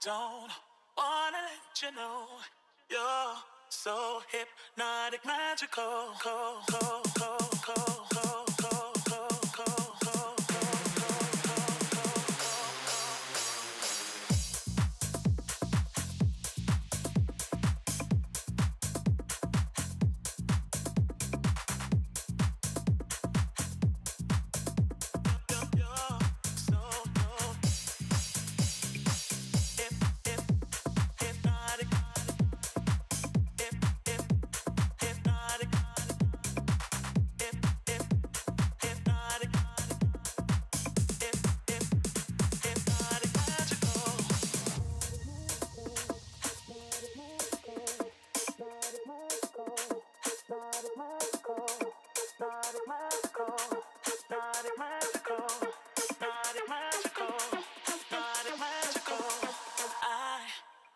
don't wanna let you know you're so hypnotic, magical.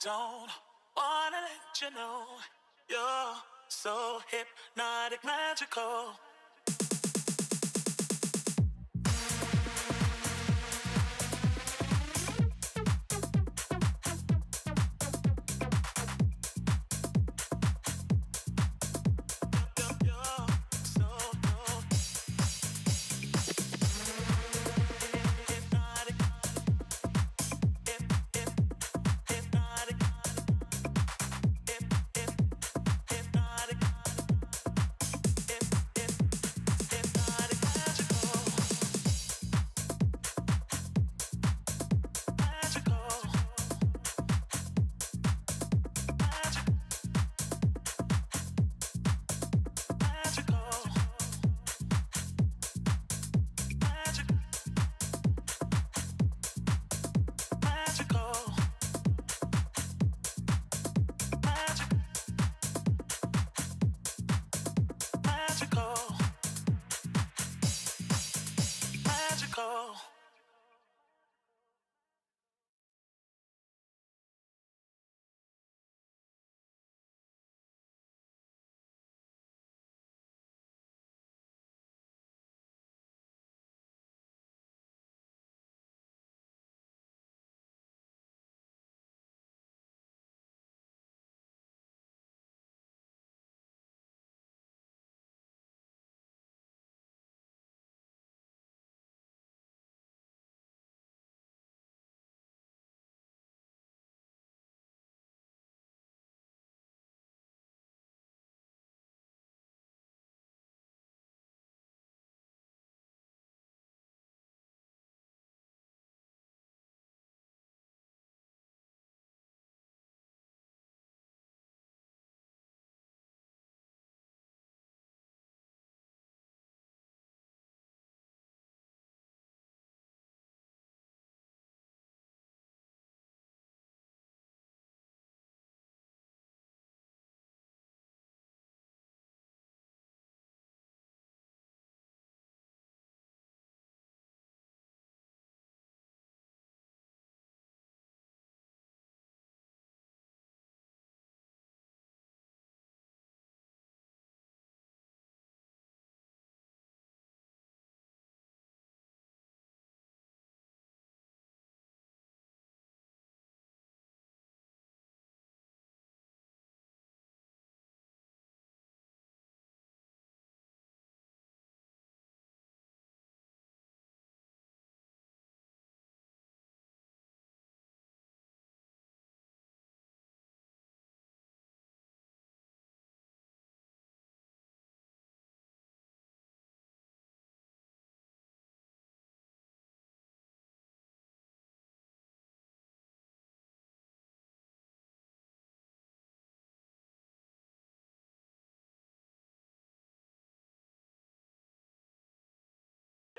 Don't wanna let you know you're so hypnotic, magical.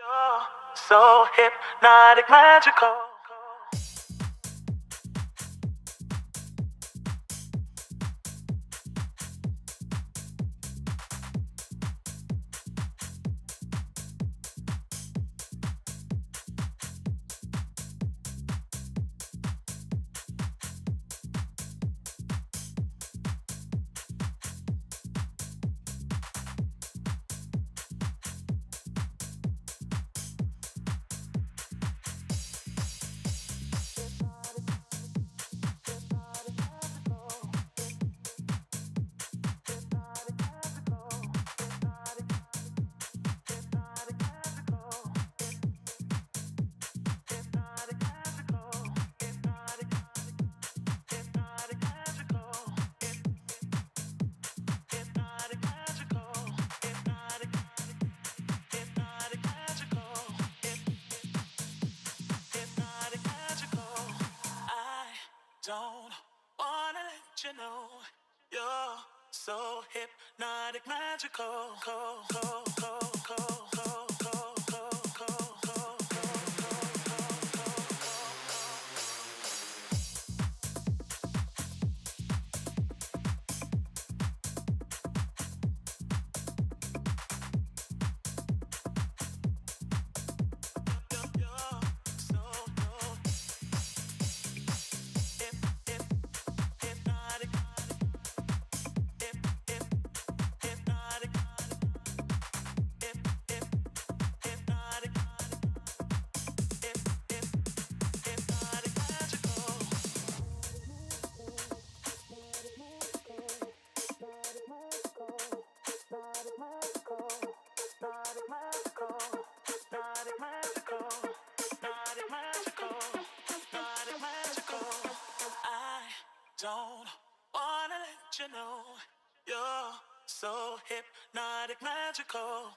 You're so hypnotic, magical. you know you're so hypnotic, magical. Don't wanna let you know you're so hypnotic, magical.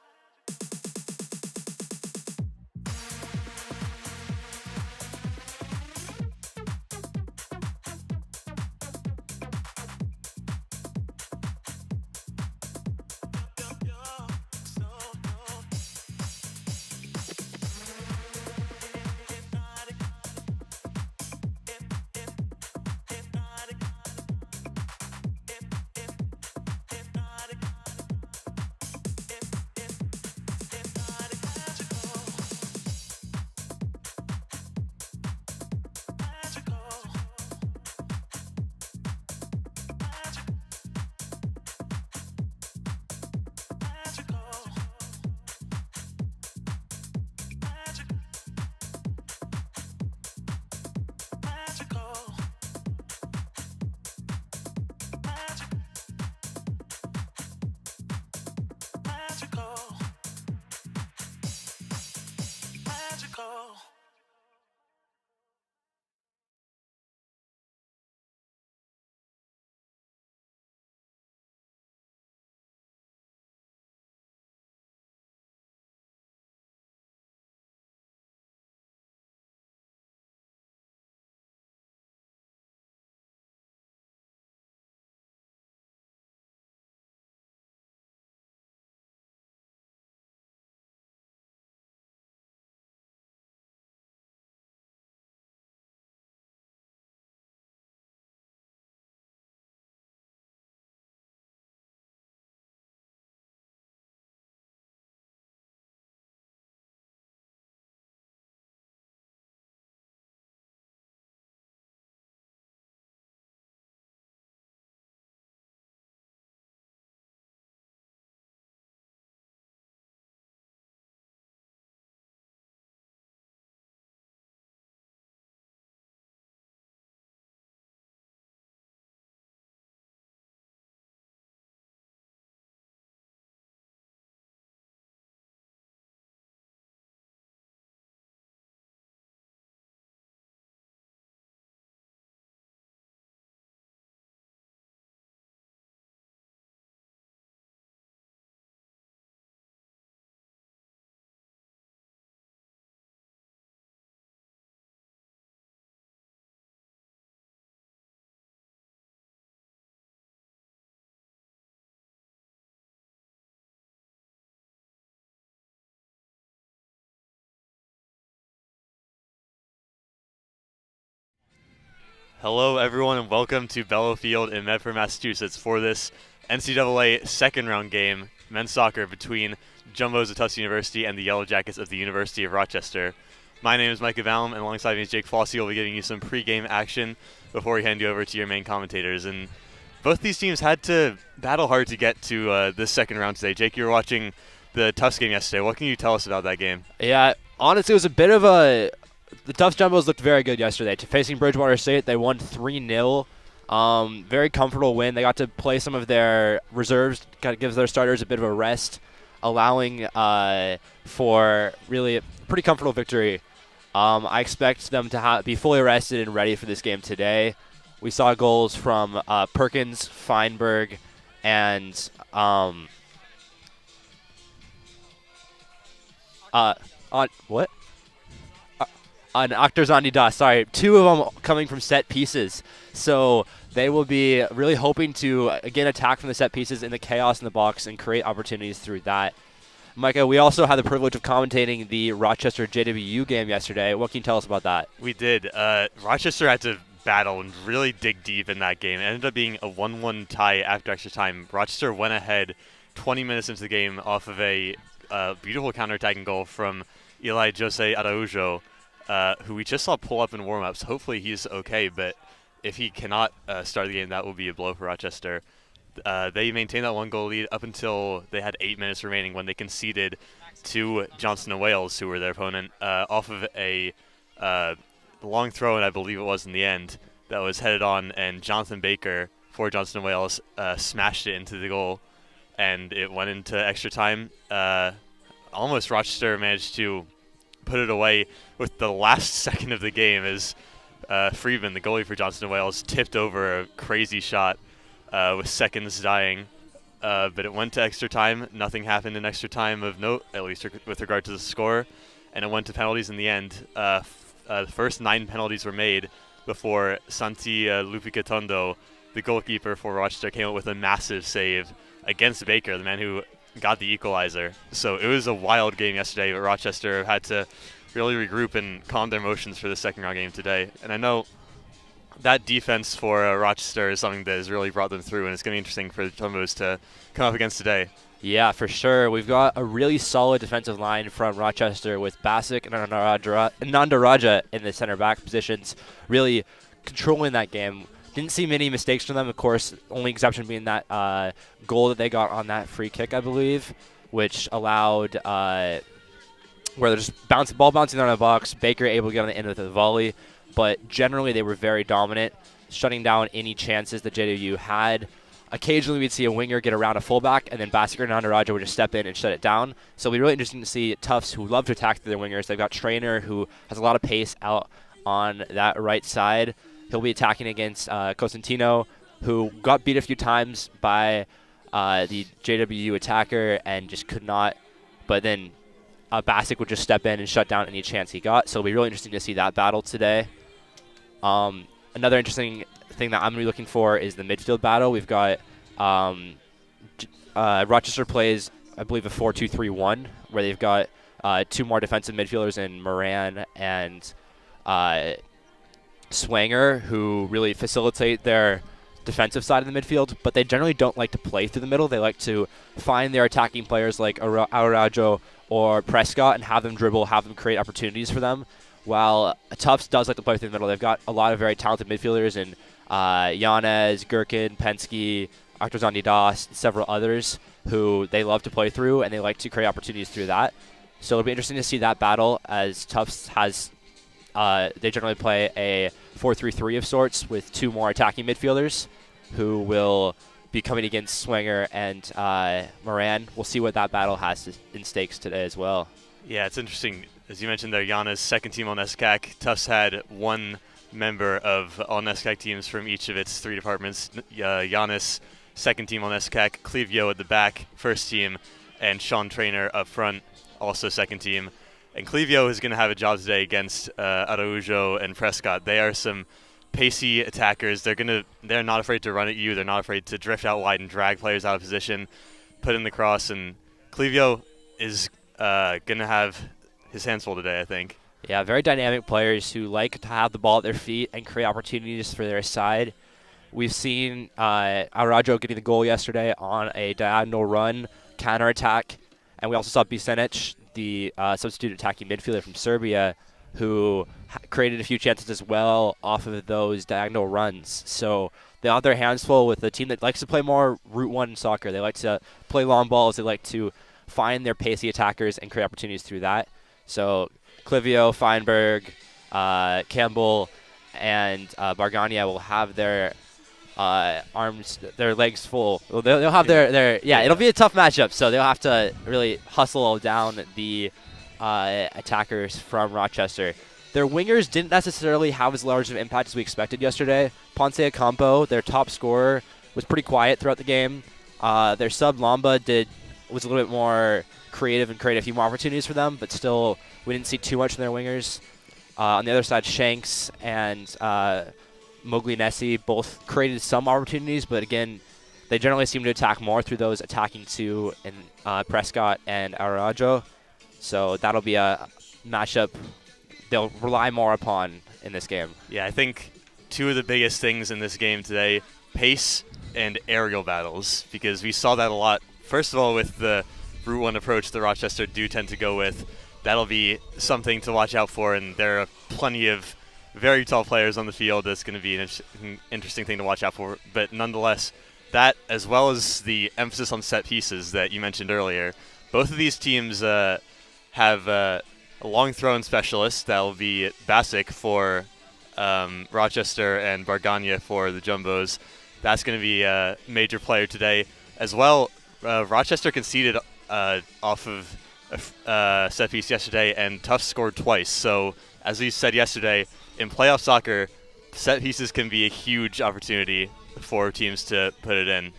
Hello, everyone, and welcome to Bellow Field in Medford, Massachusetts for this NCAA second-round game, men's soccer, between Jumbos of Tufts University and the Yellow Jackets of the University of Rochester. My name is Micah Valum, and alongside me is Jake Fossey. We'll be giving you some pre-game action before we hand you over to your main commentators. And both these teams had to battle hard to get to this second round today. Jake, you were watching the Tufts game yesterday. What can you tell us about that game? Yeah, honestly, it was a bit of a – the Tufts Jumbos looked very good yesterday. Facing Bridgewater State, they won 3-0. Very comfortable win. They got to play some of their reserves, kind of gives their starters a bit of a rest, allowing for really a pretty comfortable victory. I expect them to be fully rested and ready for this game today. We saw goals from Perkins, Feinberg, and an Octozanidas, sorry, 2 of them coming from set pieces. So they will be really hoping to, again, attack from the set pieces in the chaos in the box and create opportunities through that. Micah, we also had the privilege of commentating the Rochester JWU game yesterday. What can you tell us about that? We did. Rochester had to battle and really dig deep in that game. It ended up being a 1-1 tie after extra time. Rochester went ahead 20 minutes into the game off of a beautiful counterattacking goal from Eli Jose Araujo, who we just saw pull up in warmups. Hopefully he's okay, but if he cannot start the game, that will be a blow for Rochester. They maintained that 1-goal lead up until they had 8 minutes remaining when they conceded to Johnson & Wales, who were their opponent, off of a long throw, and I believe it was in the end, that was headed on, and Jonathan Baker for Johnson & Wales smashed it into the goal, and it went into extra time. Almost Rochester managed to put it away with the last second of the game as Friedman, the goalie for Johnson & Wales, tipped over a crazy shot with seconds dying. But it went to extra time. Nothing happened in extra time of note, at least with regard to the score, and it went to penalties in the end. The first 9 penalties were made before Santi Lupicatondo, the goalkeeper for Rochester, came up with a massive save against Baker, the man who got the equalizer. So it was a wild game yesterday, but Rochester had to really regroup and calm their emotions for the second round game today. And I know that defense for Rochester is something that has really brought them through, and it's going to be interesting for the Jumbos to come up against today. Yeah, for sure. We've got a really solid defensive line from Rochester with Basic and Nandaraja in the center back positions, really controlling that game. Didn't see many mistakes from them, of course, only exception being that goal that they got on that free kick, I believe, which allowed where they're just ball bouncing on the box, Baker able to get on the end with a volley, but generally they were very dominant, shutting down any chances that JWU had. Occasionally we'd see a winger get around a fullback, and then Basic and Nandaraja would just step in and shut it down. So it'll be really interesting to see Tufts, who love to attack through their wingers. They've got Trainer, who has a lot of pace out on that right side. He'll be attacking against Cosentino, who got beat a few times by the JWU attacker and just could not. But then Basic would just step in and shut down any chance he got. So it'll be really interesting to see that battle today. Another interesting thing that I'm going to be looking for is the midfield battle. We've got Rochester plays, I believe, a 4-2-3-1, where they've got 2 more defensive midfielders in Moran and Swanger, who really facilitate their defensive side of the midfield, but they generally don't like to play through the middle. They like to find their attacking players like Araujo or Prescott and have them dribble, have them create opportunities for them. While Tufts does like to play through the middle, they've got a lot of very talented midfielders in Yanez, Gherkin, Penske, Octozanidas, and several others who they love to play through, and they like to create opportunities through that. So it'll be interesting to see that battle, as Tufts has they generally play a 4-3-3 of sorts with 2 more attacking midfielders who will be coming against Swanger and Moran. We'll see what that battle has in stakes today as well. Yeah, it's interesting. As you mentioned there, Yanez, second team on SCAC. Tufts had 1 member of all NESCAC teams from each of its 3 departments. Yanez, second team on SCAC. Clevio at the back, first team. And Sean Trainer up front, also second team. And Clevio is going to have a job today against Araujo and Prescott. They are some pacey attackers. They're not afraid to run at you. They're not afraid to drift out wide and drag players out of position, put in the cross. And Clevio is going to have his hands full today, I think. Yeah, very dynamic players who like to have the ball at their feet and create opportunities for their side. We've seen Araujo getting the goal yesterday on a diagonal run, counterattack. And we also saw Bisenic, the substitute attacking midfielder from Serbia, who created a few chances as well off of those diagonal runs. So they have their hands full with a team that likes to play more Route 1 soccer. They like to play long balls. They like to find their pacey attackers and create opportunities through that. So Clivio, Feinberg, Campbell, and Bargania will have their their legs full. They'll have their it'll be a tough matchup, so they'll have to really hustle down the attackers from Rochester. Their wingers didn't necessarily have as large of an impact as we expected yesterday. Ponce Acampo, their top scorer, was pretty quiet throughout the game. Their sub Lamba was a little bit more creative and created a few more opportunities for them, but still we didn't see too much from their wingers. On the other side, Shanks and Moglinessi both created some opportunities, but again, they generally seem to attack more through those attacking two in Prescott and Arajo. So that'll be a matchup they'll rely more upon in this game. Yeah, I think two of the biggest things in this game today, pace and aerial battles, because we saw that a lot. First of all, with the Route 1 approach the Rochester do tend to go with, that'll be something to watch out for, and there are plenty of very tall players on the field. That's going to be an interesting thing to watch out for. But nonetheless, that as well as the emphasis on set pieces that you mentioned earlier, both of these teams have a long throw-in specialist. That will be Basic for Rochester and Barganya for the Jumbos. That's going to be a major player today. As well, Rochester conceded off of a set piece yesterday, and Tufts scored twice. So, as we said yesterday, in playoff soccer, set pieces can be a huge opportunity for teams to put it in.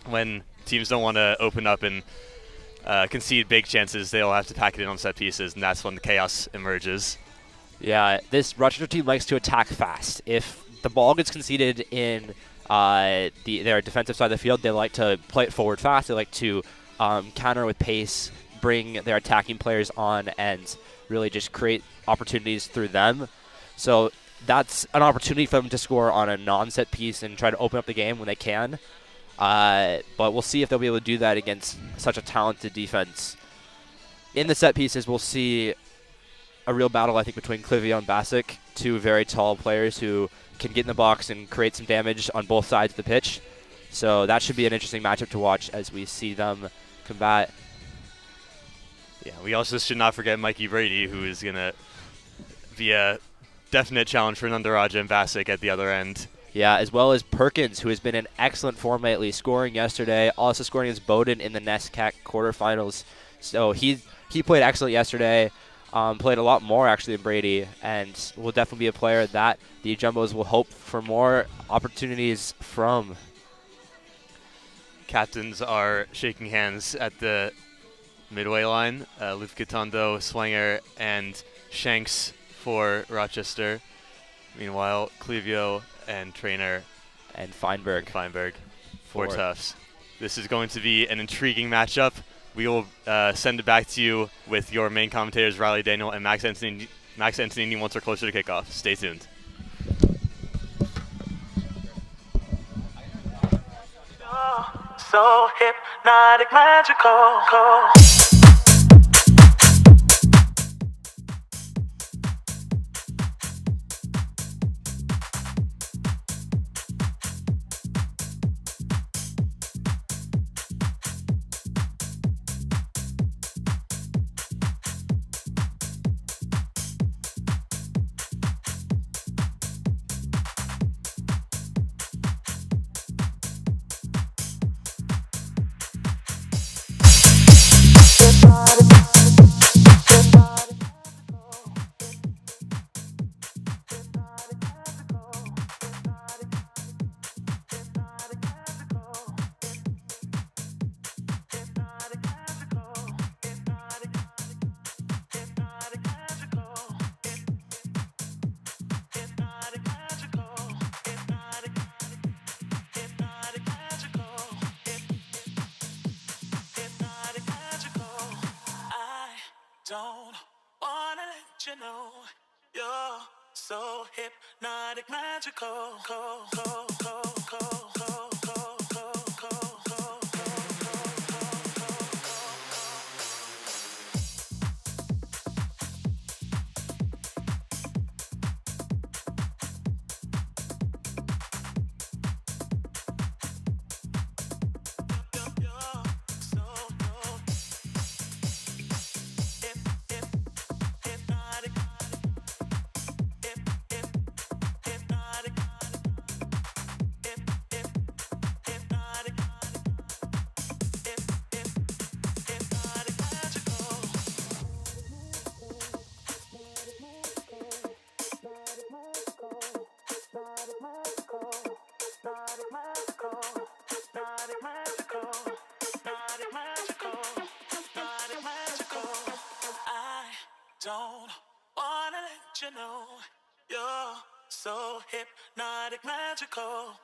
When teams don't want to open up and concede big chances, they'll have to pack it in on set pieces, and that's when the chaos emerges. Yeah, this Rochester team likes to attack fast. If the ball gets conceded in their defensive side of the field, they like to play it forward fast. They like to counter with pace, bring their attacking players on, and really just create opportunities through them. So that's an opportunity for them to score on a non-set piece and try to open up the game when they can. But we'll see if they'll be able to do that against such a talented defense. In the set pieces, we'll see a real battle, I think, between Clivio and Basic, two very tall players who can get in the box and create some damage on both sides of the pitch. So that should be an interesting matchup to watch as we see them combat. Yeah, we also should not forget Mikey Brady, who is going to be a definite challenge for Nandaraja and Basic at the other end. Yeah, as well as Perkins, who has been in excellent form lately, scoring yesterday, also scoring against Bowdoin in the NESCAC quarterfinals. So he played excellent yesterday, played a lot more actually than Brady, and will definitely be a player that the Jumbos will hope for more opportunities from. Captains are shaking hands at the midway line. Luke Gatondo, Swanger, and Shanks for Rochester. Meanwhile, Clivio and Trainer and Feinberg for Tufts. This is going to be an intriguing matchup. We will send it back to you with your main commentators, Riley Daniel and Max Antonini, once we're closer to kickoff. Stay tuned. So hypnotic, magical. Don't wanna let you know you're so hypnotic, magical. let you know you're so hypnotic, magical.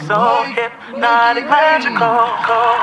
So hypnotic, magical.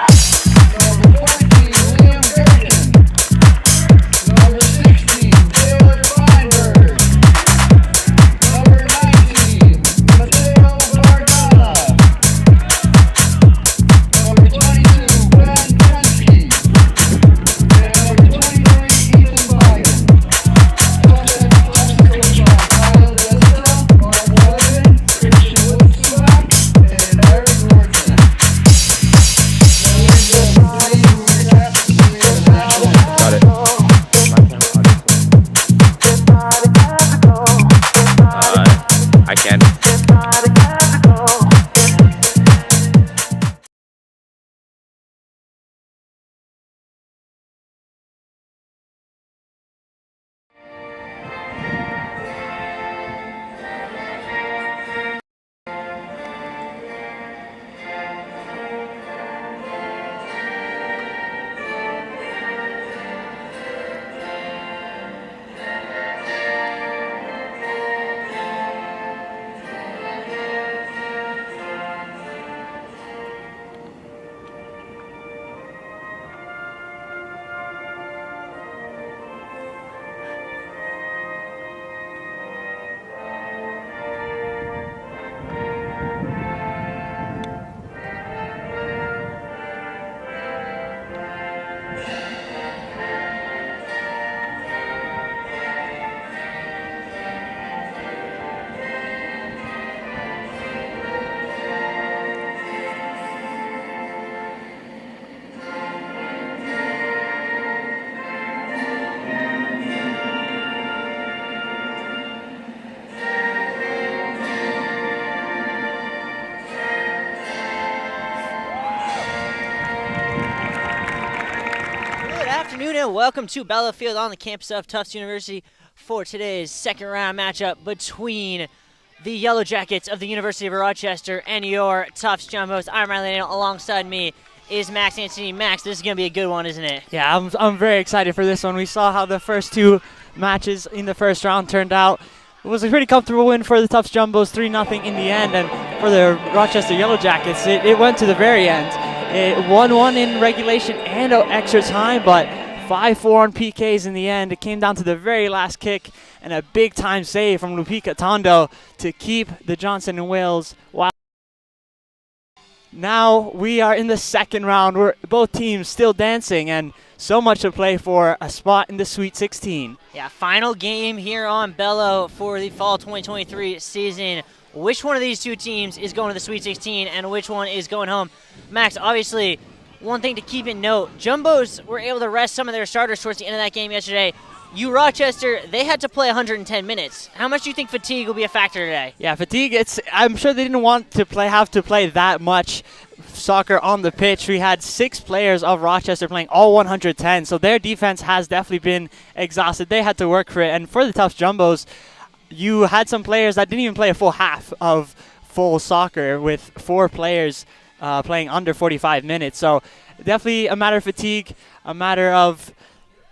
afternoon and welcome to Bello Field on the campus of Tufts University for today's second round matchup between the Yellow Jackets of the University of Rochester and your Tufts Jumbos. I'm Riley Nail. Alongside me is Max Anthony. Max, this is going to be a good one, isn't it? Yeah, I'm very excited for this one. We saw how the first two matches in the first round turned out. It was a pretty comfortable win for the Tufts Jumbos, 3-0 in the end, and for the Rochester Yellow Jackets, it went to the very end. It 1-1 in regulation and extra time, but 5-4 on PKs in the end. It came down to the very last kick and a big-time save from Lupika Tondo to keep the Johnson and Wales. Wow. Now we are in the second round. We're both teams still dancing, and so much to play for a spot in the Sweet 16. Yeah, final game here on Bello for the fall 2023 season. Which one of these two teams is going to the Sweet 16 and which one is going home? Max, obviously, one thing to keep in note, Jumbos were able to rest some of their starters towards the end of that game yesterday. You, Rochester, they had to play 110 minutes. How much do you think fatigue will be a factor today? Yeah, fatigue, I'm sure they didn't want to have to play that much soccer on the pitch. We had 6 players of Rochester playing all 110, so their defense has definitely been exhausted. They had to work for it, and for the Tufts Jumbos, you had some players that didn't even play a full half of full soccer with 4 players playing under 45 minutes. So definitely a matter of fatigue, a matter of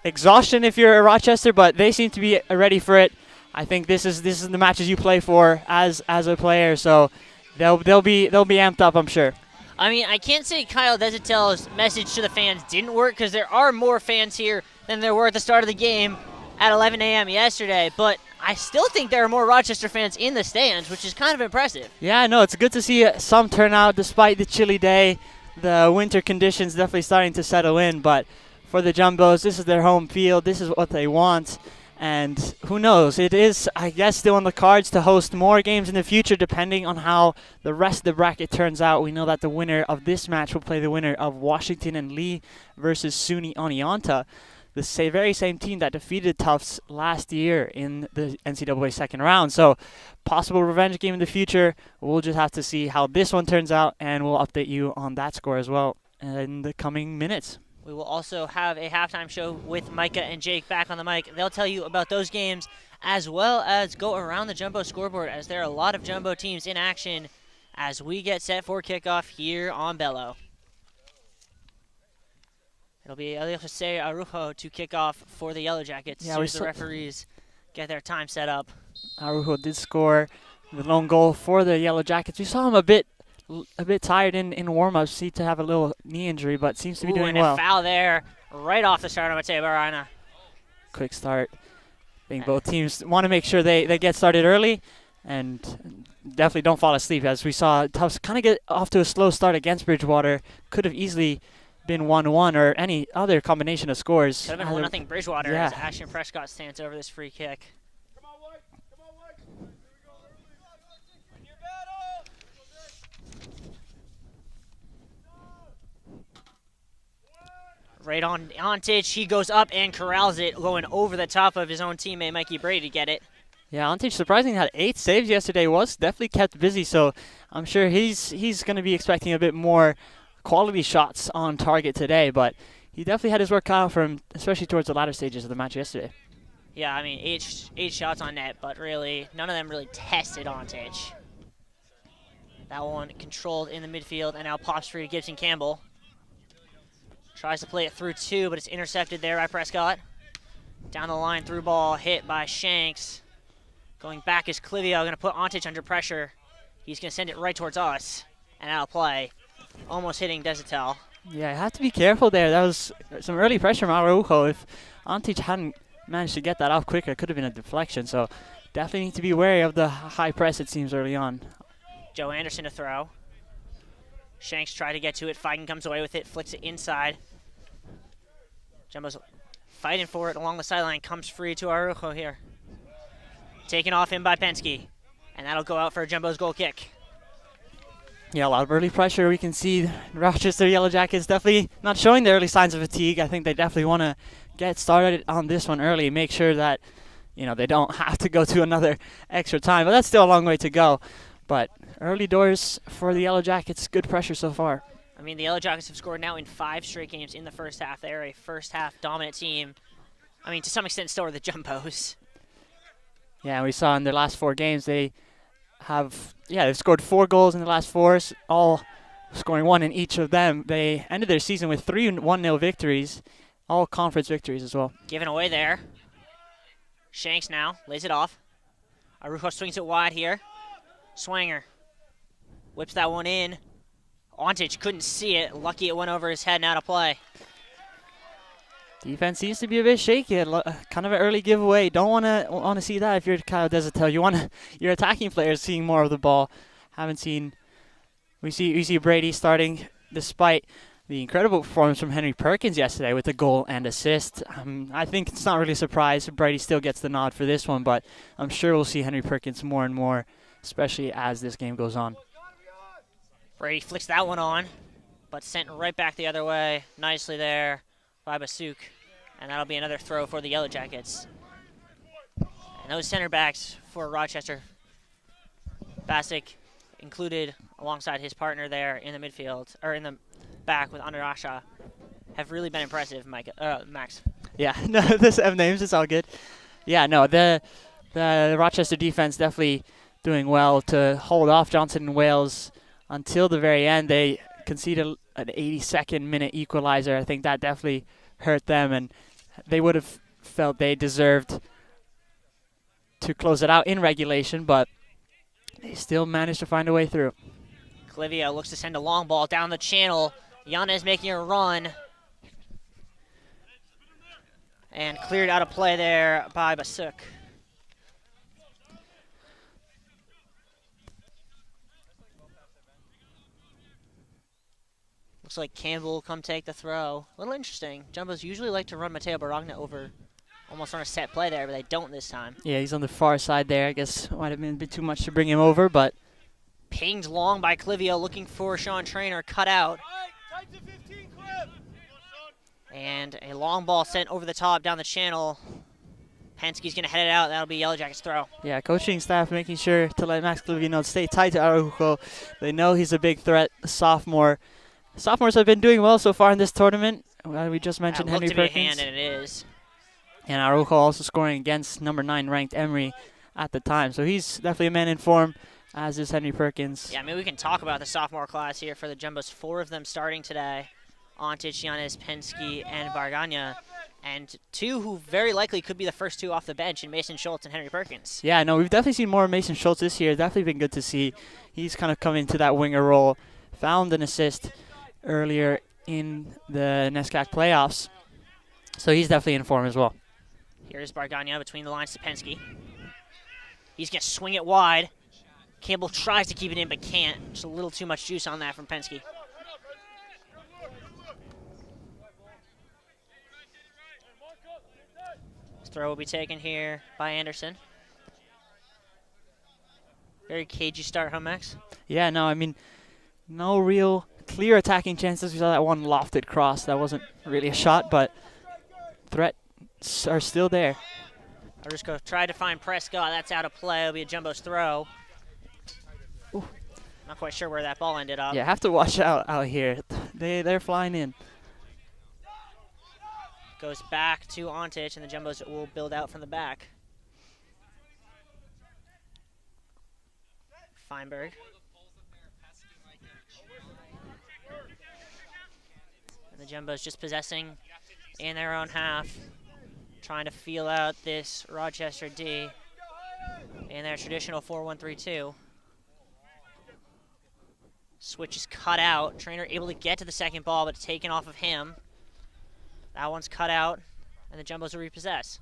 exhaustion if you're a Rochester, but they seem to be ready for it. I think this is the matches you play for as a player, so they'll be amped up, I'm sure. I mean, I can't say Kyle Desitel's message to the fans didn't work because there are more fans here than there were at the start of the game at 11 a.m. yesterday, but I still think there are more Rochester fans in the stands, which is kind of impressive. Yeah, no, it's good to see some turnout despite the chilly day. The winter conditions definitely starting to settle in, but for the Jumbos, this is their home field. This is what they want, and who knows? It is, I guess, still on the cards to host more games in the future depending on how the rest of the bracket turns out. We know that the winner of this match will play the winner of Washington and Lee versus SUNY Oneonta, the very same team that defeated Tufts last year in the NCAA second round. So possible revenge game in the future. We'll just have to see how this one turns out, and we'll update you on that score as well in the coming minutes. We will also have a halftime show with Micah and Jake back on the mic. They'll tell you about those games as well as go around the Jumbo scoreboard, as there are a lot of Jumbo teams in action as we get set for kickoff here on Bello. It'll be Jose Arujo to kick off for the Yellow Jackets. Yeah, as the referees get their time set up. Arujo did score the lone goal for the Yellow Jackets. We saw him a bit tired in warm-ups. Seemed to have a little knee injury, but seems to be doing well. And a foul there right off the start of Mateo Barana. Quick start. I think both teams want to make sure they get started early and definitely don't fall asleep. As we saw Tufts kind of get off to a slow start against Bridgewater. Could have easily been 1-1 or any other combination of scores. Could have been 1-0 Bridgewater as Ashton Prescott stands over this free kick. Come on, White. Here we go. Right on Montage, he goes up and corrals it, going over the top of his own teammate Mikey Brady to get it. Yeah, Montage surprisingly had 8 saves yesterday. Was definitely kept busy, so I'm sure he's going to be expecting a bit more quality shots on target today, but he definitely had his work cut out for him, especially towards the latter stages of the match yesterday. Yeah, I mean, eight shots on net, but really, none of them really tested Montage. That one controlled in the midfield, and now pops free to Gibson Campbell. Tries to play it through 2, but it's intercepted there by Prescott. Down the line, through ball, hit by Shanks. Going back is Clivio, going to put Montage under pressure. He's going to send it right towards us, and out of play. Almost hitting Desitel. Yeah, you have to be careful there. That was some early pressure from Araujo. If Montage hadn't managed to get that off quicker, it could have been a deflection. So definitely need to be wary of the high press, it seems, early on. Joe Anderson to throw. Shanks tried to get to it. Feigen comes away with it, flicks it inside. Jumbo's fighting for it along the sideline. Comes free to Araujo here. Taken off him by Penske. And that'll go out for Jumbo's goal kick. Yeah, a lot of early pressure. We can see Rochester Yellow Jackets definitely not showing the early signs of fatigue. I think they definitely want to get started on this one early, make sure that, you know, they don't have to go to another extra time. But that's still a long way to go. But early doors for the Yellow Jackets, good pressure so far. I mean, the Yellow Jackets have scored now in 5 straight games in the first half. They are a first-half dominant team. I mean, to some extent, still are the Jumbos. Yeah, we saw in their last 4 games they've scored 4 goals in the last 4, all scoring 1 in each of them. They ended their season with 3 1-0 victories, all conference victories as well. Given away there. Shanks now, lays it off. Arujo swings it wide here. Swanger whips that one in. Montage couldn't see it. Lucky it went over his head and out of play. Defense seems to be a bit shaky. Kind of an early giveaway. Don't want to see that if you're Kyle Desatel. You want your attacking players seeing more of the ball. We see Brady starting despite the incredible performance from Henry Perkins yesterday with a goal and assist. I think it's not really a surprise. Brady still gets the nod for this one, but I'm sure we'll see Henry Perkins more and more, especially as this game goes on. Brady flicks that one on, but sent right back the other way. Nicely there by Basuk. And that'll be another throw for the Yellow Jackets. And those center backs for Rochester, Basic included alongside his partner there in the midfield, or in the back with Anurasha, have really been impressive, Max. Yeah, no, this have names, it's all good. Yeah, no, the Rochester defense definitely doing well to hold off Johnson and Wales until the very end. They conceded an 82nd minute equalizer. I think that definitely hurt them, and they would have felt they deserved to close it out in regulation, but they still managed to find a way through. Clivia looks to send a long ball down the channel. Yanez making a run. And cleared out of play there by Basuk. Looks like Campbell will come take the throw. A little interesting. Jumbos usually like to run Mateo Baragna over almost on a set play there, but they don't this time. Yeah, he's on the far side there. I guess might have been a bit too much to bring him over, but pinged long by Clivia, looking for Sean Trainer, cut out. And a long ball sent over the top down the channel. Penske's going to head it out. That'll be Yellow Jackets' throw. Yeah, coaching staff making sure to let Max Clivia know to stay tight to Araujo. They know he's a big threat, a sophomore. Sophomores have been doing well so far in this tournament. We just mentioned Henry Perkins. Looked to be a hand, and it is. And Araujo also scoring against number 9 ranked Emory at the time. So he's definitely a man in form, as is Henry Perkins. Yeah, I mean, we can talk about the sophomore class here for the Jumbos. 4 of them starting today. Ontic, Yanez, Penske, and Bargana. And 2 who very likely could be the first 2 off the bench in Mason Schultz and Henry Perkins. Yeah, no, we've definitely seen more of Mason Schultz this year. Definitely been good to see. He's kind of come into that winger role. Found an assist earlier in the NESCAC playoffs. So he's definitely in form as well. Here's Bargana between the lines to Penske. He's going to swing it wide. Campbell tries to keep it in but can't. Just a little too much juice on that from Penske. This throw will be taken here by Anderson. Very cagey start, huh, Max? Yeah, no, I mean, no real clear attacking chances. We saw that one lofted cross. That wasn't really a shot, but threats are still there. Arusko tried to find Prescott. That's out of play. It'll be a Jumbo's throw. Ooh. Not quite sure where that ball ended up. Yeah, have to watch out here. They're flying in. Goes back to Ontic, and the Jumbos will build out from the back. Feinberg. And the Jumbos just possessing in their own half, trying to feel out this Rochester D in their traditional 4-1-3-2. Switch is cut out. Trainer able to get to the second ball, but taken off of him. That one's cut out, and the Jumbos will repossess.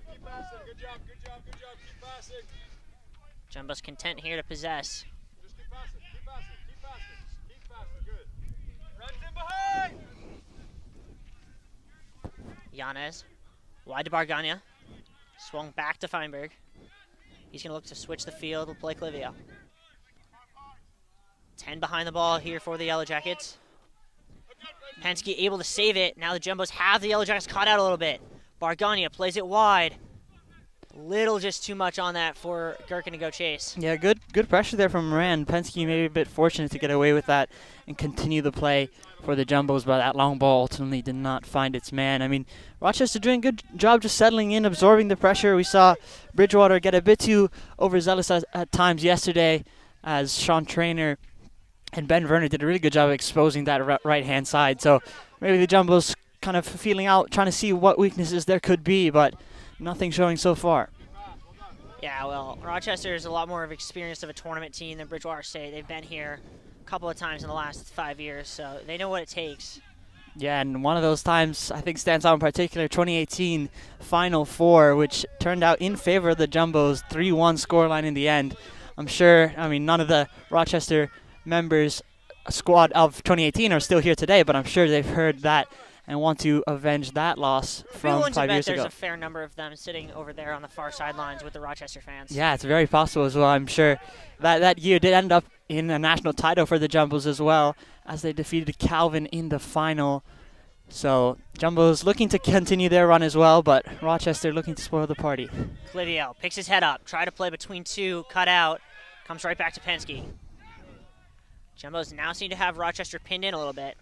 Keep passing. Good job. Keep passing. Jumbos content here to possess. Just keep passing. Keep passing. Good. Runs in behind. Yanez, wide to Bargana. Swung back to Feinberg. He's going to look to switch the field with Blake Livio. 10 behind the ball here for the Yellow Jackets. Penske able to save it. Now the Jumbos have the Yellow Jackets caught out a little bit. Bargana plays it wide. Little just too much on that for Gherkin to go chase. Yeah, good pressure there from Moran. Penske maybe a bit fortunate to get away with that and continue the play for the Jumbos, but that long ball ultimately did not find its man. I mean, Rochester doing a good job just settling in, absorbing the pressure. We saw Bridgewater get a bit too overzealous at times yesterday, as Sean Traynor and Ben Verner did a really good job of exposing that right-hand side. So maybe the Jumbos kind of feeling out, trying to see what weaknesses there could be, but nothing showing so far. Yeah, well, Rochester is a lot more of experience of a tournament team than Bridgewater State. They've been here a couple of times in the last 5 years, so they know what it takes. Yeah, and one of those times I think stands out in particular, 2018 Final Four, which turned out in favor of the Jumbos, 3-1 scoreline in the end. I'm sure, I mean, none of the Rochester members squad of 2018 are still here today, but I'm sure they've heard that and want to avenge that loss from 5 years ago. There's a fair number of them sitting over there on the far sidelines with the Rochester fans. Yeah, it's very possible as well. I'm sure that year did end up in a national title for the Jumbos as well, as they defeated Calvin in the final. So Jumbos looking to continue their run as well, but Rochester looking to spoil the party. Clivio picks his head up, try to play between two, cut out, comes right back to Penske. Jumbos now seem to have Rochester pinned in a little bit.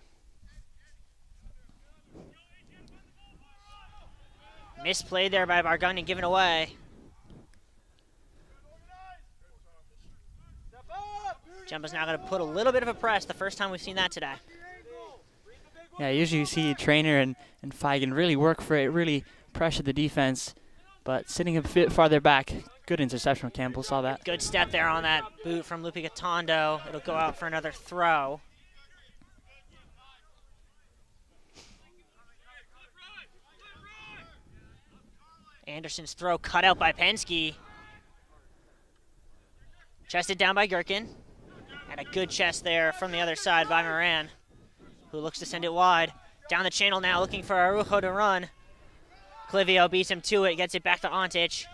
Misplayed there by Bargani, given away. Jumbo's now going to put a little bit of a press, the first time we've seen that today. Yeah, usually you see Traynor and Feigen really work for it, really pressure the defense, but sitting a bit farther back, good interception from Campbell, saw that. Good step there on that boot from Lupi Gatondo. It'll go out for another throw. Anderson's throw cut out by Penske. Chested down by Gherkin. And a good chest there from the other side by Moran, who looks to send it wide. Down the channel now, looking for Arujo to run. Clivio beats him to it, gets it back to Ontich.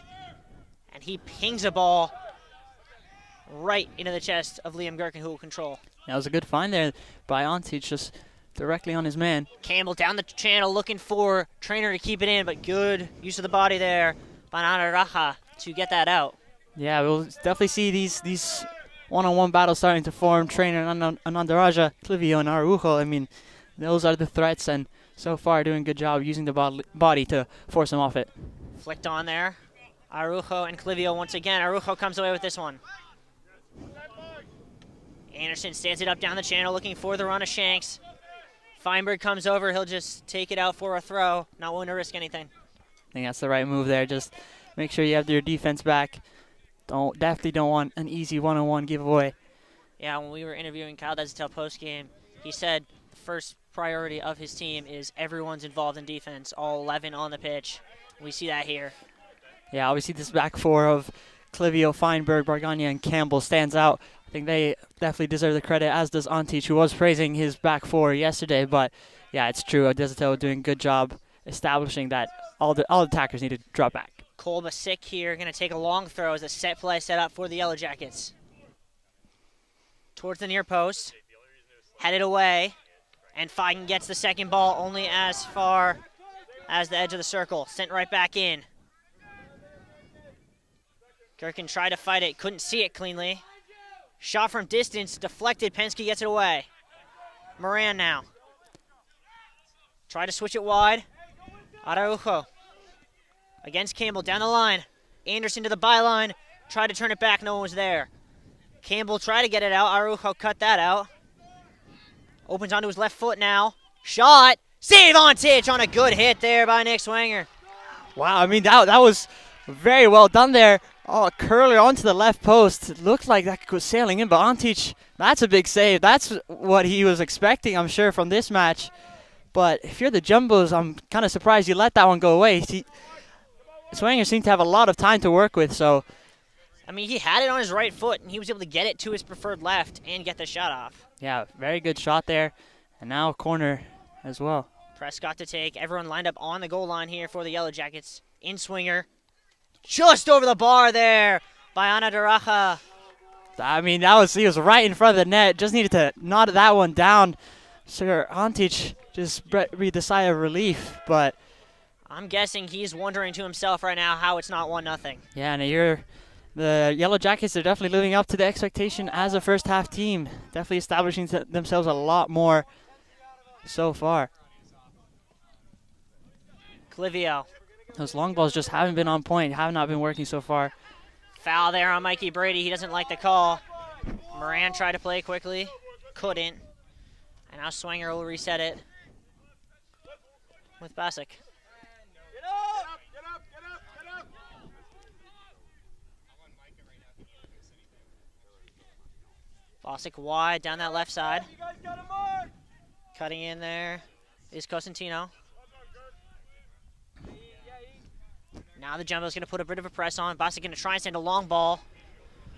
And he pings a ball right into the chest of Liam Gherkin, who will control. That was a good find there by Ontich, just directly on his man. Campbell down the channel looking for Traynor to keep it in, but good use of the body there by Anaraja to get that out. Yeah, we'll definitely see these one-on-one battles starting to form. Traynor and Anandaraja, Clivio and Arujo. I mean, those are the threats, and so far doing a good job using the body to force him off it. Flicked on there. Arujo and Clivio once again. Arujo comes away with this one. Anderson stands it up down the channel looking for the run of Shanks. Feinberg comes over. He'll just take it out for a throw. Not willing to risk anything. I think that's the right move there. Just make sure you have your defense back. Definitely don't want an easy one-on-one giveaway. Yeah, when we were interviewing Kyle Desatel post-game, he said the first priority of his team is everyone's involved in defense, all 11 on the pitch. We see that here. Yeah, obviously this back four of Clivio, Feinberg, Bargania, and Campbell stands out. I think they definitely deserve the credit, as does Antich, who was praising his back four yesterday. But, yeah, it's true. Desatel doing a good job establishing that all the attackers need to drop back. Kolba sick here, going to take a long throw as a set play set up for the Yellow Jackets. Towards the near post, headed away, and Feigen gets the second ball only as far as the edge of the circle. Sent right back in. Gherkin tried to fight it, couldn't see it cleanly. Shot from distance, deflected, Penske gets it away. Moran now. Try to switch it wide. Araujo against Campbell down the line. Anderson to the byline. Tried to turn it back, no one was there. Campbell tried to get it out. Araujo cut that out. Opens onto his left foot now. Shot. Save on Titch on a good hit there by Nick Swanger. Wow, I mean, that was very well done there. Oh, curler onto the left post. It looked like that was sailing in, but Antich, that's a big save. That's what he was expecting, I'm sure, from this match. But if you're the Jumbos, I'm kind of surprised you let that one go away. Swanger seemed to have a lot of time to work with, so. I mean, he had it on his right foot, and he was able to get it to his preferred left and get the shot off. Yeah, very good shot there. And now corner as well. Prescott to take. Everyone lined up on the goal line here for the Yellow Jackets. In Swinger. Just over the bar there by Ana Daraja. I mean, he was right in front of the net. Just needed to knot that one down. Sir Antich just breathed a sigh of relief, but I'm guessing he's wondering to himself right now how it's not 1-0. Yeah, and the Yellow Jackets are definitely living up to the expectation as a first half team. Definitely establishing themselves a lot more so far. Clivio. Those long balls just haven't been on point, have not been working so far. Foul there on Mikey Brady. He doesn't like the call. Moran tried to play quickly. Couldn't. And now Swanger will reset it with Basic. Basic wide down that left side. Cutting in there is Cosentino. Now the Jumbo's going to put a bit of a press on. Basic going to try and send a long ball.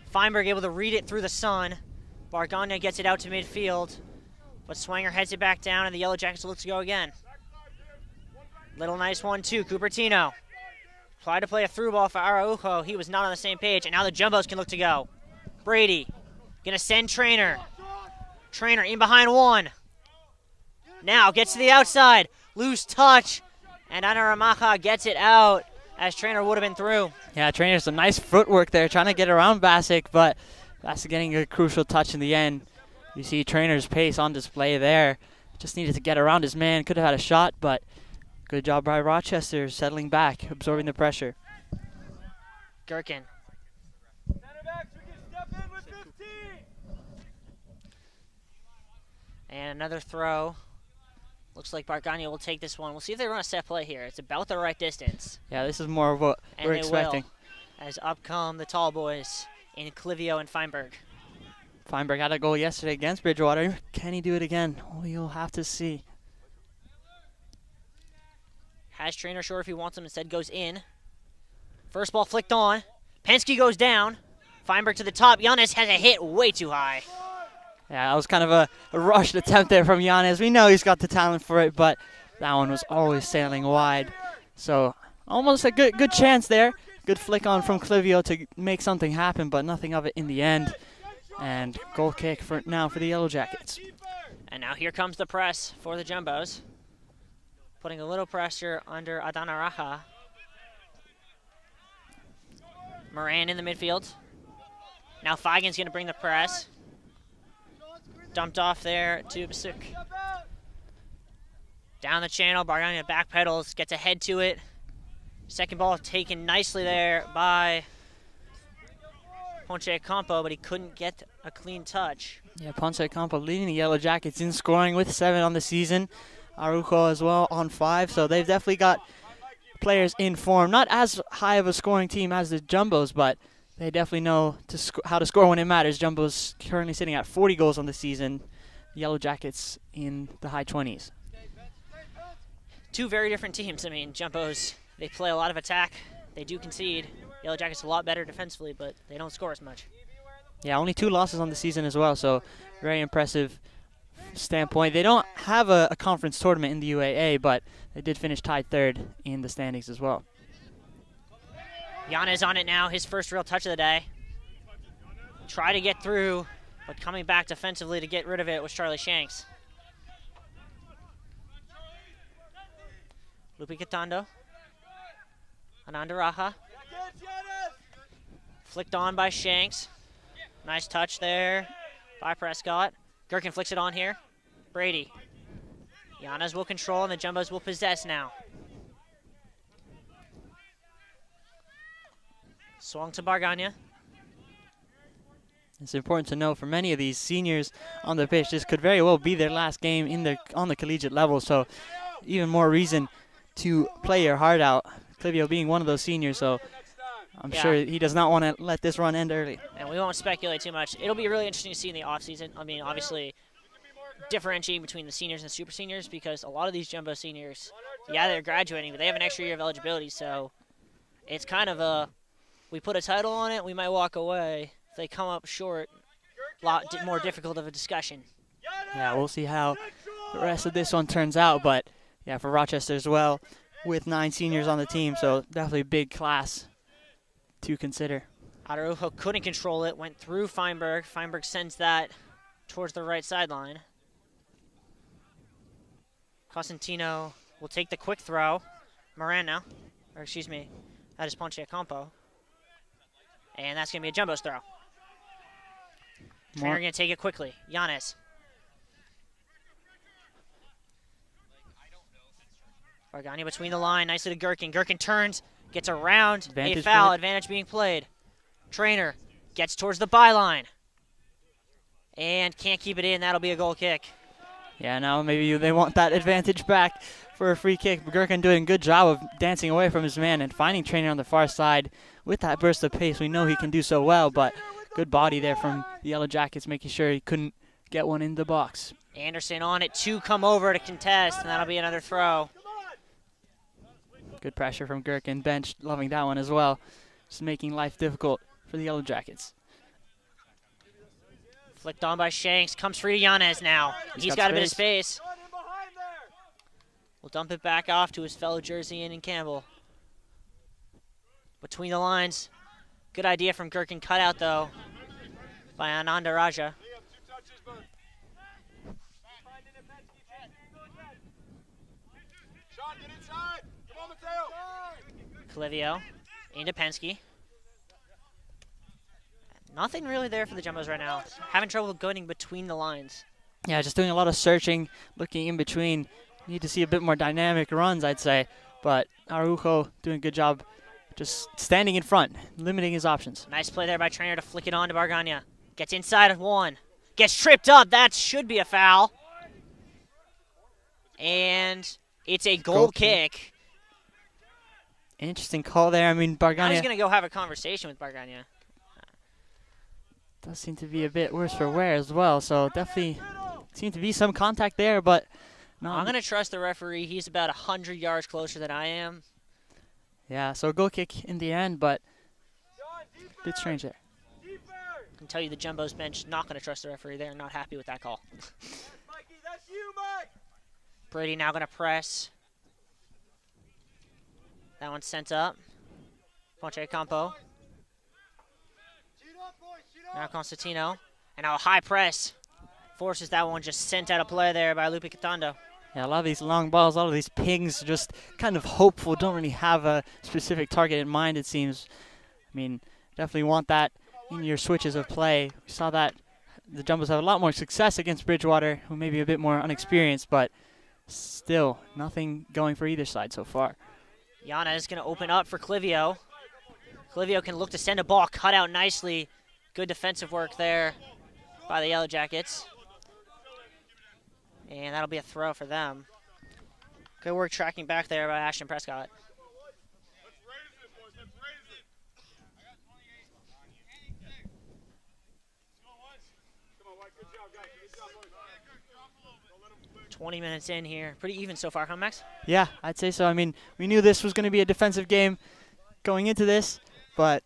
Feinberg able to read it through the sun. Bargana gets it out to midfield. But Swanger heads it back down, and the Yellow Jackets look to go again. Little nice 1-2. Cupertino tried to play a through ball for Araujo. He was not on the same page, and now the Jumbos can look to go. Brady going to send Trainer. Trainer in behind one. Now gets to the outside. Loose touch, and Anaramaha gets it out as Trainer would have been through. Yeah, Trainer's some nice footwork there, trying to get around Basic, but Basic getting a crucial touch in the end. You see Trainer's pace on display there. Just needed to get around his man. Could have had a shot, but good job by Rochester settling back, absorbing the pressure. Gherkin. And another throw. Looks like Bargania will take this one. We'll see if they run a set play here. It's about the right distance. Yeah, this is more of what And we're they expecting. will, as up come the tall boys in Clivio and Feinberg. Feinberg had a goal yesterday against Bridgewater. Can he do it again? Oh, you'll have to see. Has Trainer sure if he wants him, instead goes in. First ball flicked on. Penske goes down. Feinberg to the top. Giannis has a hit way too high. Yeah, that was kind of a rushed attempt there from Giannis. We know he's got the talent for it, but that one was always sailing wide. So almost a good chance there. Good flick on from Clivio to make something happen, but nothing of it in the end. And goal kick for now for the Yellow Jackets. And now here comes the press for the Jumbos. Putting a little pressure under Adana Raja. Moran in the midfield. Now Feigen's going to bring the press. Dumped off there to Basuk. Down the channel, Bargania backpedals, gets ahead to it. Second ball taken nicely there by Ponce Campo, but he couldn't get a clean touch. Yeah, Ponce Campo leading the Yellow Jackets in scoring with 7 on the season. Araujo as well on 5, so they've definitely got players in form. Not as high of a scoring team as the Jumbos, but they definitely know how to score when it matters. Jumbo's currently sitting at 40 goals on the season. Yellow Jackets in the high 20s. Two very different teams. I mean, Jumbos, they play a lot of attack. They do concede. Yellow Jackets a lot better defensively, but they don't score as much. Yeah, only 2 losses on the season as well, so very impressive standpoint. They don't have a conference tournament in the UAA, but they did finish tied 3rd in the standings as well. Giannis on it now, his first real touch of the day. Try to get through, but coming back defensively to get rid of it was Charlie Shanks. Lupi Catando. Ananda Raja. Flicked on by Shanks. Nice touch there by Prescott. Gherkin flicks it on here. Brady. Giannis will control and the Jumbos will possess now. Swung to Bargania. It's important to know for many of these seniors on the pitch, this could very well be their last game on the collegiate level, so even more reason to play your heart out. Clivio being one of those seniors, so I'm sure he does not want to let this run end early. And we won't speculate too much. It'll be really interesting to see in the offseason. I mean, obviously, differentiating between the seniors and super seniors, because a lot of these Jumbo seniors, yeah, they're graduating, but they have an extra year of eligibility, so it's kind of a, we put a title on it, we might walk away. If they come up short, a lot more difficult of a discussion. Yeah, we'll see how the rest of this one turns out, but yeah, for Rochester as well, with 9 seniors on the team, so definitely a big class to consider. Araujo couldn't control it, went through Feinberg. Feinberg sends that towards the right sideline. Cosentino will take the quick throw. Moran now. Or excuse me, that is Ponche Campo. And that's going to be a Jumbo's throw. Trainer going to take it quickly. Giannis. Bargania between the line, nicely to Gherkin. Gherkin turns, gets around, Advantage a foul, played. advantage being played. Trainer gets towards the byline. And can't keep it in, that'll be a goal kick. Yeah, now maybe they want that advantage back for a free kick. Gherkin doing a good job of dancing away from his man and finding Trainer on the far side with that burst of pace. We know he can do so well, but good body there from the Yellow Jackets, making sure he couldn't get one in the box. Anderson on it, 2 come over to contest, and that'll be another throw. Good pressure from Gherkin. Bench loving that one as well. Just making life difficult for the Yellow Jackets. Flicked on by Shanks, comes free to Yanez now. He's got a bit of space. We'll dump it back off to his fellow Jerseyan and Campbell. Between the lines. Good idea from Gherkin, cut out though by Ananda Raja. Clivio into Penske. Nothing really there for the Jumbos right now. Having trouble going between the lines. Yeah, just doing a lot of searching, looking in between. Need to see a bit more dynamic runs, I'd say. But Araujo doing a good job just standing in front, limiting his options. Nice play there by Trainer to flick it on to Bargania. Gets inside of one. Gets tripped up. That should be a foul. And it's a goal kick. Interesting call there. I mean, Now he's Bargania going to go have a conversation with Bargania. does seem to be a bit worse for wear as well. So definitely seemed to be some contact there, but I'm going to trust the referee. He's about 100 yards closer than I am. Yeah, so a goal kick in the end, but a bit strange there. I can tell you the Jumbo's bench not going to trust the referee. They're not happy with that call. Brady now going to press. That one's sent up. Ponche Campo. Now Constantino. And now a high press. Forces that one just sent out of play there by Lupe Catando. Yeah, a lot of these long balls, a lot of these pings, just kind of hopeful, don't really have a specific target in mind, it seems. I mean, definitely want that in your switches of play. We saw that the Jumbos have a lot more success against Bridgewater, who may be a bit more unexperienced, but still nothing going for either side so far. Yana is going to open up for Clivio. Clivio can look to send a ball, cut out nicely. Good defensive work there by the Yellow Jackets. And that'll be a throw for them. Good work tracking back there by Ashton Prescott. Let's raise it, boys. Let's raise it. 20 minutes in here. Pretty even so far, huh, Max? Yeah, I'd say so. I mean, we knew this was going to be a defensive game going into this, but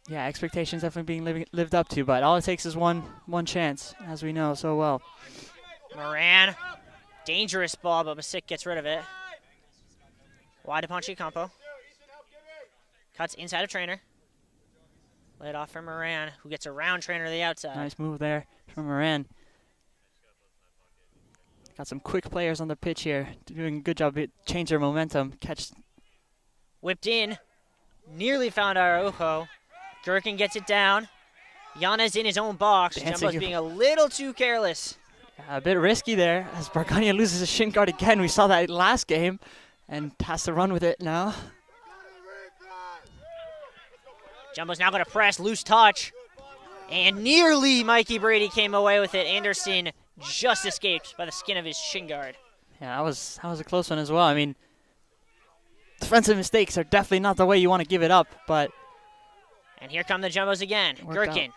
yeah, expectations definitely being lived up to. But all it takes is one chance, as we know so well. Moran, dangerous ball, but Masik gets rid of it. Wide to Ponche Campo. Cuts inside of Trainer. Laid off for Moran, who gets around Trainer to the outside. Nice move there from Moran. Got some quick players on the pitch here, doing a good job to change their momentum. Catch. Whipped in, nearly found Araujo. Gherkin gets it down. Yana's in his own box. Dancing. Jumbo's being a little too careless. A bit risky there as Bargania loses his shin guard again. We saw that last game and has to run with it now. Jumbo's now going to press, loose touch. And nearly Mikey Brady came away with it. Anderson just escaped by the skin of his shin guard. Yeah, that was a close one as well. I mean, defensive mistakes are definitely not the way you want to give it up, but... And here come the Jumbos again. Gherkin.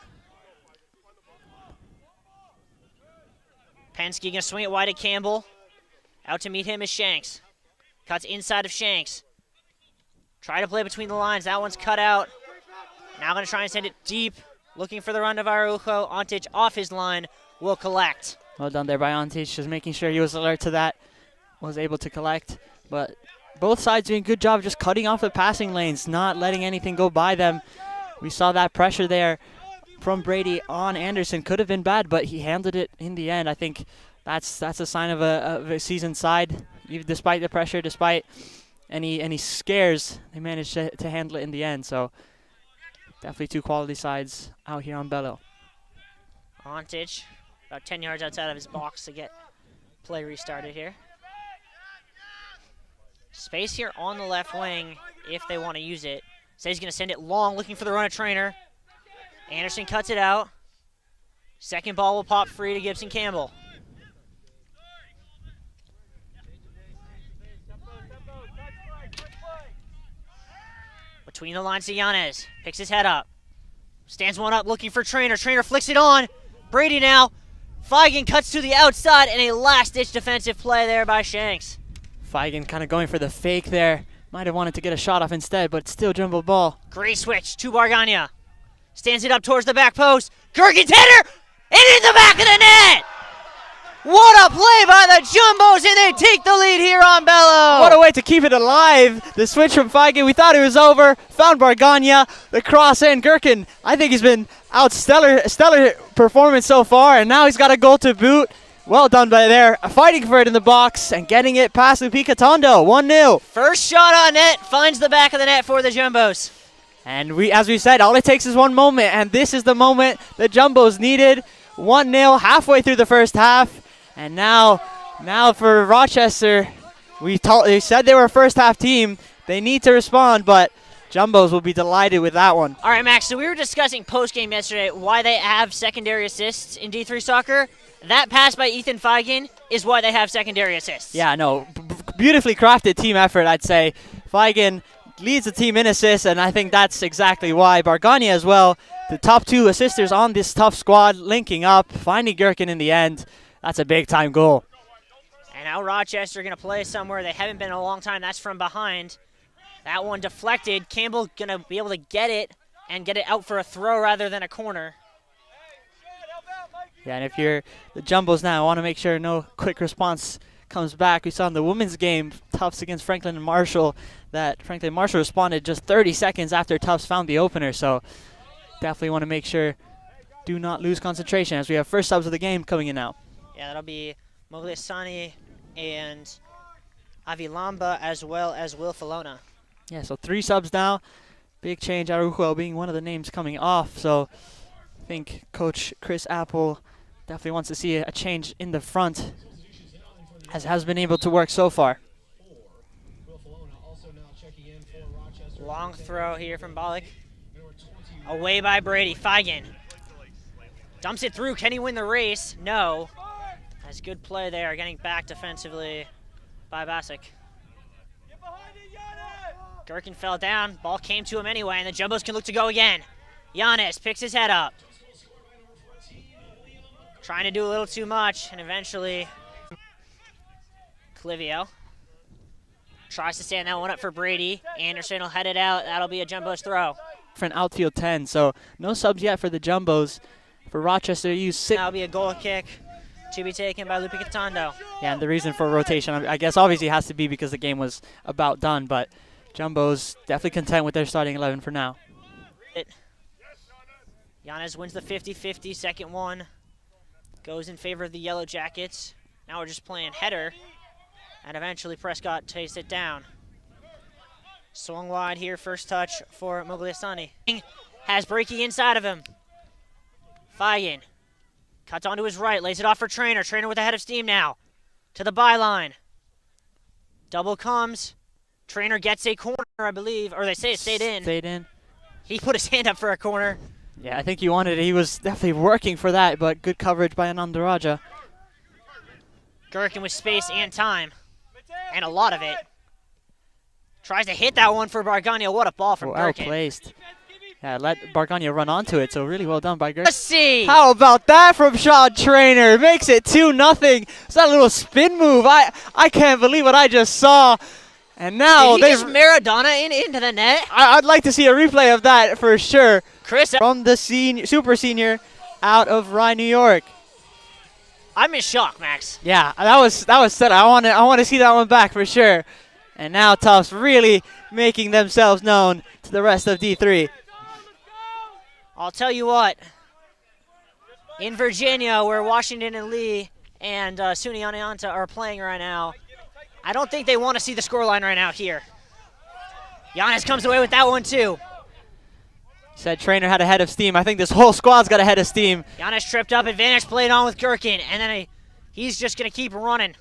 Penske going to swing it wide to Campbell. Out to meet him is Shanks. Cuts inside of Shanks. Try to play between the lines. That one's cut out. Now going to try and send it deep. Looking for the run of Araujo. Ontage off his line. Will collect. Well done there by Ontage, just making sure he was alert to that. Was able to collect. But both sides doing a good job just cutting off the passing lanes, not letting anything go by them. We saw that pressure there from Brady on Anderson. Could have been bad, but he handled it in the end. I think that's a sign of a seasoned side, even despite the pressure, despite any scares, they managed to handle it in the end. So definitely two quality sides out here on Bello. Montage, about 10 yards outside of his box to get play restarted here. Space here on the left wing if they want to use it. So he's going to send it long, looking for the run of Trainer. Anderson cuts it out. Second ball will pop free to Gibson Campbell. Between the lines to Yanez. Picks his head up. Stands one up, looking for Trainer. Trainer flicks it on. Brady now. Feigen cuts to the outside, and a last-ditch defensive play there by Shanks. Feigen kind of going for the fake there. Might have wanted to get a shot off instead, but still jumbo ball. Great switch to Bargania. Stands it up towards the back post. Gergen's header! And in the back of the net! What a play by the Jumbos, and they take the lead here on Bello. What a way to keep it alive. The switch from Feigen, we thought it was over. Found Bargania, the cross in. Gherkin, I think he's been stellar performance so far, and now he's got a goal to boot. Well done by there. Fighting for it in the box and getting it past Lupika Tondo. 1-0. First shot on net, finds the back of the net for the Jumbos. And as we said, all it takes is one moment, and this is the moment the Jumbos needed. 1-0 halfway through the first half. And now for Rochester, they said they were a first half team. They need to respond, but Jumbos will be delighted with that one. All right, Max, so we were discussing post-game yesterday why they have secondary assists in D3 soccer. That pass by Ethan Feigen is why they have secondary assists. Yeah, no, beautifully crafted team effort, I'd say. Feigen leads the team in assists, and I think that's exactly why. Bargania as well, the top two assisters on this tough squad, linking up, finding Gherkin in the end. That's a big-time goal. And now Rochester going to play somewhere they haven't been in a long time. That's from behind. That one deflected. Campbell going to be able to get it and get it out for a throw rather than a corner. Yeah, and if you're the Jumbos now, I want to make sure no quick response comes back. We saw in the women's game, Tufts against Franklin and Marshall, that Franklin Marshall responded just 30 seconds after Tufts found the opener. So definitely want to make sure do not lose concentration as we have first subs of the game coming in now. Yeah, that'll be Mogliasani and Avilamba as well as Will Falona. Yeah, so 3 subs now. Big change. Arujo being one of the names coming off. So I think Coach Chris Apple definitely wants to see a change in the front, as has been able to work so far. Long throw here from Bollock. Away by Brady. Feigen dumps it through. Can he win the race? No. That's good play there, getting back defensively by Basic. Gherkin fell down. Ball came to him anyway, and the Jumbos can look to go again. Giannis picks his head up. Trying to do a little too much, and eventually Clivio tries to stand that one up for Brady. Anderson will head it out. That'll be a Jumbos throw. For an outfield 10, so no subs yet for the Jumbos. For Rochester, use 6. That'll be a goal kick to be taken by Lupi Catondo. Yeah, and the reason for rotation, I guess, obviously has to be because the game was about done, but Jumbo's definitely content with their starting 11 for now. Yanez wins the 50-50, second one. Goes in favor of the Yellow Jackets. Now we're just playing header, and eventually Prescott takes it down. Swung wide here, first touch for Mogliasani. Has Breaky inside of him. Feigen cuts onto his right, lays it off for Trainer. Trainer with a head of steam now. To the byline. Double comes. Trainer gets a corner, I believe, or they say it stayed in. Stayed in. He put his hand up for a corner. Yeah, I think he wanted it. He was definitely working for that, but good coverage by Anandaraja. Gherkin with space and time, and a lot of it. Tries to hit that one for Bargania. What a ball from Well Gherkin. placed. Yeah, let Bargania run onto it, so really well done by Gherkin. Let's see. How about that from Sean Trainer? Makes it 2-0. It's that little spin move. I can't believe what I just saw. And now Did he just Maradona into the net? I'd like to see a replay of that for sure. Chris, From the super senior out of Rye, New York. I'm in shock, Max. Yeah, that was set. I want to see that one back for sure. And now Tufts really making themselves known to the rest of D3. I'll tell you what. In Virginia, where Washington and Lee and SUNY Oneonta are playing right now, I don't think they want to see the scoreline right now here. Giannis comes away with that one too. Said Trainer had a head of steam. I think this whole squad's got a head of steam. Giannis tripped up, advantage played on with Gherkin, and then he's just going to keep running.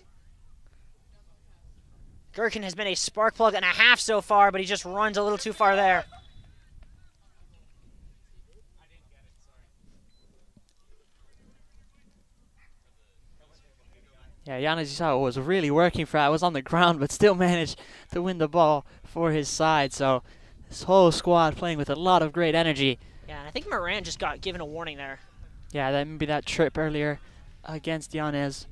Gherkin has been a spark plug and a half so far, but he just runs a little too far there. Yeah, Giannis, you saw, was really working for that. Was on the ground, but still managed to win the ball for his side. So this whole squad playing with a lot of great energy. Yeah, and I think Moran just got given a warning there. Yeah, that maybe that trip earlier against Giannis.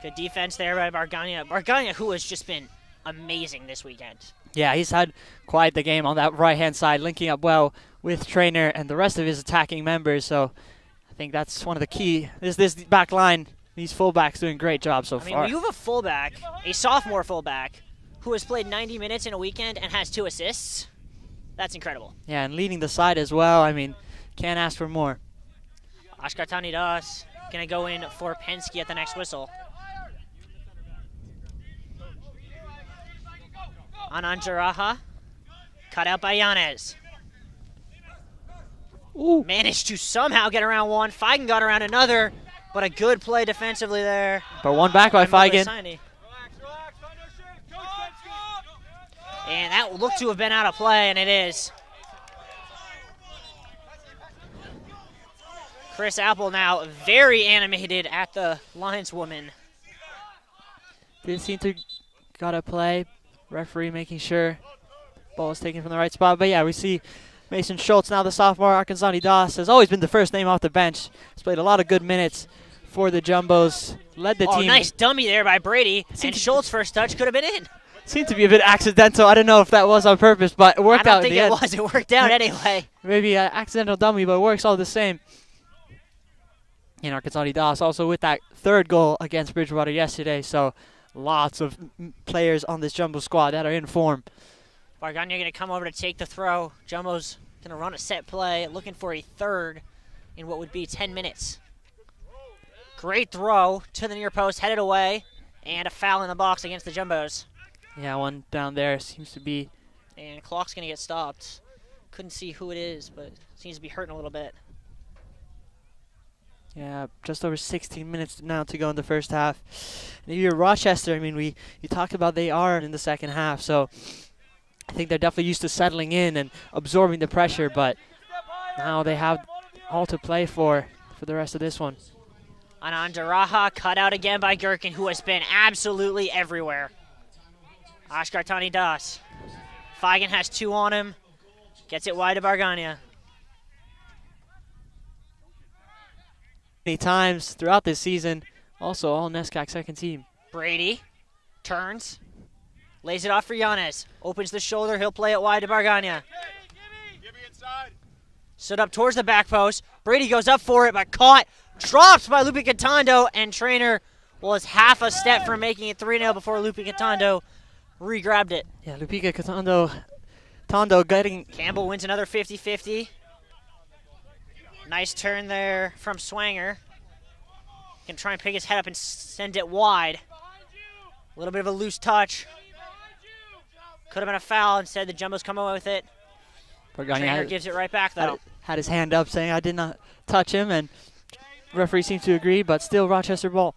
Good defense there by Bargania. Bargania, who has just been amazing this weekend. Yeah, he's had quite the game on that right-hand side, linking up well with Trainer and the rest of his attacking members. So I think that's one of the key. This back line, these fullbacks doing a great job so I mean, far. when you have a fullback, a sophomore fullback, who has played 90 minutes in a weekend and has 2 assists, that's incredible. Yeah, and leading the side as well. I mean, can't ask for more. Ashkartani Das going to go in for Penske at the next whistle. Anand Jaraha, cut out by Yanez. Ooh. Managed to somehow get around one. Feigen got around another, but a good play defensively there. But one back by Feigen. And that looked to have been out of play, and it is. Chris Apple now very animated at the lineswoman. Didn't seem to got a play. Referee making sure ball is taken from the right spot. But yeah, we see Mason Schultz, now the sophomore. Arkansas Das has always been the first name off the bench. He's played a lot of good minutes for the Jumbos. Led the team. Nice dummy there by Brady. And Schultz's first touch could have been in. Seemed to be a bit accidental. I don't know if that was on purpose, but it worked out in the end. I don't think it was. It worked out anyway. Maybe an accidental dummy, but it works all the same. And Arkansas Das also with that third goal against Bridgewater yesterday. So lots of players on this Jumbo squad that are in form. Bargania going to come over to take the throw. Jumbo's going to run a set play, looking for a third in what would be 10 minutes. Great throw to the near post, headed away, and a foul in the box against the Jumbos. Yeah, one down there seems to be. And clock's going to get stopped. Couldn't see who it is, but seems to be hurting a little bit. Yeah, just over 16 minutes now to go in the first half. And if you're Rochester, I mean, you talked about they are in the second half, so I think they're definitely used to settling in and absorbing the pressure, but now they have all to play for the rest of this one. Anand Jaraha cut out again by Gherkin, who has been absolutely everywhere. Ashkartani Das. Feigen has 2 on him. Gets it wide to Bargania. Many times throughout this season, also all NESCAC second team. Brady turns, lays it off for Yanez. Opens the shoulder, he'll play it wide to Bargania. Stood up towards the back post. Brady goes up for it, but caught. Dropped by Lupi Catondo, and Trainer was half a step from making it 3-0 before Lupi Catondo re-grabbed it. Yeah, Lupica Catondo getting. Campbell wins another 50-50. Nice turn there from Swanger. Can try and pick his head up and send it wide. A little bit of a loose touch. Could have been a foul. Instead, the Jumbos come away with it. Trainer gives it right back, though. Had his hand up saying, I did not touch him, and referee seems to agree, but still Rochester ball.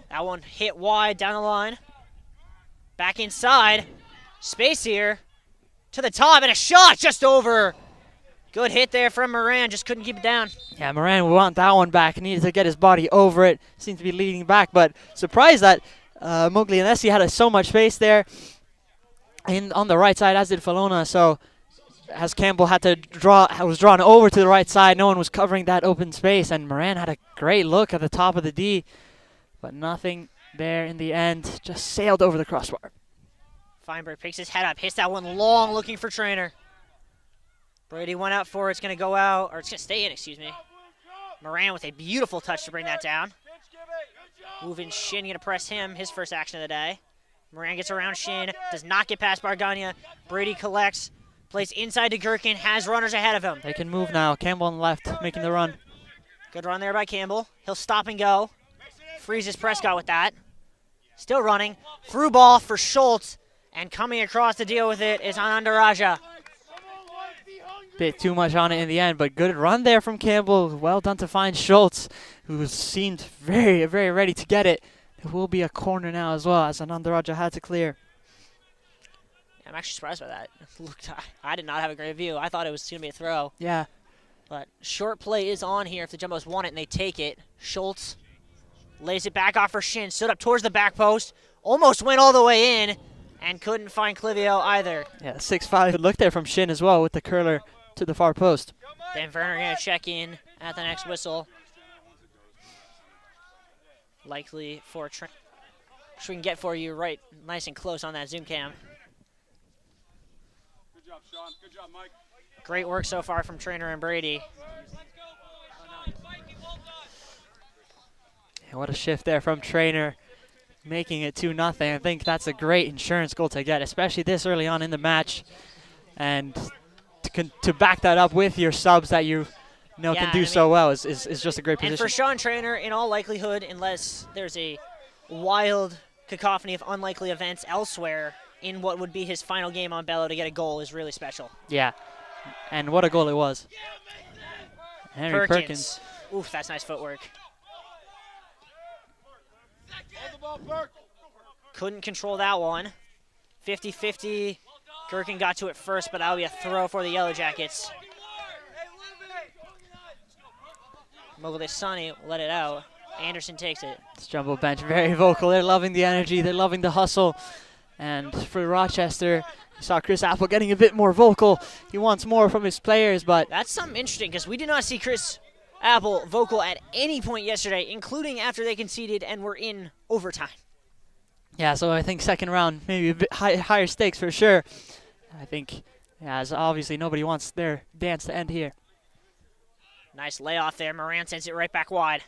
That one hit wide down the line. Back inside. Space here. To the top, and a shot just over. Good hit there from Moran, just couldn't keep it down. Yeah, Moran will want that one back. He needed to get his body over it. Seems to be leading back, but surprised that Moglianesi had so much space there on the right side, as did Falona. So as Campbell had to was drawn over to the right side, no one was covering that open space, and Moran had a great look at the top of the D, but nothing there in the end. Just sailed over the crossbar. Feinberg picks his head up, hits that one long, looking for Trainer. Brady went out for it. It's going to go out, or it's going to stay in, excuse me. Moran with a beautiful touch to bring that down. Moving Shin, going to press him, his first action of the day. Moran gets around Shin, does not get past Bargania. Brady collects, plays inside to Gherkin, has runners ahead of him. They can move now. Campbell on the left, making the run. Good run there by Campbell. He'll stop and go. Freezes Prescott with that. Still running. Through ball for Schultz. And coming across to deal with it is Anandaraja. Bit too much on it in the end, but good run there from Campbell. Well done to find Schultz, who seemed very, very ready to get it. It will be a corner now as well, as Anandaraja had to clear. I'm actually surprised by that. Looked, I did not have a great view. I thought it was going to be a throw. Yeah. But short play is on here if the Jumbos want it and they take it. Schultz lays it back off for Shin. Stood up towards the back post. Almost went all the way in and couldn't find Clivio either. Yeah, 6'5". Good look there from Shin as well with the curler to the far post. Then Werner going to check in at the next whistle. Likely for a train. Which we can get for you right nice and close on that zoom cam. Good job, Sean. Good job, Mike. Great work so far from Trainer and Brady. Yeah, what a shift there from Trainer, making it 2-0. I think that's a great insurance goal to get, especially this early on in the match. And to back that up with your subs that you know can do so well is just a great position. And for Sean Trainer, in all likelihood, unless there's a wild cacophony of unlikely events elsewhere, in what would be his final game on Bello to get a goal is really special. Yeah, and what a goal it was. Henry Perkins. Oof, that's nice footwork. Couldn't control that one. 50-50. Gherkin got to it first, but that'll be a throw for the Yellow Jackets. Mogul Sonny let it out. Anderson takes it. This Jumbo bench very vocal. They're loving the energy. They're loving the hustle. And for Rochester, you saw Chris Apple getting a bit more vocal. He wants more from his players, but that's something interesting because we did not see Chris Apple vocal at any point yesterday, including after they conceded and were in overtime. Yeah, so I think second round, maybe a bit higher stakes for sure. I think, yeah, as obviously nobody wants their dance to end here. Nice layoff there. Moran sends it right back wide.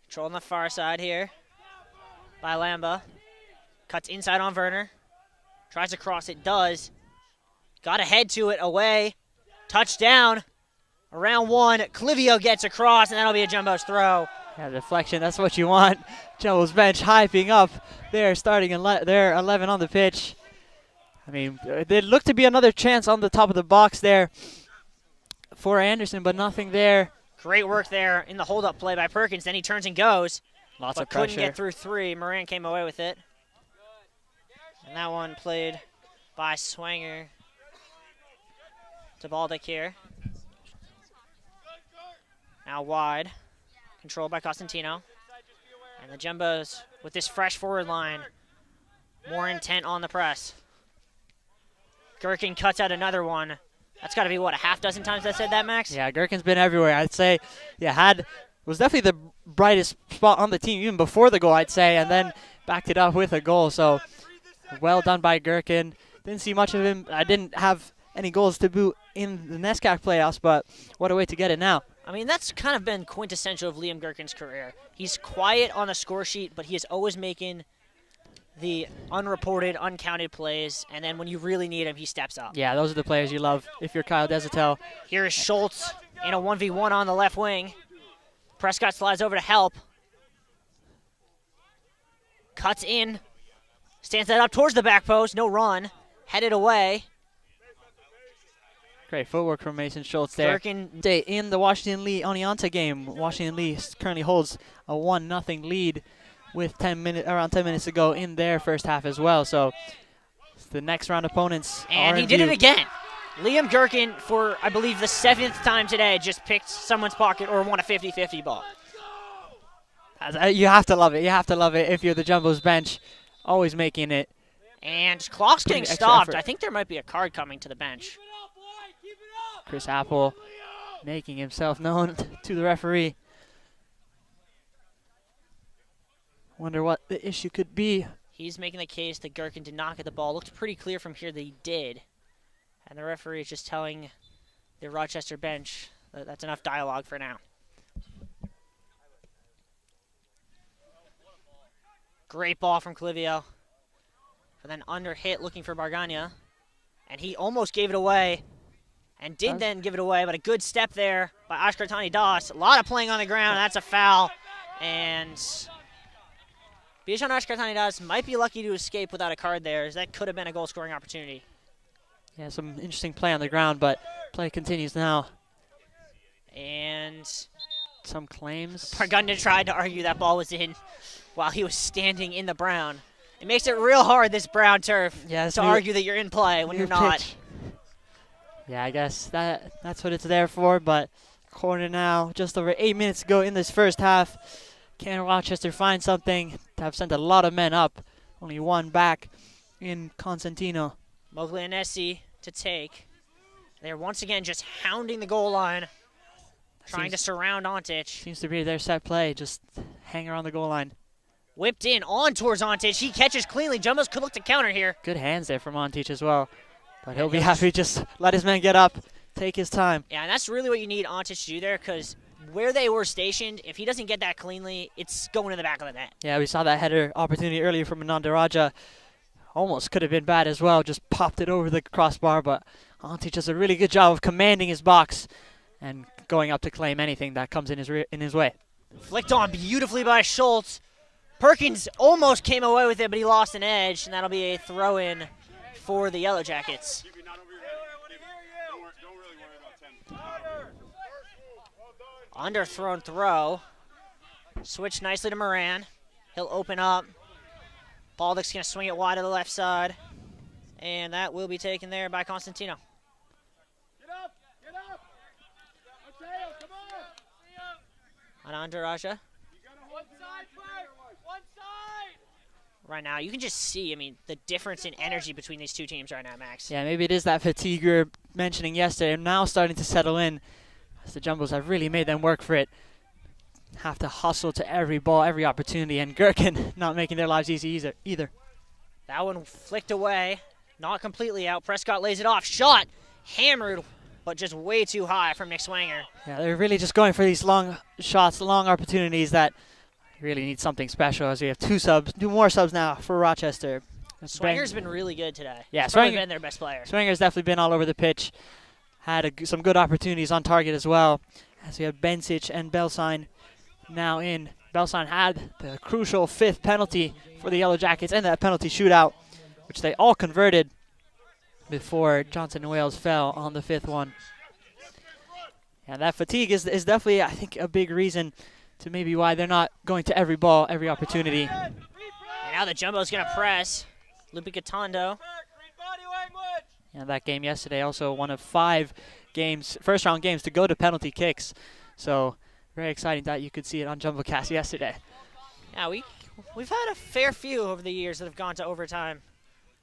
Control on the far side here by Lamba. Cuts inside on Werner. Tries to cross it, does. Got to head to it, away. Touchdown. Around one. Clivio gets across, and that'll be a Jumbo's throw. Yeah, deflection, that's what you want. Jumbo's bench hyping up. They're starting their 11 on the pitch. I mean, there looked to be another chance on the top of the box there for Anderson, but nothing there. Great work there in the hold-up play by Perkins. Then he turns and goes. Lots of pressure. pressure. Couldn't get through three. Moran came away with it. And that one played by Swanger to Baldick here. Now wide. Controlled by Costantino. And the Jumbos, with this fresh forward line, more intent on the press. Gherkin cuts out another one. That's got to be, what, a half dozen times I said that, Max? Yeah, Gherkin's been everywhere. I'd say, yeah, was definitely the brightest spot on the team even before the goal, I'd say, and then backed it up with a goal. So well done by Gherkin. Didn't see much of him. I didn't have any goals to boot in the NESCAC playoffs, but what a way to get it now. I mean, that's kind of been quintessential of Liam Gherkin's career. He's quiet on the score sheet, but he is always making the unreported, uncounted plays, and then when you really need him, he steps up. Yeah, those are the players you love if you're Kyle Desatel. Here is Schultz in a 1v1 on the left wing. Prescott slides over to help. Cuts in. Stands that up towards the back post. No run. Headed away. Great footwork from Mason Schultz there. Gherkin In the Washington Lee Oneonta game, Washington Lee currently holds a 1-0 lead with around 10 minutes to go in their first half as well. So the next round opponents and are he did it again. Liam Gherkin, for I believe the 7th time today, just picked someone's pocket or won a 50-50 ball. You have to love it. You have to love it if you're the Jumbo's bench, always making it. And clock's getting stopped. I think there might be a card coming to the bench. Chris Apple making himself known to the referee. Wonder what the issue could be. He's making the case that Gherkin did not get the ball. Looked pretty clear from here that he did. And the referee is just telling the Rochester bench that that's enough dialogue for now. Great ball from Clivio. And then under hit looking for Bargagna. And he almost gave it away. And did then give it away, but a good step there by Ashkartani Das. A lot of playing on the ground. That's a foul. And Bijan Ashkartanidas might be lucky to escape without a card there, as that could have been a goal-scoring opportunity. Yeah, some interesting play on the ground, but play continues now. And Some claims. Pargunda tried to argue that ball was in while he was standing in the brown. It makes it real hard, this brown turf, Yeah, to argue that you're in play when you're not. pitch. Yeah, I guess that's what it's there for, but corner now, just over 8 minutes to go in this first half. Can Rochester find something? Have sent a lot of men up, only one back in Constantino. Moglianesi to take. They're once again just hounding the goal line, trying to surround Ontic. Seems to be their set play, just hang around the goal line. Whipped in on towards Ontic. He catches cleanly. Jumbos could look to counter here. Good hands there from Montage as well, but he'll be happy to just let his men get up, take his time. Yeah, and that's really what you need Ontic to do there, because where they were stationed, if he doesn't get that cleanly, it's going to the back of the net. Yeah, we saw that header opportunity earlier from Ananda Raja. Almost could have been bad as well, just popped it over the crossbar, but Ontic does a really good job of commanding his box and going up to claim anything that comes in his way. Flicked on beautifully by Schultz. Perkins almost came away with it, but he lost an edge, and that'll be a throw-in for the Yellow Jackets. Underthrown throw. Switch nicely to Moran. He'll open up. Baldic's going to swing it wide to the left side. And that will be taken there by Constantino. Get up! Get up! Mateo, come on! Ananda Raja. One side first! One side! Right now, you can just see, I mean, the difference in energy between these two teams right now, Max. Yeah, maybe it is that fatigue you were mentioning yesterday, now starting to settle in, as the Jumbos have really made them work for it. Have to hustle to every ball, every opportunity, and Gherkin not making their lives easy either. That one flicked away, not completely out. Prescott lays it off. Shot, hammered, but just way too high from Nick Swanger. Yeah, they're really just going for these long shots, long opportunities that really need something special, as we have two more subs now for Rochester. Swanger's been really good today. Yeah, He's probably Swanger- been their best player. Swanger's definitely been all over the pitch. Had some good opportunities on target as well, as we have Bensic and Belsign now in. Belsign had the crucial fifth penalty for the Yellow Jackets and that penalty shootout, which they all converted before Johnson and Wales fell on the fifth one. And that fatigue is definitely, I think, a big reason to maybe why they're not going to every ball, every opportunity. And now the Jumbo's going to press. Lupe Gatondo. And that game yesterday also one of 5 games, first round games to go to penalty kicks. So very exciting that you could see it on JumboCast yesterday. Yeah, we've had a fair few over the years that have gone to overtime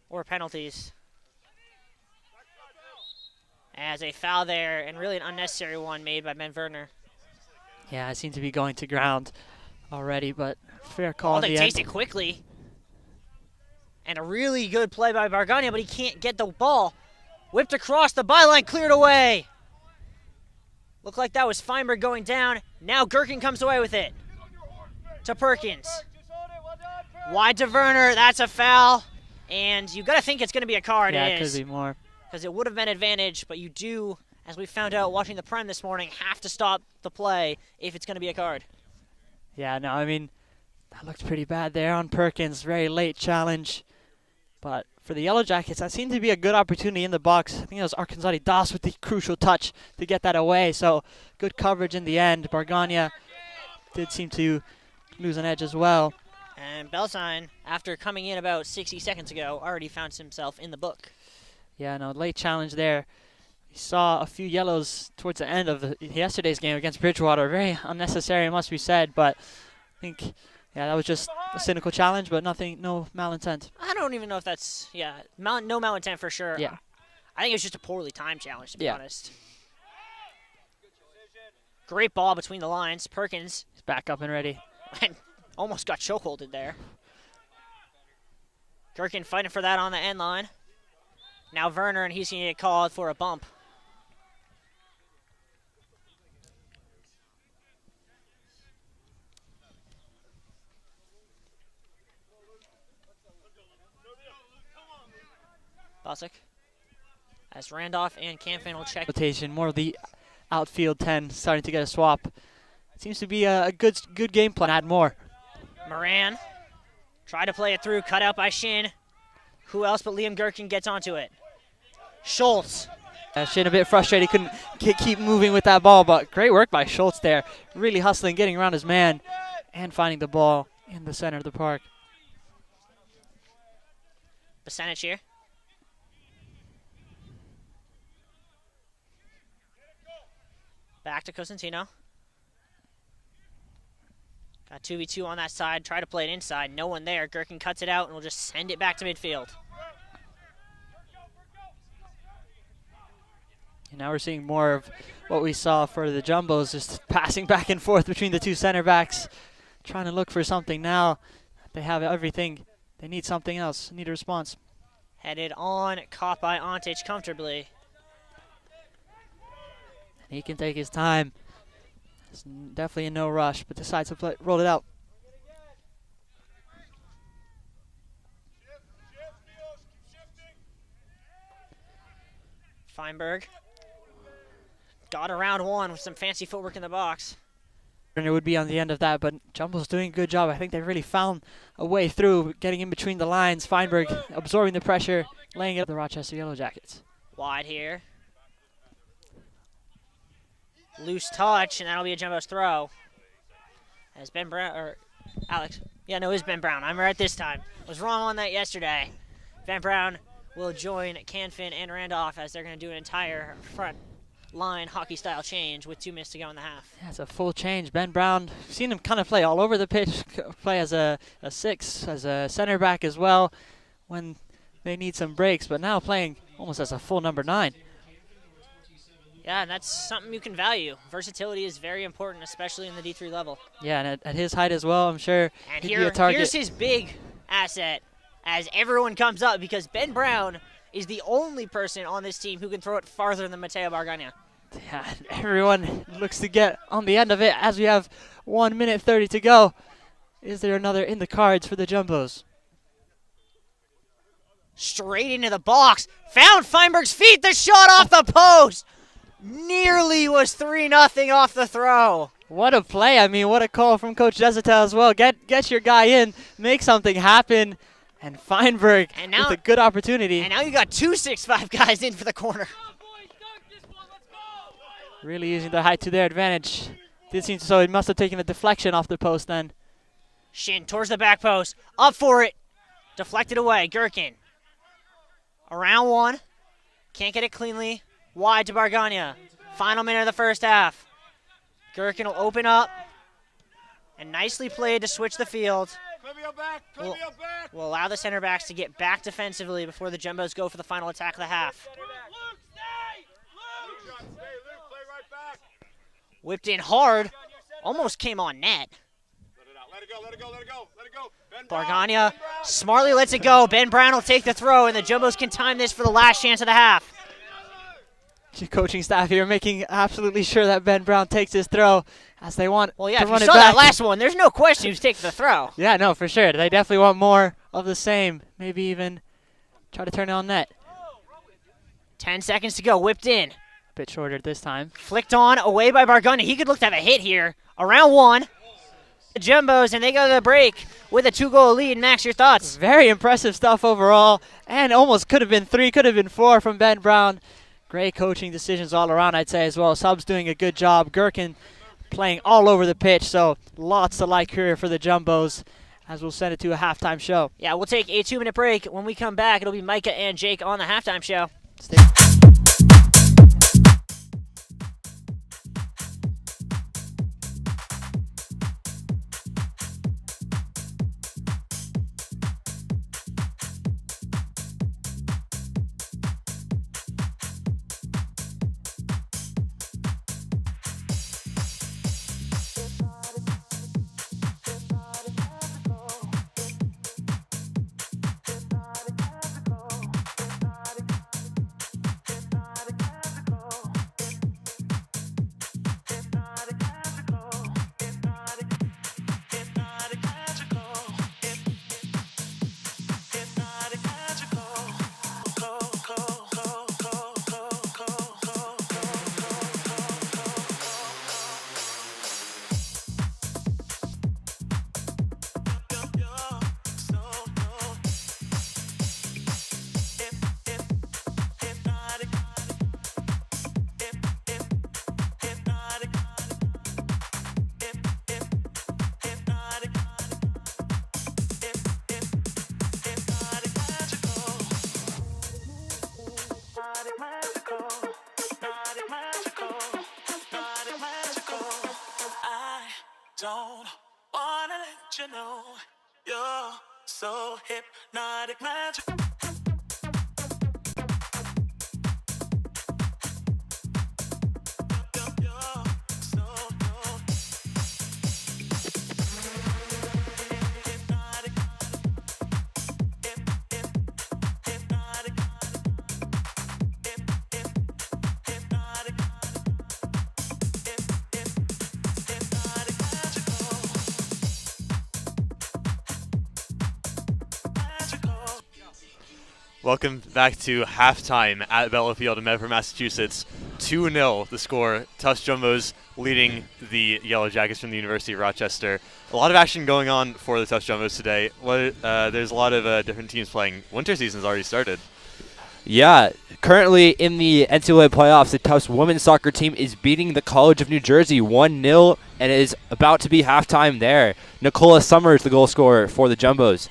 or penalties. As a foul there, and really an unnecessary one made by Ben Werner. Yeah, it seemed to be going to ground already, but fair call in They the takes end. it quickly. And a really good play by Bargania, but he can't get the ball. Whipped across the byline, cleared away. Looked like that was Feinberg going down. Now Gherkin comes away with it. To Perkins. Wide to Werner, that's a foul. And you got to think it's going to be a card. Yeah, It it is. could be more. Because it would have been advantage, but you do, as we found out watching the Prem this morning, have to stop the play if it's going to be a card. Yeah, no, I mean, that looked pretty bad there on Perkins. Very late challenge. But for the Yellow Jackets, that seemed to be a good opportunity in the box. I think it was Arkansas Das with the crucial touch to get that away. So good coverage in the end. Bargania did seem to lose an edge as well. And Belsign, after coming in about 60 seconds ago, already found himself in the book. Yeah, no, late challenge there. We saw a few yellows towards the end of yesterday's game against Bridgewater. Very unnecessary, it must be said, but I think, yeah, that was just a cynical challenge, but no malintent. I don't even know if that's, no malintent for sure. Yeah. I think it was just a poorly timed challenge, to be Yeah. honest. Great ball between the lines. Perkins He's back up and ready. and almost got chokeholded there. Gherkin fighting for that on the end line. Now Werner, and he's going to get called for a bump. Bosick. As Randolph and Camfin will check. Rotation, more of the outfield 10 starting to get a swap. Seems to be a good game plan. Add more. Moran Try to play it through, cut out by Shin. Who else but Liam Gherkin gets onto it? Schultz. Shin a bit frustrated, couldn't keep moving with that ball, but great work by Schultz there. Really hustling, getting around his man, and finding the ball in the center of the park. Basenich here. Back to Cosentino. Got 2v2 on that side. Try to play it inside. No one there. Gherkin cuts it out and will just send it back to midfield. And now we're seeing more of what we saw for the Jumbos, just passing back and forth between the two center backs, trying to look for something. Now they have everything. They need something else. Need a response. Headed on, caught by Ontic comfortably. He can take his time. It's definitely in no rush, but decides to roll it out. Feinberg got around one with some fancy footwork in the box. And it would be on the end of that, but Jumbo's doing a good job. I think they really found a way through, getting in between the lines. Feinberg absorbing the pressure, laying it up the Rochester Yellow Jackets. Wide here. Loose touch, and that'll be a Jumbo's throw. As Ben Brown, or Alex. Yeah, no, it was Ben Brown. I'm right this time. Was wrong on that yesterday. Ben Brown will join Canfin and Randolph as they're going to do an entire front line hockey-style change with 2 minutes to go in the half. Yeah, it's a full change. Ben Brown, we've seen him kind of play all over the pitch, play as a 6, as a center back as well when they need some breaks, but now playing almost as a full number 9. Yeah, and that's something you can value. Versatility is very important, especially in the D3 level. Yeah, and at his height as well, I'm sure and he'd be a target. Here's his big asset as everyone comes up, because Ben Brown is the only person on this team who can throw it farther than Mateo Bargagna. Yeah, everyone looks to get on the end of it as we have 1 minute 30 to go. Is there another in the cards for the Jumbos? Straight into the box. Found Feinberg's feet. The shot off the post. Nearly was 3-0 off the throw. What a play. I mean, what a call from Coach Desatel as well. Get your guy in, make something happen. And Feinberg with a good opportunity. And now you got 2 6'5" guys in for the corner. Really using their height to their advantage. So it must have taken a deflection off the post then. Shin towards the back post. Up for it. Deflected away. Gherkin. Around one. Can't get it cleanly. Wide to Bargagna. Final minute of the first half. Gherkin will open up. And nicely played to switch the field. Will allow the center backs to get back defensively before the Jumbos go for the final attack of the half. Whipped in hard. Almost came on net. Let it go. Bargagna smartly lets it go. Ben Brown will take the throw, and the Jumbos can time this for the last chance of the half. Coaching staff here making absolutely sure that Ben Brown takes his throw as they want to run it back. Well, yeah, if you saw that last one, there's no question who's taking the throw. Yeah, no, for sure. They definitely want more of the same. Maybe even try to turn it on net. 10 seconds to go. Whipped in. A bit shorter this time. Flicked on, away by Bargagna. He could look to have a hit here. Around one. The Jumbos, and they go to the break with a 2-goal lead. Max, your thoughts? Very impressive stuff overall, and almost could have been 3, could have been 4 from Ben Brown. Great coaching decisions all around, I'd say, as well. Subs doing a good job. Gherkin playing all over the pitch, so lots to like here for the Jumbos as we'll send it to a halftime show. Yeah, we'll take a 2-minute break. When we come back, it'll be Micah and Jake on the halftime show. Stay. Don't wanna let you know you're so hypnotic magic. Welcome back to halftime at Bella Field in Medford, Massachusetts. 2-0 the score. Tufts Jumbos leading the Yellow Jackets from the University of Rochester. A lot of action going on for the Tufts Jumbos today. There's a lot of different teams playing. Winter season's already started. Yeah, currently in the NCAA playoffs, the Tufts women's soccer team is beating the College of New Jersey 1-0, and it is about to be halftime there. Nicola Summers, the goal scorer for the Jumbos.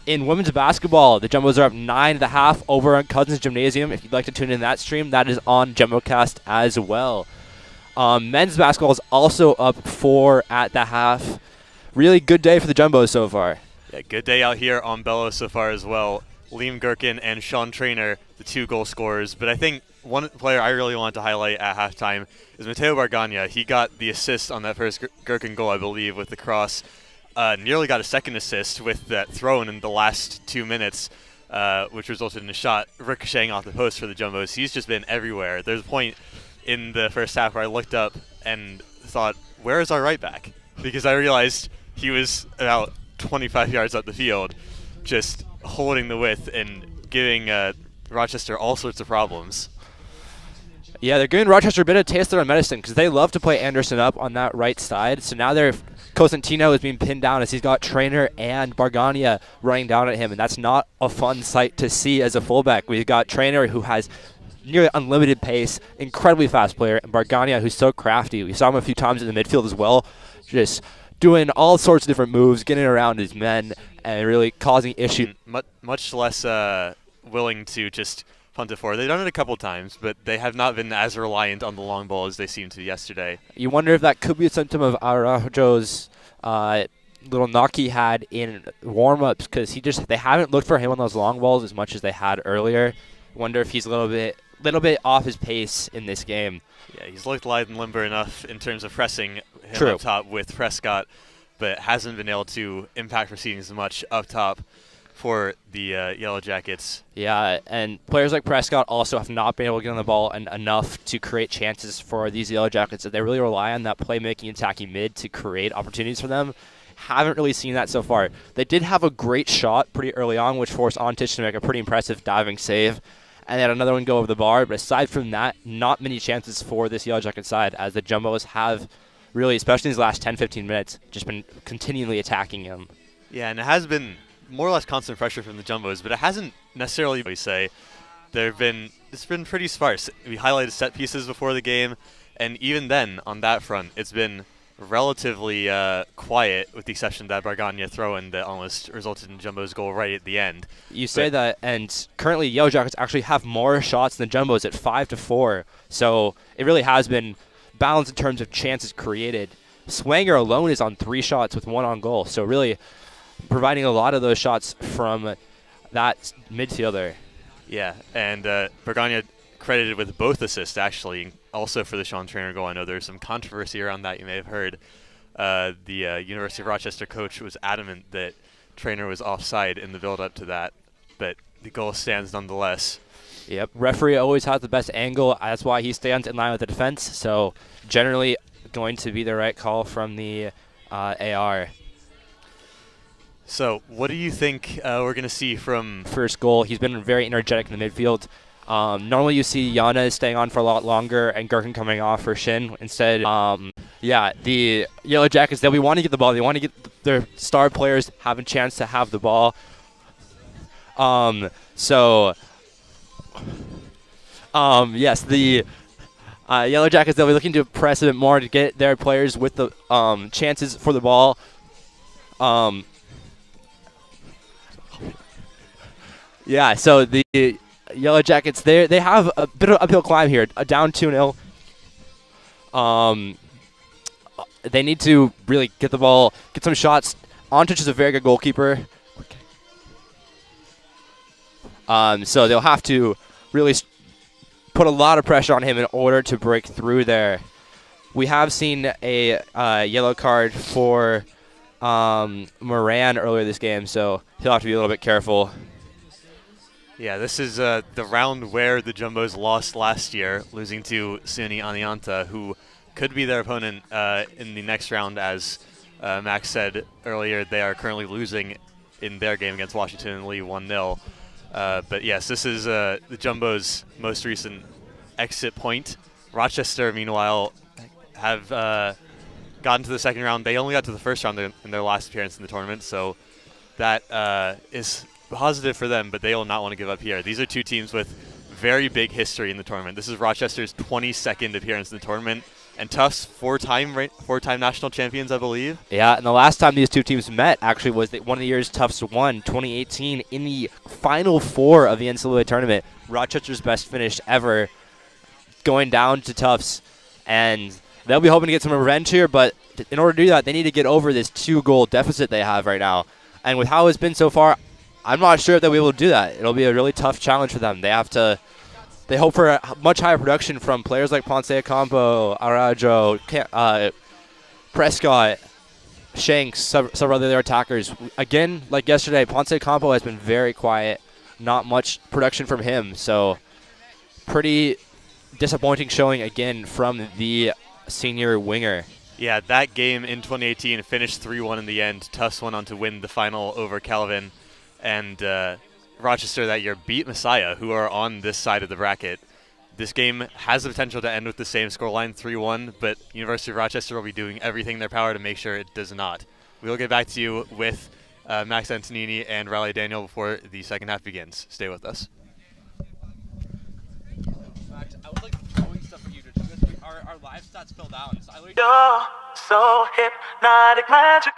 In women's basketball, the Jumbos are up 9.5 over on Cousins Gymnasium. If you'd like to tune in that stream, that is on JumboCast as well. Men's basketball is also up 4 at the half. Really good day for the Jumbos so far. Yeah, good day out here on Bellows so far as well. Liam Gherkin and Sean Traynor, the 2 goal scorers. But I think one player I really want to highlight at halftime is Mateo Bargagna. He got the assist on that first Gherkin goal, I believe, with the cross. Nearly got a second assist with that throw-in in the last 2 minutes, which resulted in a shot ricocheting off the post for the Jumbos. He's just been everywhere. There's a point in the first half where I looked up and thought, where is our right back? Because I realized he was about 25 yards up the field, just holding the width and giving Rochester all sorts of problems. Yeah, they're giving Rochester a bit of taste of their medicine because they love to play Anderson up on that right side. So now Cosentino is being pinned down as he's got Traynor and Bargagna running down at him, and that's not a fun sight to see as a fullback. We've got Traynor, who has nearly unlimited pace, incredibly fast player, and Bargagna, who's so crafty. We saw him a few times in the midfield as well, just doing all sorts of different moves, getting around his men, and really causing issues. Much less willing to just punt it forward. They've done it a couple times, but they have not been as reliant on the long ball as they seemed to yesterday. You wonder if that could be a symptom of Araujo's little knock he had in warm-ups, because they haven't looked for him on those long balls as much as they had earlier. Wonder if he's a little bit off his pace in this game. Yeah, he's looked light and limber enough in terms of pressing him up top with Prescott, but hasn't been able to impact proceedings as much up top for the Yellow Jackets. Yeah, and players like Prescott also have not been able to get on the ball enough to create chances for these Yellow Jackets. They really rely on that playmaking, attacking mid to create opportunities for them. Haven't really seen that so far. They did have a great shot pretty early on, which forced Montage to make a pretty impressive diving save, and then another one go over the bar. But aside from that, not many chances for this Yellow Jacket side, as the Jumbos have really, especially in these last 10-15 minutes, just been continually attacking him. Yeah, and it has been more or less constant pressure from the Jumbos, but it hasn't necessarily, we say. It's been pretty sparse. We highlighted set pieces before the game, and even then, on that front, it's been relatively quiet, with the exception of that Bargagna throw-in that almost resulted in Jumbo's goal right at the end. You say that, and currently Yellow Jackets actually have more shots than Jumbos at 5-4, so it really has been balanced in terms of chances created. Swanger alone is on 3 shots with 1 on goal, so really providing a lot of those shots from that midfielder. Yeah, and Bargagna credited with both assists, actually, also for the Sean Traynor goal. I know there's some controversy around that, you may have heard. The University of Rochester coach was adamant that Traynor was offside in the build-up to that, but the goal stands nonetheless. Yep, referee always has the best angle. That's why he stands in line with the defense, so generally going to be the right call from the AR. So what do you think we're going to see from first goal? He's been very energetic in the midfield. Normally you see Yana staying on for a lot longer and Gherkin coming off for Shin. Instead, the Yellow Jackets, they want to get the ball. They want to get their star players have a chance to have the ball. Yes, the Yellow Jackets, they'll be looking to press a bit more to get their players with the chances for the ball. Yeah, so the Yellow Jackets, they have a bit of uphill climb here, down 2-0. they need to really get the ball, get some shots. Montage is a very good goalkeeper. So they'll have to really put a lot of pressure on him in order to break through there. We have seen a yellow card for Moran earlier this game, so he'll have to be a little bit careful. Yeah, this is the round where the Jumbos lost last year, losing to SUNY Anianta, who could be their opponent in the next round. As Max said earlier, they are currently losing in their game against Washington and Lee 1-0. But yes, this is the Jumbos' most recent exit point. Rochester, meanwhile, have gotten to the second round. They only got to the first round in their last appearance in the tournament, so that is positive for them, but they will not want to give up here. These are two teams with very big history in the tournament. This is Rochester's 22nd appearance in the tournament, and Tufts four-time national champions, I believe. Yeah, and the last time these two teams met actually was one of the years Tufts won, 2018, in the Final Four of the NCAA tournament. Rochester's best finish ever, going down to Tufts, and they'll be hoping to get some revenge here, but in order to do that, they need to get over this 2-goal deficit they have right now. And with how it's been so far, I'm not sure if they'll be able to do that. It'll be a really tough challenge for them. They hope for a much higher production from players like Ponce Ocampo, Araujo, Prescott, Shanks, several other attackers. Again, like yesterday, Ponce Ocampo has been very quiet. Not much production from him. So pretty disappointing showing again from the senior winger. Yeah, that game in 2018 finished 3-1 in the end. Tufts went on to win the final over Calvin. And Rochester that year beat Messiah, who are on this side of the bracket. This game has the potential to end with the same scoreline, 3-1, but University of Rochester will be doing everything in their power to make sure it does not. We will get back to you with Max Antonini and Riley Daniel before the second half begins. Stay with us. Max, I would like throwing stuff for you because our live stats fell down. So You're so hypnotic, magical.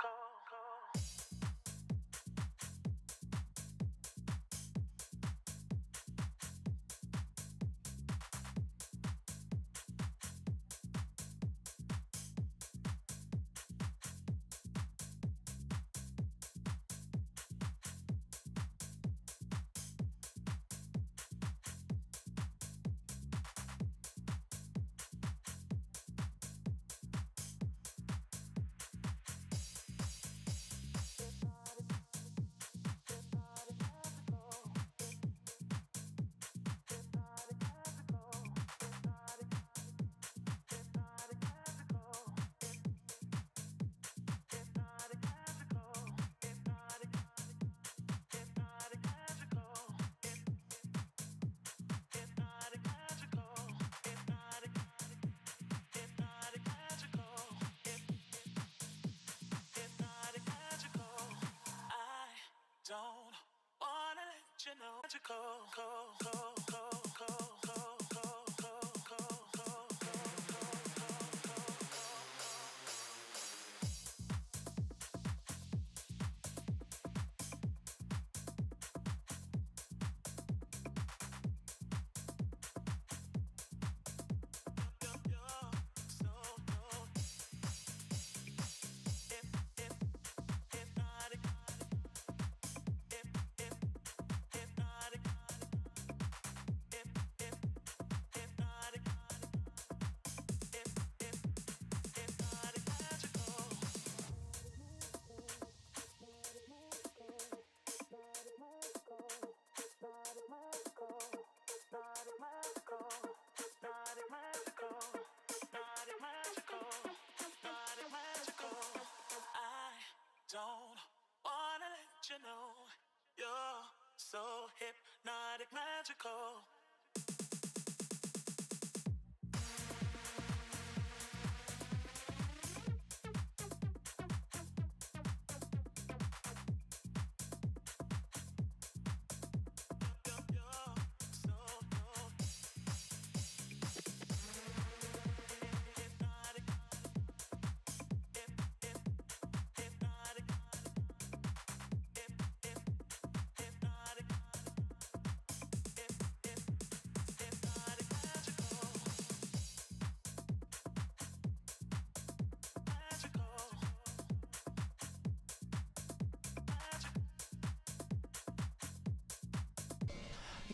Don't wanna let you know you're so hypnotic, magical.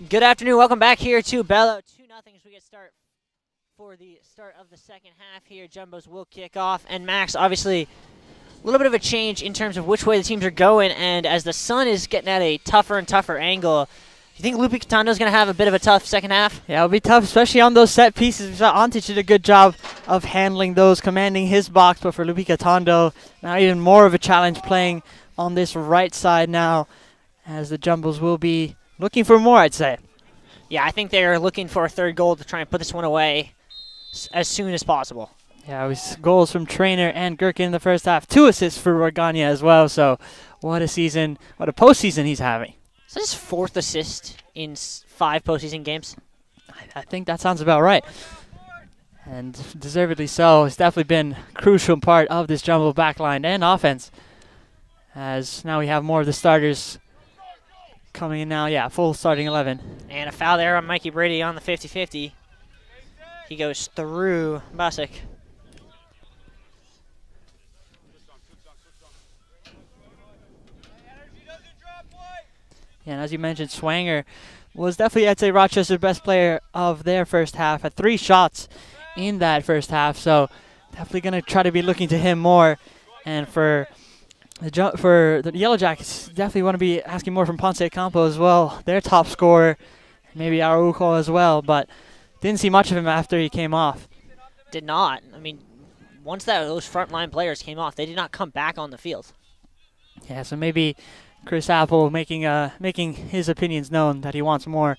Good afternoon. Welcome back here to Bello. 2-0 as we get start for the start of the second half here. Jumbos will kick off. And Max, obviously, a little bit of a change in terms of which way the teams are going. And as the sun is getting at a tougher and tougher angle, do you think Lupi Catando's going to have a bit of a tough second half? Yeah, it'll be tough, especially on those set pieces. We saw Antic did a good job of handling those, commanding his box. But for Lupi Catando, now even more of a challenge playing on this right side now, as the Jumbos will be looking for more, I'd say. Yeah, I think they're looking for a third goal to try and put this one away as soon as possible. Yeah, it was goals from Trainer and Gherkin in the first half. 2 assists for Rogania as well. So what a season, what a postseason he's having. Is this his 4th assist in 5 postseason games? I think that sounds about right. And deservedly so. It's definitely been a crucial part of this Jumbo backline and offense. As now we have more of the starters coming in now. Yeah, full starting 11. And a foul there on Mikey Brady on the 50-50. He goes through Basic. Yeah, and as you mentioned, Swanger was definitely, I'd say, Rochester's best player of their first half. Had 3 shots in that first half, so definitely going to try to be looking to him more. And for the Yellow Jackets, definitely want to be asking more from Ponce Campo as well, their top scorer, maybe Araujo as well, but didn't see much of him after he came off. Did not. I mean, once those frontline players came off, they did not come back on the field. Yeah, so maybe Chris Apple making his opinions known that he wants more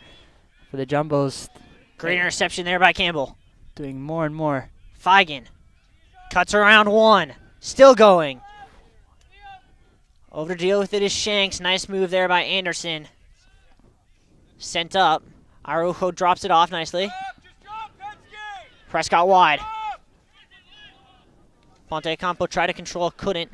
for the Jumbos. Great interception there by Campbell. Doing more and more. Feigen cuts around 1. Still going. Over to deal with it is Shanks. Nice move there by Anderson. Sent up. Araujo drops it off nicely. Prescott wide. Ponte Campo tried to control, couldn't.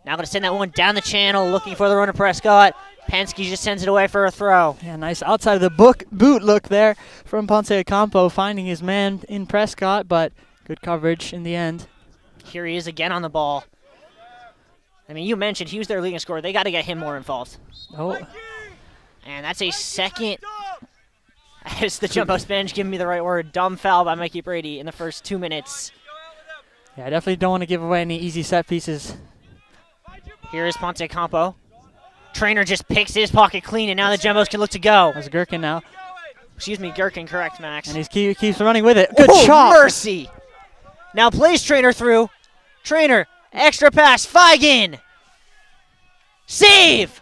Now going to send that one down the channel, looking for the run of Prescott. Penske just sends it away for a throw. Yeah, nice outside of the boot look there from Ponce Campo, finding his man in Prescott, but good coverage in the end. Here he is again on the ball. I mean, you mentioned he was their leading scorer. They got to get him more involved. Oh. And that's a second, as the Jumbos bench giving me the right word, dumb foul by Mikey Brady in the first 2 minutes. Yeah, I definitely don't want to give away any easy set pieces. Here is Ponce Campo. Trainer just picks his pocket clean, and now the Jumbos can look to go. That's Gherkin now. Excuse me, Gherkin, correct, Max. And he keeps running with it. Good oh, shot. Mercy. Now plays Trainer through. Trainer, extra pass, Feigen. Save!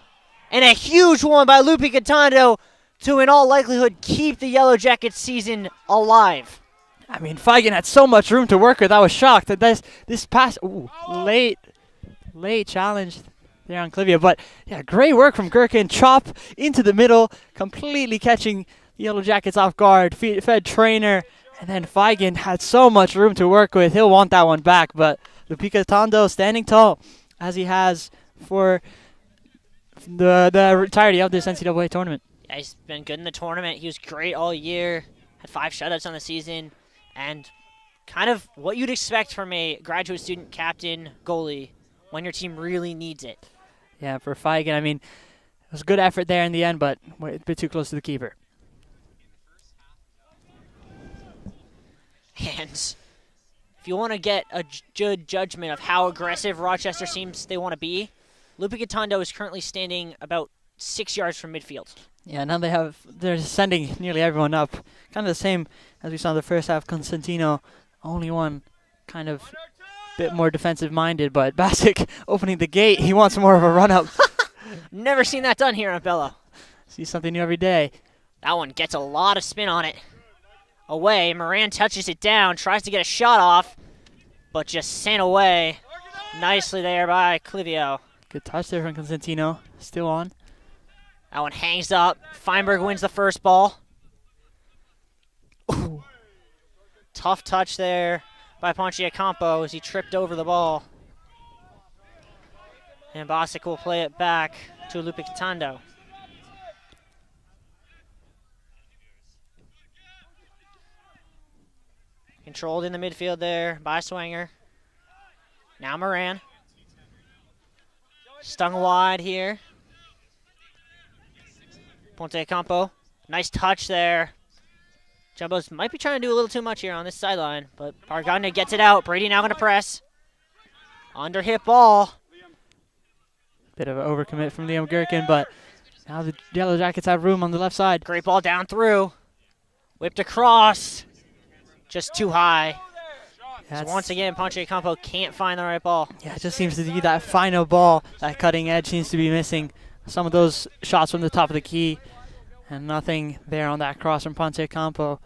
And a huge one by Lupi Catando to, in all likelihood, keep the Yellow Jackets season alive. I mean, Feigen had so much room to work with. I was shocked that this pass, late challenge there on Clivia. But, yeah, great work from Gherkin. Chop into the middle, completely catching the Yellow Jackets off guard. Fed Trainer, and then Feigen had so much room to work with. He'll want that one back, but Lupi Catando standing tall, as he has for the entirety of this NCAA tournament. Yeah, he's been good in the tournament. He was great all year. Had 5 shutouts on the season. And kind of what you'd expect from a graduate student captain goalie when your team really needs it. Yeah, for Feigen, I mean, it was a good effort there in the end, but a bit too close to the keeper. And if you want to get a good judgment of how aggressive Rochester seems they want to be, Lupi Catando is currently standing about 6 yards from midfield. Yeah, now they're sending nearly everyone up. Kind of the same as we saw in the first half. Constantino, only one kind of bit more defensive-minded, but Basic opening the gate. He wants more of a run-up. Never seen that done here on Bello. See something new every day. That one gets a lot of spin on it. Away, Moran touches it down, tries to get a shot off, but just sent away nicely there by Clivio. Good touch there from Constantino. Still on. That one hangs up. Feinberg wins the first ball. Ooh. Tough touch there by Ponchiacampo as he tripped over the ball. And Bosick will play it back to Lupi Catando. Controlled in the midfield there by Swanger. Now Moran. Stung wide here. Ponte Campo Nice touch there. Jumbos might be trying to do a little too much here on this sideline, but Bargana gets it out. Brady now going to press. Under hit ball. Bit of an overcommit from Liam Gherkin, but now the Yellow Jackets have room on the left side. Great ball down through. Whipped across. Just too high. So once again, Ponche Campo can't find the right ball. Yeah, it just seems to be that final ball. That cutting edge seems to be missing. Some of those shots from the top of the key, and nothing there on that cross from Ponce Campo.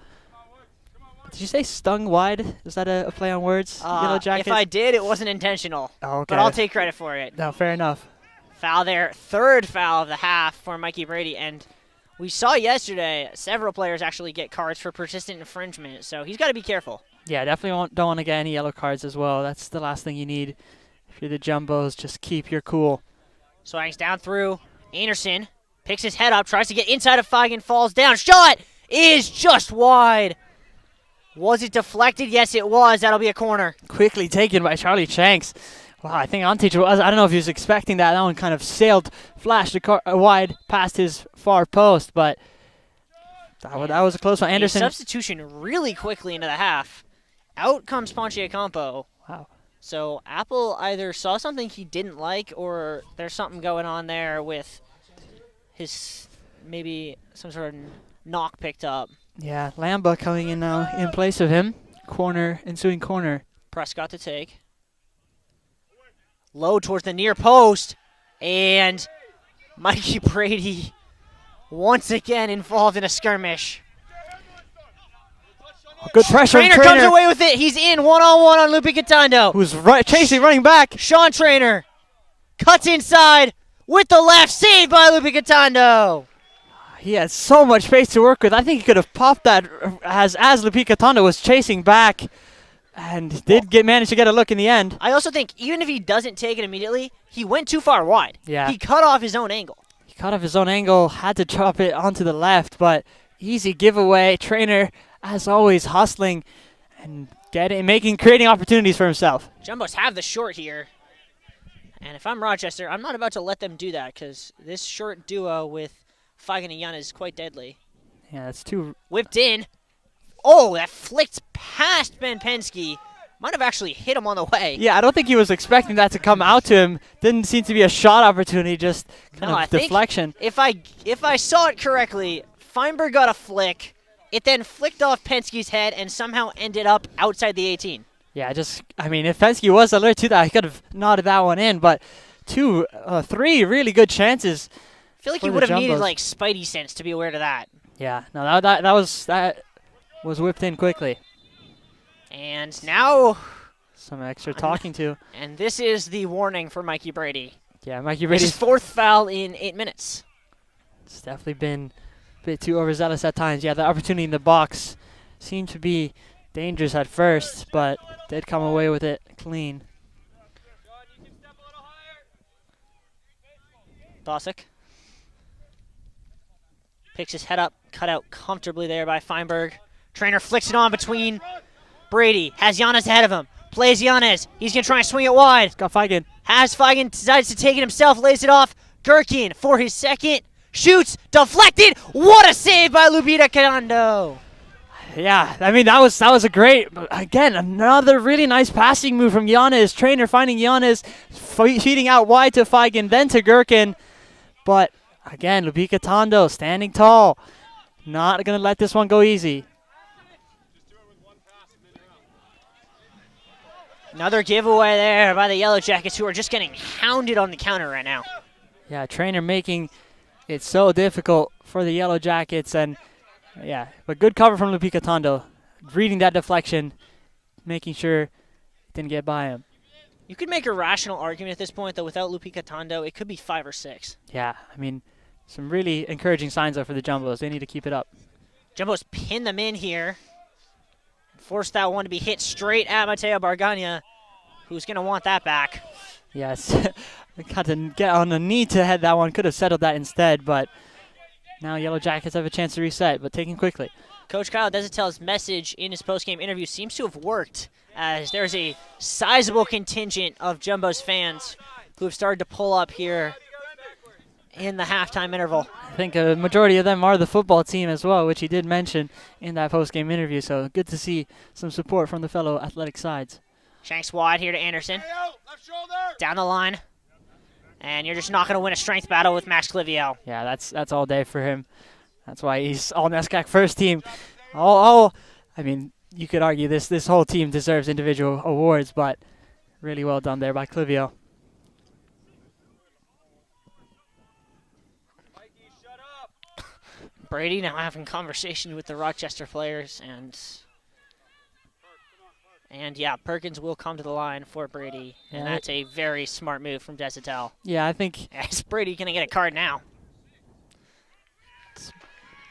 Did you say stung wide? Is that a play on words? Yellow Jackets? If I did, it wasn't intentional. Oh, okay. But I'll take credit for it. No, fair enough. Foul there. Third foul of the half for Mikey Brady. And we saw yesterday several players actually get cards for persistent infringement, so he's got to be careful. Yeah, definitely don't want to get any yellow cards as well. That's the last thing you need. If you're the Jumbos, just keep your cool. Swangs down through. Anderson picks his head up, tries to get inside of Feigen, falls down. Shot is just wide. Was it deflected? Yes, it was. That'll be a corner. Quickly taken by Charlie Shanks. Wow, I think Unteach was, I don't know if he was expecting that. That one kind of sailed, flashed wide past his far post, but that was a close one. Anderson. A substitution really quickly into the half. Out comes Ponche Campo. Wow. So Apple either saw something he didn't like, or there's something going on there with his maybe some sort of knock picked up. Yeah, Lamba coming in now in place of him. Ensuing corner. Prescott to take. Low towards the near post. And Mikey Brady once again involved in a skirmish. Good pressure. Trainer comes away with it. He's in one-on-one on Lupi Catondo. Who's chasing, running back. Sean Trainer cuts inside with the left, saved by Lupi Catondo. He had so much space to work with. I think he could have popped that as Lupi Catondo was chasing back and manage to get a look in the end. I also think even if he doesn't take it immediately, he went too far wide. Yeah. He cut off his own angle. He cut off his own angle, had to chop it onto the left, but easy giveaway. Trainer, as always, hustling and creating opportunities for himself. Jumbos have the short here. And if I'm Rochester, I'm not about to let them do that because this short duo with Feigen and Yana is quite deadly. Yeah, that's too... Whipped in. Oh, that flicked past Ben Penske. Might have actually hit him on the way. Yeah, I don't think he was expecting that to come out to him. Didn't seem to be a shot opportunity, just kind of deflection. If I saw it correctly, Feinberg got a flick. It then flicked off Penske's head and somehow ended up outside the 18. Yeah, if Penske was alert to that, he could have nodded that one in. But three really good chances. I feel like he would have needed like Spidey sense to be aware of that. Yeah, no, that was whipped in quickly. And now some extra talking to. And this is the warning for Mikey Brady. Yeah, Mikey Brady's his fourth foul in 8 minutes. It's definitely been a bit too overzealous at times. Yeah, the opportunity in the box seemed to be dangerous at first, but did come away with it clean. Bosick picks his head up, cut out comfortably there by Feinberg. Trainer flicks it on between Brady. Has Giannis ahead of him. Plays Giannis. He's going to try and swing it wide. He's got Feigen. Has Feigen, decides to take it himself, lays it off. Gherkin for his second. Shoots. Deflected. What a save by Lupita Catondo. Yeah, that was a great, again, another really nice passing move from Giannis. Trainer finding Giannis, feeding out wide to Feigen, then to Gherkin. But again, Lupita Catondo standing tall. Not going to let this one go easy. Another giveaway there by the Yellow Jackets, who are just getting hounded on the counter right now. Yeah, Trainer making it so difficult for the Yellow Jackets. And yeah, but good cover from Lupita Catondo. Reading that deflection, making sure it didn't get by him. You could make a rational argument at this point, though, without Lupita Catondo, it could be 5 or 6. Yeah, some really encouraging signs, though, for the Jumbos. They need to keep it up. Jumbos pin them in here. Force that one to be hit straight at Mateo Bargana, who's going to want that back. Yes, got to get on the knee to head that one. Could have settled that instead, but now Yellow Jackets have a chance to reset, but taking quickly. Coach Kyle Desautel's message in his postgame interview seems to have worked, as there's a sizable contingent of Jumbo's fans who have started to pull up here in the halftime interval. think a majority of them are the football team as well, which he did mention in that post-game interview. So good to see some support from the fellow athletic sides. Shanks wide here to Anderson. Left shoulder. Down the line. And you're just not going to win a strength battle with Max Clivio. Yeah, that's all day for him. That's why he's all NESCAC first team. I mean, you could argue this whole team deserves individual awards, but really well done there by Clivio. Mikey, shut up. Brady now having conversation with the Rochester players, and yeah, Perkins will come to the line for Brady, and Yeah. that's a very smart move from Desitel. Yeah, I think Is Brady going to get a card now?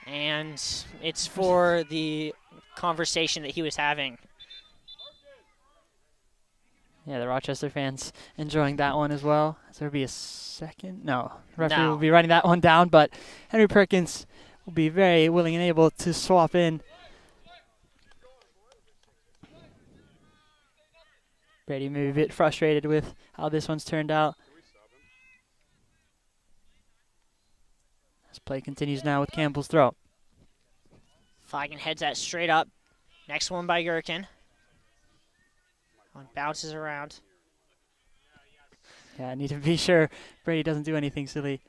And it's for the conversation that he was having. the Rochester fans enjoying that one as well. So there'll be a second. No, the referee No. will be writing that one down, but Henry Perkins will be very willing and able to swap in. Brady maybe a bit frustrated with how this one's turned out. This play continues now with Campbell's throw. Feigen heads that straight up. Next one by Gherkin. One bounces around. Yeah, I need to be sure Brady doesn't do anything silly.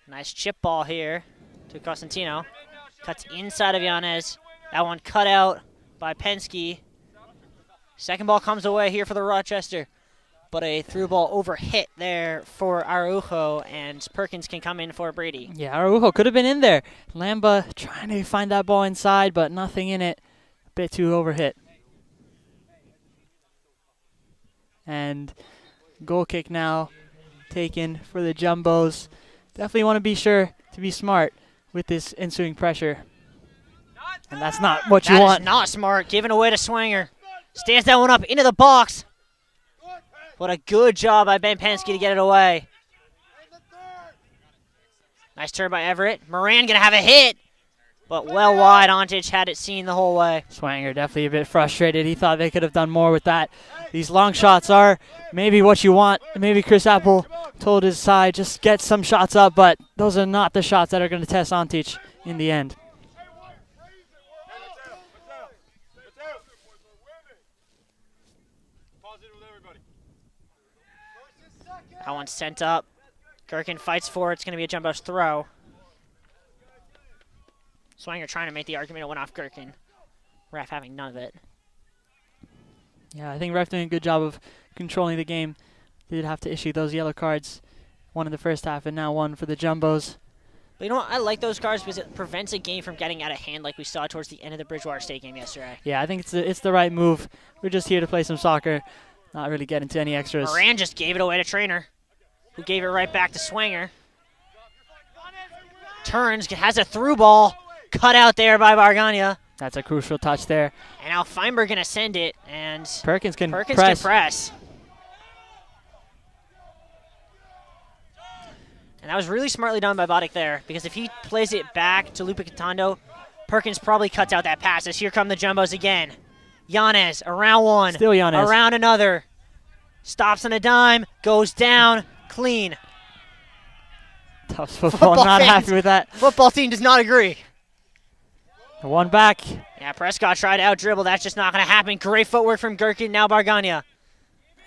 Nice chip ball here to Costantino. Cuts inside of Yanez. That one cut out by Penske. Second ball comes away here for the Rochester. But a through ball over hit there for Araujo, and Perkins can come in for Brady. Yeah, Araujo could have been in there. Lamba trying to find that ball inside, but nothing in it. A bit too overhit. And goal kick now taken for the Jumbos. Definitely want to be sure to be smart with this ensuing pressure. And that's not what you That want. is not smart. Giving away to Swanger. Stands that one up into the box. What a good job by Ben Penske to get it away. Nice turn by Everett. Moran going to have a hit. But well wide. Ontage had it seen the whole way. Swanger definitely a bit frustrated. He thought they could have done more with that. These long shots are maybe what you want. Maybe Chris Apple told his side, just get some shots up, but those are not the shots that are going to test Ontage in the end. That one's sent up. Gherkin fights for it. It's going to be a Jumbo's throw. Swanger trying to make the argument it went off Gherkin. Ref having none of it. Yeah, I think ref doing a good job of controlling the game. They did have to issue those yellow cards. One in the first half and now one for the Jumbos. But you know what? I like those cards because it prevents a game from getting out of hand like we saw towards the end of the Bridgewater State game yesterday. Yeah, I think it's the right move. We're just here to play some soccer, not really get into any extras. Moran just gave it away to Trainer, who gave it right back to Swanger. Turns, has a through ball, cut out there by Bargania. That's a crucial touch there. And now Feinberg going to send it, and Perkins can Perkins press. can press. And that was really smartly done by Boddick there, because if he plays it back to Lupe Catondo, Perkins probably cuts out that pass. As here come the Jumbos again. Yanez, around one. Still Yanez. Around another. Stops on a dime, goes down, clean. Tufts football not fans. happy with that. Football team does not agree. One back. Yeah, Prescott tried to out-dribble. That's just not going to happen. Great footwork from Gherkin, now Bargania.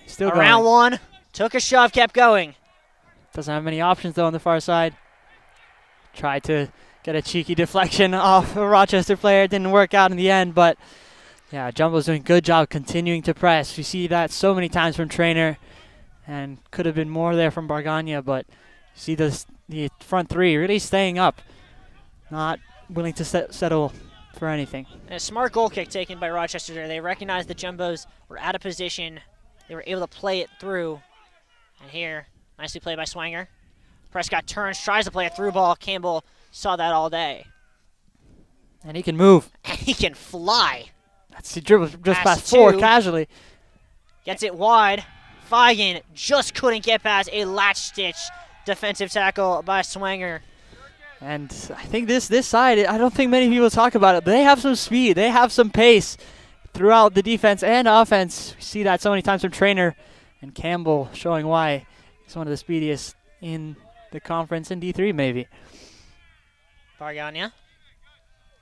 Still Around going. one, took a shove, kept going. Doesn't have many options though on the far side. Tried to get a cheeky deflection off a Rochester player. Didn't work out in the end, but yeah, Jumbo's doing a good job continuing to press. You see that so many times from Trainer, and could have been more there from Bargania, but you see the front three really staying up, not willing to settle for anything. And a smart goal kick taken by Rochester there. They recognized the Jumbos were out of position. They were able to play it through. And here, nicely played by Swanger. Prescott turns, tries to play a through ball. Campbell saw that all day. And he can move. And he can fly. He dribbles just Pass past four two. casually. Gets it wide. Feigen just couldn't get past a latch stitch defensive tackle by Swanger. And I think this side, I don't think many people talk about it, but they have some speed. They have some pace throughout the defense and offense. We see that so many times from Trainer, and Campbell showing why he's one of the speediest in the conference in D3 maybe. Bargania.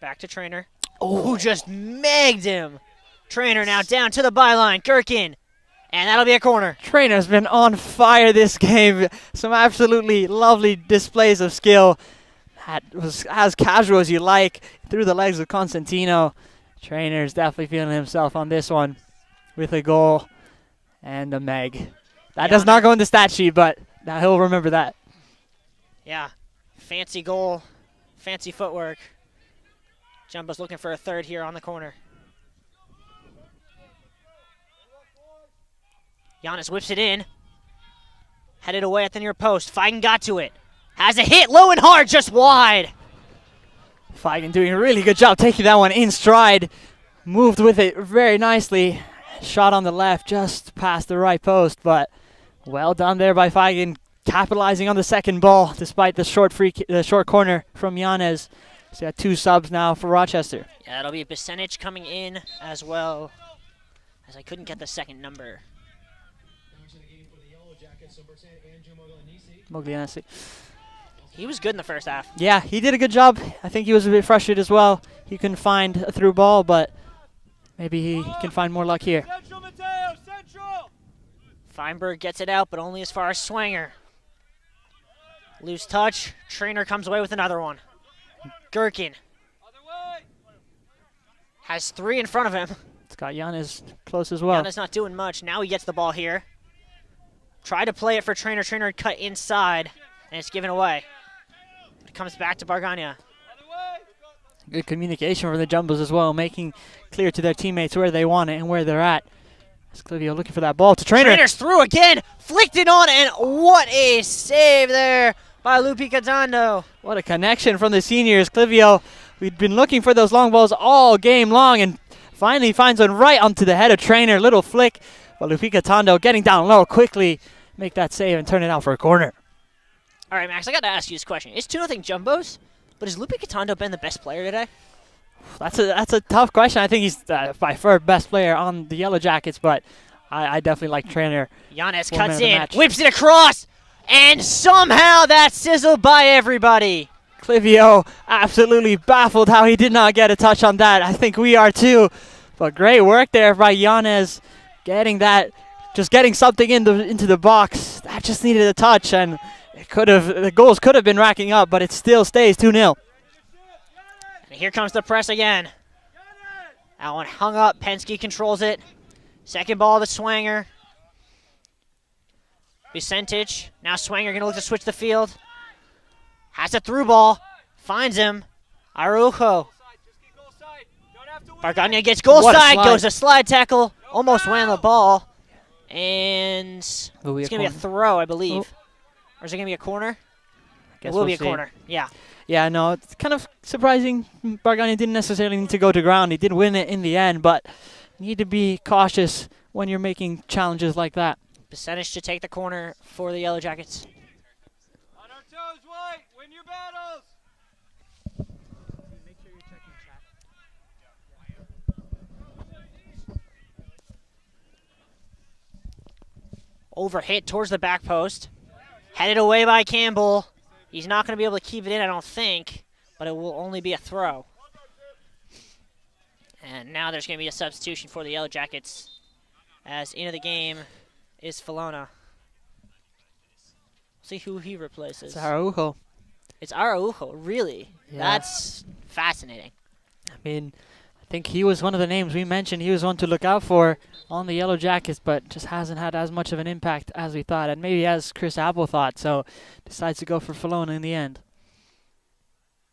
Back to Trainer. Oh, who just megged him. Trainer now down to the byline. Gherkin. And that'll be a corner. Trainer's been on fire this game. Some absolutely lovely displays of skill. That was as casual as you like. Through the legs of Constantino. Trainer's definitely feeling himself on this one with a goal and a meg. That does not go in the stat sheet, but he'll remember that. Yeah. Fancy goal. Fancy footwork. Jumbo's looking for a third here on the corner. Giannis whips it in. Headed away at the near post. Feigen got to it. Has a hit. Low and hard. Just wide. Feigen doing a really good job taking that one in stride. Moved with it very nicely. Shot on the left just past the right post. But well done there by Feigen. Capitalizing on the second ball despite the short corner from Yanez. So got 2 subs now for Rochester. Yeah, it'll be a percentage coming in as well, as I couldn't get the second number. Moglianesi. He was good in the first half. Yeah, he did a good job. I think he was a bit frustrated as well. He couldn't find a through ball, but maybe he can find more luck here. Central, Mateo, central. Feinberg gets it out, but only as far as Swanger. Loose touch. Trainer comes away with another one. Gherkin Other way. has 3 in front of him. It's got Yanez close as well. Yanez not doing much. Now he gets the ball here. Try to play it for Trainer. Trainer cut inside, and it's given away. It comes back to Bargania. Other way. Good communication from the Jumbos as well, making clear to their teammates where they want it and where they're at. As Clivio looking for that ball to Trainer. Trainer's through again. Flicked it on, and what a save there by Lupi Catando. What a connection from the seniors. Clivio, we'd been looking for those long balls all game long and finally finds one right onto the head of Trainer. Little flick, but Lupica Tondo getting down low quickly, make that save and turn it out for a corner. All right, Max, I got to ask you this question. It's 2-0 Jumbos, but has Lupi Catando been the best player today? That's a tough question. I think he's by far best player on the Yellow Jackets, but I definitely like Trainer. Yanez One man cuts of the in, match. whips it across, and somehow that's sizzled by everybody. Clivio absolutely baffled how he did not get a touch on that. I think we are too. But great work there by Yanez, getting that, just getting something into the box. That just needed a touch, and the goals could have been racking up, but it still stays 2-0. And here comes the press again. That one hung up. Penske controls it. Second ball to Swanger. Vicentich. Now Swanger going to look to switch the field. Has a through ball. Finds him. Araujo. Bargania gets goal What a side. slide. Goes a slide tackle. Almost went on the ball. And it's Will be a going to be a corner. throw, I believe. Or is it going to be a corner? Guess It will we'll be a see. corner. Yeah. Yeah, no, it's kind of surprising. Bargani didn't necessarily need to go to ground. He did win it in the end, but you need to be cautious when you're making challenges like that. Percentage to take the corner for the Yellow Jackets. On our toes, White. Win your battles. Overhit towards the back post. Headed away by Campbell. He's not going to be able to keep it in, I don't think, but it will only be a throw. And now there's going to be a substitution for the Yellow Jackets, as into the game is Filona. See who he replaces. It's Araujo. It's Araujo, really? Yeah. That's fascinating. I mean, I think he was one of the names we mentioned. He was one to look out for on the Yellow Jackets, but just hasn't had as much of an impact as we thought, and maybe as Chris Apple thought, so decides to go for Filona in the end.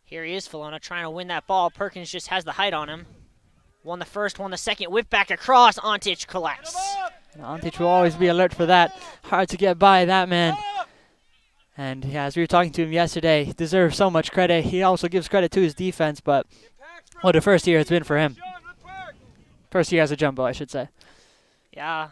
Here he is, Filona, trying to win that ball. Perkins just has the height on him. Won the first, won the second, whip back across. Antich collects. Antich will always be alert for that. Hard to get by that man. And yeah, as we were talking to him yesterday, he deserves so much credit. He also gives credit to his defense, but what a first year it's been for him. First year as a jumbo, I should say. Yeah.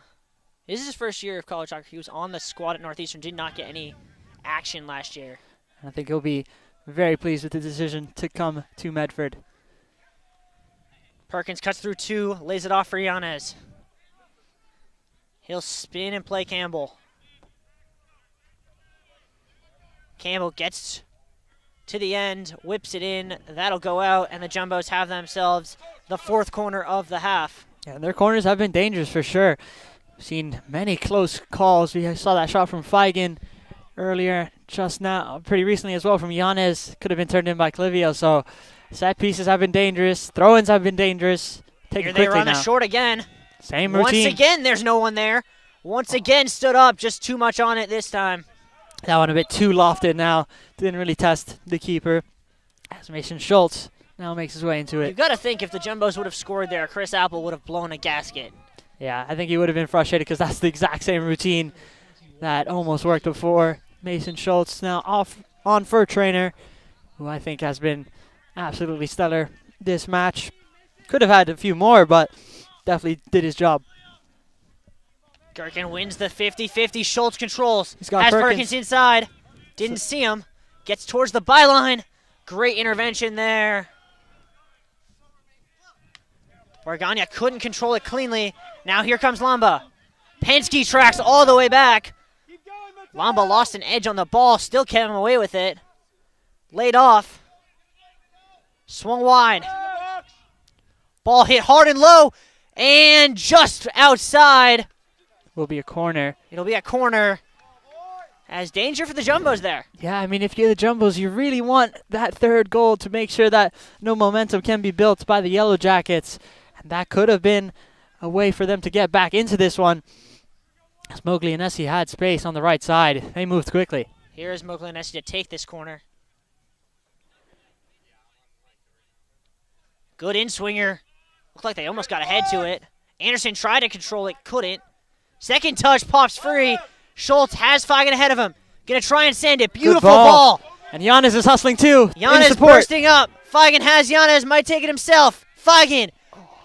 This is his first year of college soccer. He was on the squad at Northeastern, did not get any action last year. I think he'll be very pleased with the decision to come to Medford. Perkins cuts through 2, lays it off for Yanez. He'll spin and play Campbell. Campbell gets to the end, whips it in. That'll go out, and the Jumbos have themselves the fourth corner of the half. Yeah, their corners have been dangerous for sure. We've seen many close calls. We saw that shot from Feigen earlier, just now, pretty recently as well from Yanez. Could have been turned in by Clivio. So set pieces have been dangerous. Throw-ins have been dangerous. Take Here it they quickly run now. the short again. Same routine. Once again, there's no one there. Once again, stood up. Just too much on it this time. That one a bit too lofted now. Didn't really test the keeper. As Mason Schultz now makes his way into it. You've got to think if the Jumbos would have scored there, Chris Apple would have blown a gasket. Yeah, I think he would have been frustrated because that's the exact same routine that almost worked before. Mason Schultz now off on for Trainer, who I think has been absolutely stellar this match. Could have had a few more, but definitely did his job. Gherkin wins the 50-50. Schultz controls. He's got Has Perkins. Perkins inside. Didn't see him. Gets towards the byline. Great intervention there. Bargania couldn't control it cleanly. Now here comes Lamba. Penske tracks all the way back. Lamba lost an edge on the ball. Still came away with it. Laid off. Swung wide. Ball hit hard and low. And just outside. Will be a corner. It'll be a corner. As danger for the Jumbos there. Yeah, I mean, if you're the Jumbos, you really want that third goal to make sure that no momentum can be built by the Yellow Jackets. And that could have been a way for them to get back into this one. As Mowgli and Essie had space on the right side. They moved quickly. Here's Mowgli and Essie to take this corner. Good in-swinger. Looked like they almost got ahead to it. Anderson tried to control it, couldn't. Second touch, pops free. Schultz has Feigen ahead of him. Gonna try and send it. Beautiful ball. And Giannis is hustling too. Yanez bursting up. Feigen has Yanez, might take it himself. Feigen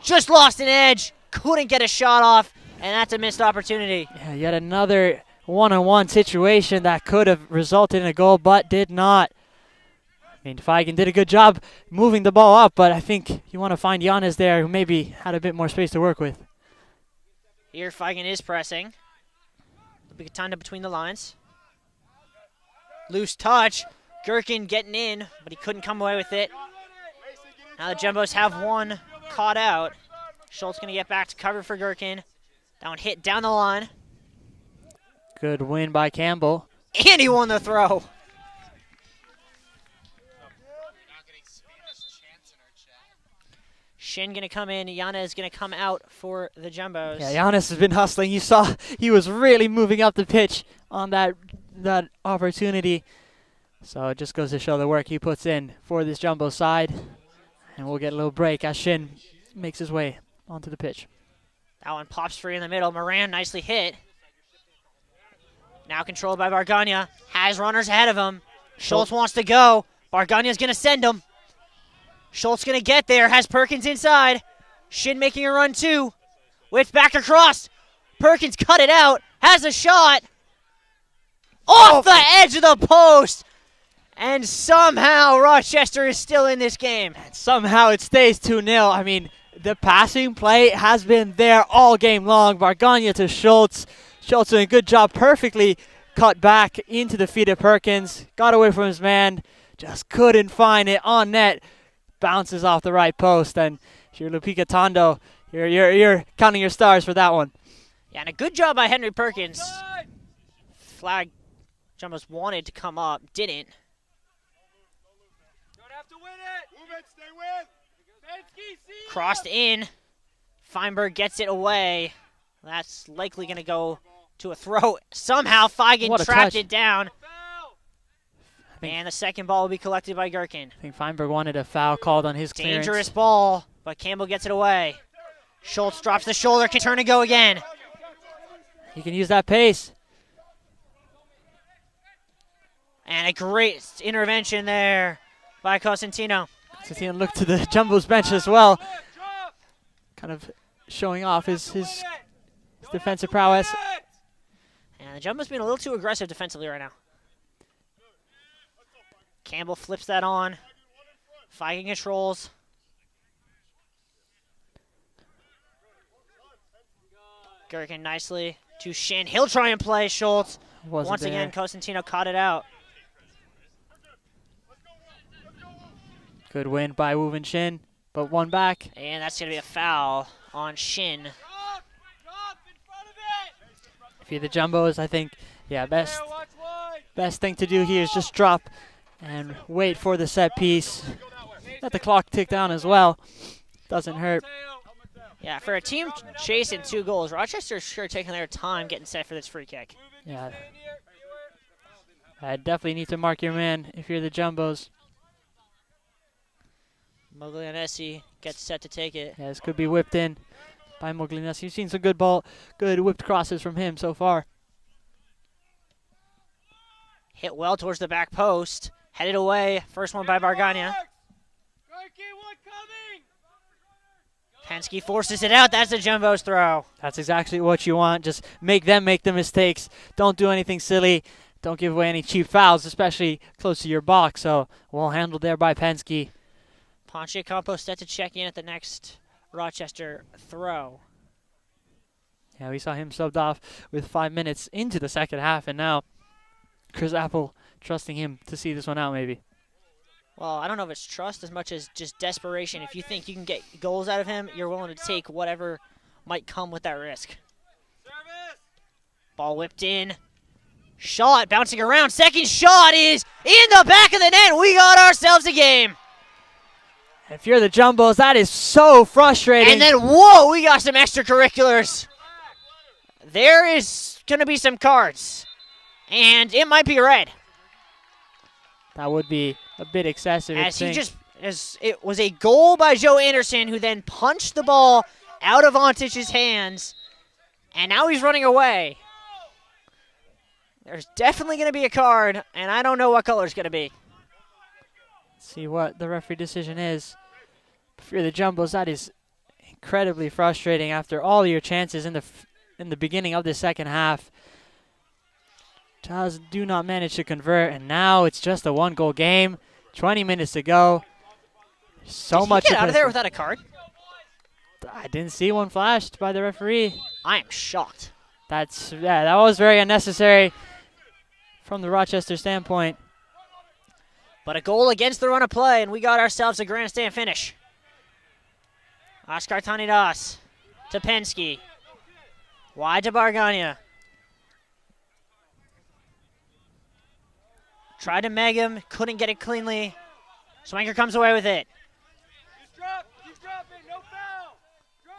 just lost an edge. Couldn't get a shot off, and that's a missed opportunity. Yeah, yet another one-on-one situation that could have resulted in a goal, but did not. I mean, Feigen did a good job moving the ball up, but I think you want to find Yanez there who maybe had a bit more space to work with. Here Feigen is pressing. A big tanda between the lines. Loose touch. Gherkin getting in, but he couldn't come away with it. Now the Jumbos have one caught out. Schultz going to get back to cover for Gherkin. That one hit down the line. Good win by Campbell. And he won the throw. Shin going to come in. Yanez going to come out for the Jumbos. Yeah, Giannis has been hustling. You saw he was really moving up the pitch on that opportunity. So it just goes to show the work he puts in for this Jumbo side. And we'll get a little break as Shin makes his way onto the pitch. That one pops free in the middle. Moran nicely hit. Now controlled by Bargania. Has runners ahead of him. Schultz wants to go. Bargania's going to send him. Schultz going to get there. Has Perkins inside. Shin making a run too. Whips back across. Perkins cut it out. Has a shot. Off the edge of the post. And somehow Rochester is still in this game. Somehow it stays 2-0. I mean, the passing play has been there all game long. Bargania to Schultz. Schultz doing a good job, perfectly cut back into the feet of Perkins. Got away from his man. Just couldn't find it on net. Bounces off the right post. And you're Lupika Tondo. You're counting your stars for that one. Yeah, and a good job by Henry Perkins. Flag Jumbos wanted to come up, didn't. Don't have to win it. Move it, stay with. Penske, see Crossed in. Feinberg gets it away. That's likely going to go to a throw. Somehow Feigen What a trapped touch. it down. foul. And the second ball will be collected by Gherkin. I think Feinberg wanted a foul called on his Dangerous clearance. ball, but Campbell gets it away. Schultz drops the shoulder, can turn and go again. He can use that pace. And a great intervention there by Cosentino. Cosentino looked to the Jumbo's bench as well, Drop. kind of showing off his defensive prowess. And the Jumbo's being a little too aggressive defensively right now. Campbell flips that on. Feigen controls. Gherkin nicely to Shin. He'll try and play Schultz. Wasn't Once there. again, Cosentino caught it out. Good win by Wu and Shin, but one back. And that's going to be a foul on Shin. Drop in front of it. If you're the Jumbos, I think, yeah, Watch wide. best thing to do here is just drop and wait for the set piece. Let the clock tick down as well. Doesn't hurt. Yeah, for a team chasing 2 goals, Rochester's sure taking their time getting set for this free kick. Yeah. I definitely need to mark your man if you're the Jumbos. Moglianesi gets set to take it. Yeah, this could be whipped in by Moglianesi. You've seen some good whipped crosses from him so far. Hit well towards the back post. Headed away. First one by Bargania. Penske forces it out. That's a Jumbo's throw. That's exactly what you want. Just make them make the mistakes. Don't do anything silly. Don't give away any cheap fouls, especially close to your box. So well handled there by Penske. Ponchiacampo set to check in at the next Rochester throw. Yeah, we saw him subbed off with 5 minutes into the second half, and now Chris Apple trusting him to see this one out maybe. Well, I don't know if it's trust as much as just desperation. If you think you can get goals out of him, you're willing to take whatever might come with that risk. Service. Ball whipped in. Shot bouncing around. Second shot is in the back of the net. We got ourselves a game. If you're the Jumbos, that is so frustrating. And then, whoa, we got some extracurriculars. There is going to be some cards. And it might be red. That would be a bit excessive. As it was a goal by Joe Anderson, who then punched the ball out of Ontich's hands. And now he's running away. There's definitely going to be a card, and I don't know what color it's going to be. See what the referee decision is. If you're the Jumbos, that is incredibly frustrating after all your chances in the beginning of the second half. Do not manage to convert, and now it's just a 1-goal game. 20 minutes to go. Did he get out of there without a card? I didn't see one flashed by the referee. I am shocked. That was very unnecessary from the Rochester standpoint. But a goal against the run of play, and we got ourselves a grandstand finish. Oscar Tanidas to Penske. Wide to Bargania. Tried to meg him, couldn't get it cleanly. Swanker comes away with it. Keep dropping, no foul.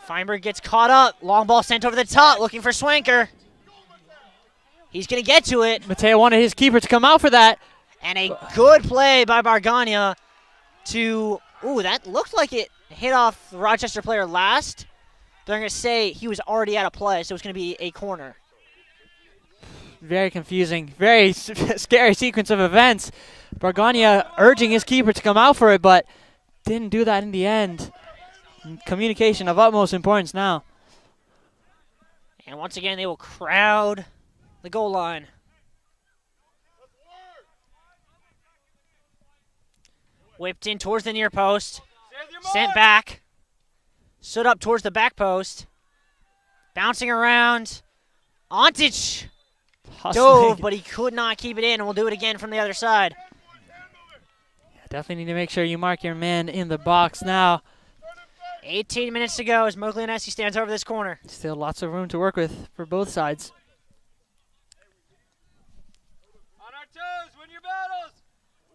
Feinberg gets caught up. Long ball sent over the top, looking for Swanker. He's going to get to it. Mateo wanted his keeper to come out for that. And a good play by Bargania to, that looked like it hit off the Rochester player last. But I'm going to say he was already out of play, so it's going to be a corner. Very confusing, very scary sequence of events. Bargania urging his keeper to come out for it, but didn't do that in the end. Communication of utmost importance now. And once again, they will crowd the goal line. Whipped in towards the near post. Sent back. Stood up towards the back post. Bouncing around. Ontich dove, but he could not keep it in, and we'll do it again from the other side. Definitely need to make sure you mark your man in the box now. 18 minutes to go as Moglianesi stands over this corner. Still lots of room to work with for both sides. On our toes, win your battles.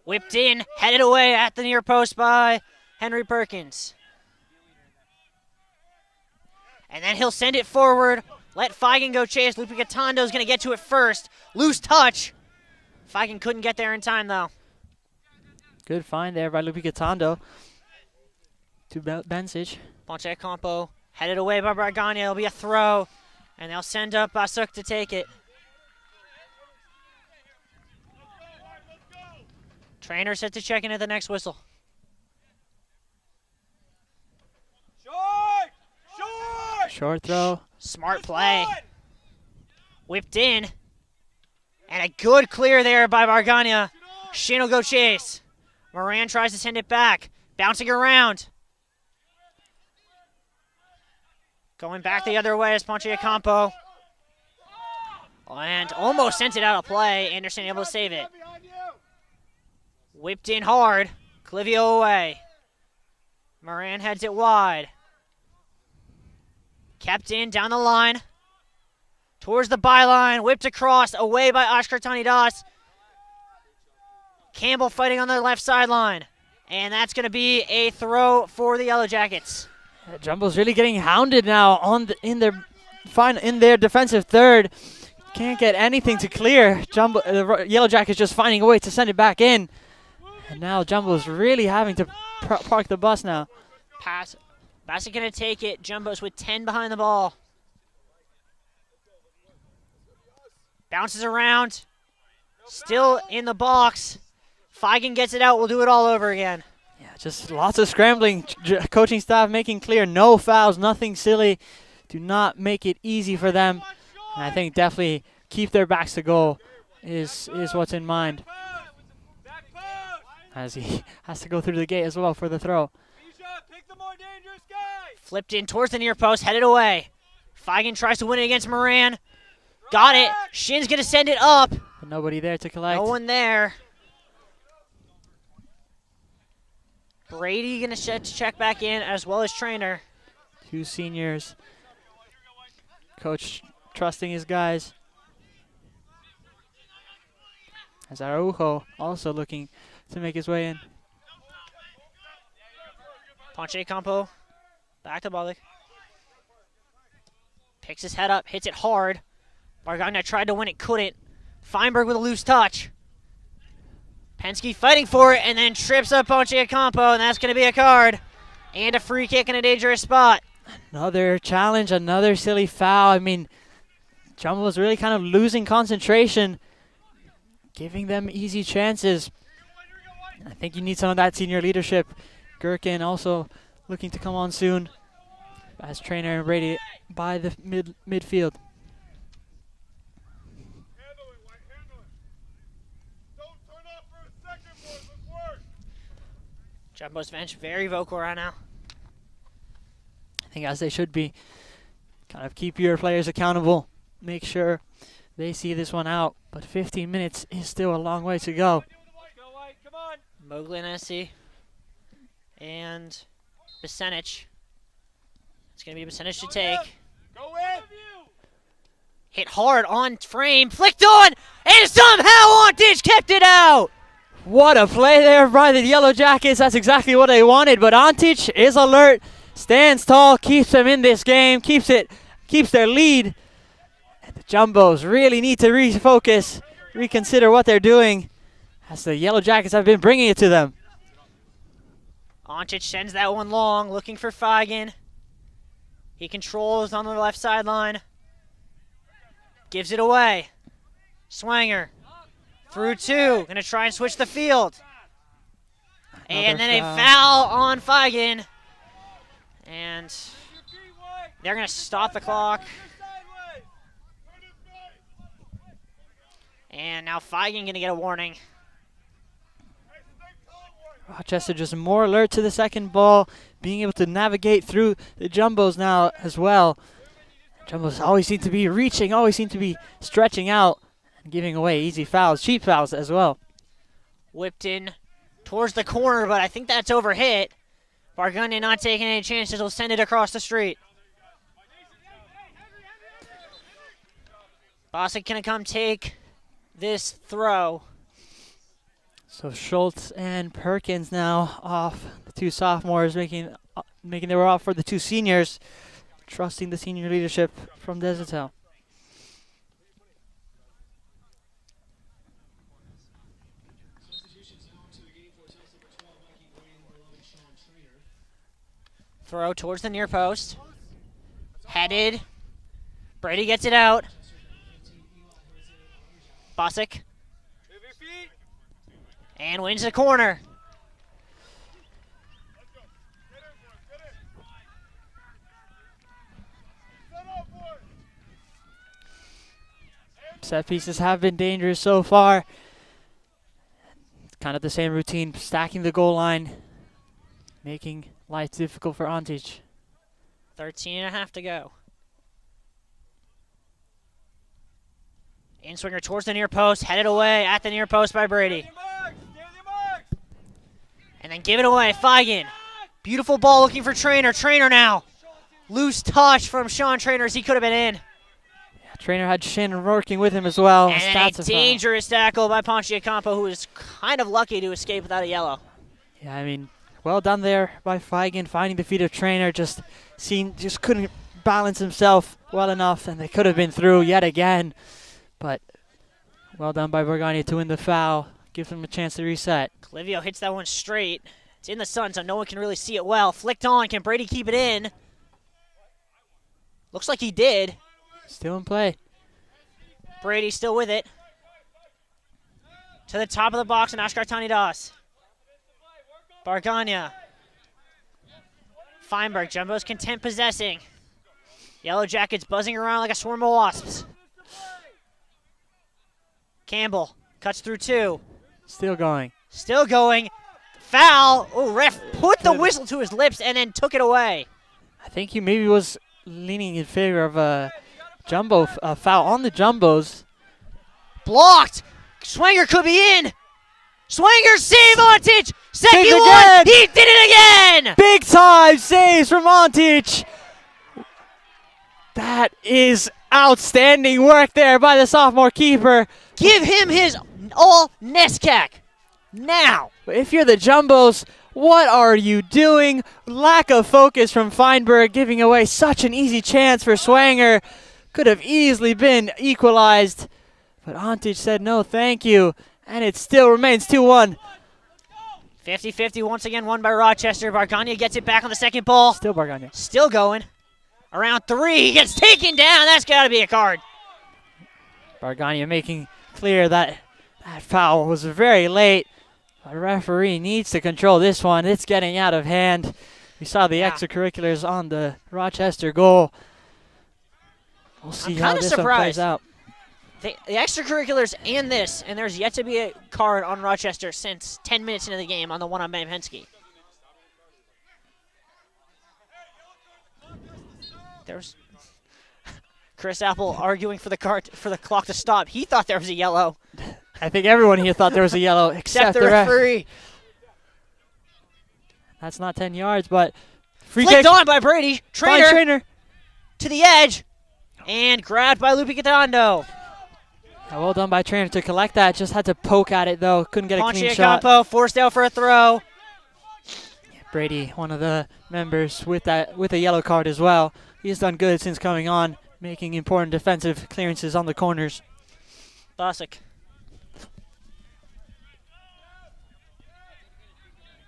Whipped in, headed away at the near post by Henry Perkins. And then he'll send it forward. Let Feigen go chase. Lupe Gatondo is going to get to it first. Loose touch. Feigen couldn't get there in time, though. Good find there by Lupe Gatondo to Bensic. Ponchiacampo headed away by Bargania. It'll be a throw, and they'll send up Basuk to take it. Trainer set to check in at the next whistle. Short throw. Smart play. Whipped in. And a good clear there by Bargania. Shin will go chase. Moran tries to send it back. Bouncing around. Going back the other way is Ponchiacampo. And almost sent it out of play. Anderson able to save it. Whipped in hard. Clivio away. Moran heads it wide. Kept in down the line. Towards the byline. Whipped across. Away by Ashkar Tanidas. Campbell fighting on the left sideline. And that's going to be a throw for the Yellow Jackets. Jumbo's really getting hounded now in their defensive third. Can't get anything to clear. The Yellow Jackets just finding a way to send it back in. And now Jumbo's really having to park the bus now. Pass. Bassett going to take it. Jumbo's with 10 behind the ball. Bounces around. Still in the box. Feigen gets it out. We'll do it all over again. Yeah, just lots of scrambling. Coaching staff making clear no fouls, nothing silly. Do not make it easy for them. And I think definitely keep their backs to goal is what's in mind. As he has to go through the gate as well for the throw. Flipped in towards the near post, headed away. Feigen tries to win it against Moran. Got it. Shin's going to send it up. But nobody there to collect. No one there. Brady going to check back in as well as Trainer. Two seniors. Coach trusting his guys. As Araujo also looking to make his way in. Ponche Campo. Back to Balik. Picks his head up, hits it hard. Bargagna tried to win it, couldn't. Feinberg with a loose touch. Penske fighting for it and then trips up Ponche Campo, and that's going to be a card. And a free kick in a dangerous spot. Another challenge, another silly foul. I mean, Jumbo's really kind of losing concentration, giving them easy chances. I think you need some of that senior leadership. Gherkin also looking to come on soon as Trainer and Brady by the midfield. Jumbo's bench very vocal right now. I think as they should be. Kind of keep your players accountable. Make sure they see this one out. But 15 minutes is still a long way to go. Moglianesi and Bacenic. It's going to be Bacenic to take. Hit hard on frame. Flicked on. And somehow Ontage kept it out. What a play there by the Yellow Jackets. That's exactly what they wanted. But Ontage is alert. Stands tall. Keeps them in this game. Keeps their lead. And the Jumbos really need to refocus. Reconsider what they're doing. As the Yellow Jackets have been bringing it to them. Ontage sends that one long, looking for Feigen. He controls on the left sideline. Gives it away. Swanger. Through two. Going to try and switch the field. And then a foul on Feigen. And they're going to stop the clock. And now Feigen going to get a warning. Rochester just more alert to the second ball, being able to navigate through the Jumbos now as well. Jumbos always seem to be reaching, always seem to be stretching out and giving away easy fouls, cheap fouls as well. Whipped in towards the corner, but I think that's overhit. Bargagna not taking any chances, will send it across the street. Bosick gonna come take this throw. So Schultz and Perkins now off. The two sophomores making their way off for the two seniors, trusting the senior leadership from Desatel. Throw towards the near post. Headed. Brady gets it out. Bosick. And wins the corner. Set pieces have been dangerous so far. It's kind of the same routine, stacking the goal line, making life difficult for Ontage. 13.5 to go. In-swinger towards the near post, headed away at the near post by Brady. And then give it away, Feigen. Beautiful ball looking for Trainer. Trainer now. Loose touch from Sean Trainer as he could have been in. Yeah, Trainer had Shannon working with him as well. And That's a a foul. dangerous tackle by Ponchiacampo, who was kind of lucky to escape without a yellow. Yeah, I mean, well done there by Feigen, finding the feet of Trainer. Just couldn't balance himself well enough, and they could have been through yet again. But well done by Borgania to win the foul. Gives him a chance to reset. Clivio hits that one straight. It's in the sun, so no one can really see it well. Flicked on. Can Brady keep it in? Looks like he did. Still in play. Brady still with it. To the top of the box, and Ashkar Tanidas. Bargania. Feinberg. Jumbo's content possessing. Yellow Jackets buzzing around like a swarm of wasps. Campbell cuts through 2. Still going. Still going. Foul. Oh, ref put the whistle to his lips and then took it away. I think he maybe was leaning in favor of a jumbo foul on the Jumbos. Blocked. Swanger could be in. Swanger save Montage. Second Saved one. again. He did it again. Big time saves from Montage. That is outstanding work there by the sophomore keeper. Give him his all Nescac. Now. If you're the Jumbos, what are you doing? Lack of focus from Feinberg, giving away such an easy chance for Swanger. Could have easily been equalized, but Montage said no thank you, and it still remains 2-1. 50-50 once again won by Rochester. Bargania gets it back on the second ball. Still Bargania. Still going. Around 3, he gets taken down. That's got to be a card. Bargania making clear that that foul was very late. The referee needs to control this one. It's getting out of hand. We saw the extracurriculars on the Rochester goal. We'll see how this one plays out. The extracurriculars and this, and there's yet to be a card on Rochester since 10 minutes into the game on the one on Bamhensky. There's Chris Apple arguing for the clock to stop. He thought there was a yellow. I think everyone here thought there was a yellow except the ref. referee. That's not 10 yards, but free Flicked kick. on by Brady. Fine Trainer. To the edge. And grabbed by Lupi Catando. Well done by Trainer to collect that. Just had to poke at it, though. Couldn't get a clean shot. Ponchiacampo forced out for a throw. Brady, one of the members with a yellow card as well. He's done good since coming on, making important defensive clearances on the corners. Bosick.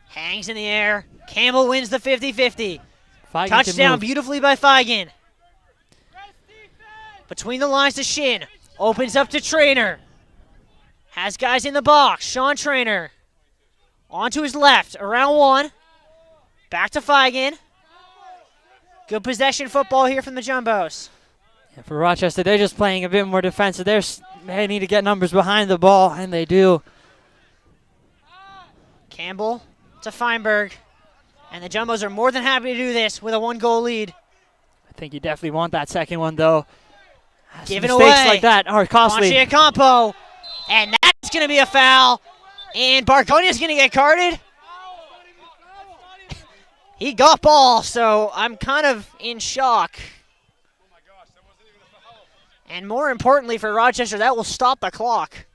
Hangs in the air. Campbell wins the 50-50. Touchdown beautifully by Feigen. Between the lines to Shin. Opens up to Trainer. Has guys in the box. Sean Trainer. On to his left. Around 1. Back to Feigen. Good possession football here from the Jumbos. Yeah, for Rochester, they're just playing a bit more defensive. They need to get numbers behind the ball, and they do. Campbell to Feinberg. And the Jumbos are more than happy to do this with a 1-goal lead. I think you definitely want that second one, though. Giving Mistakes away. like that are costly. Ponchiacampo. And that's going to be a foul. And Barconia's going to get carded. He got ball, so I'm kind of in shock. And more importantly for Rochester, that will stop the clock.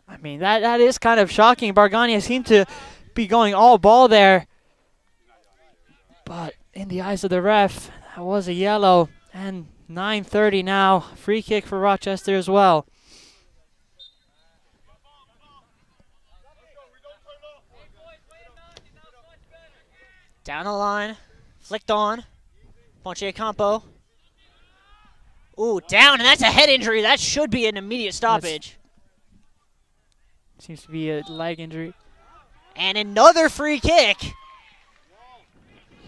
I mean, that is kind of shocking. Bargania seemed to be going all ball there. But in the eyes of the ref, that was a yellow. And 9:30 now. Free kick for Rochester as well. Down the line. Flicked on. Ponchiacampo. Ooh, down, and that's a head injury. That should be an immediate stoppage. Seems to be a leg injury. And another free kick.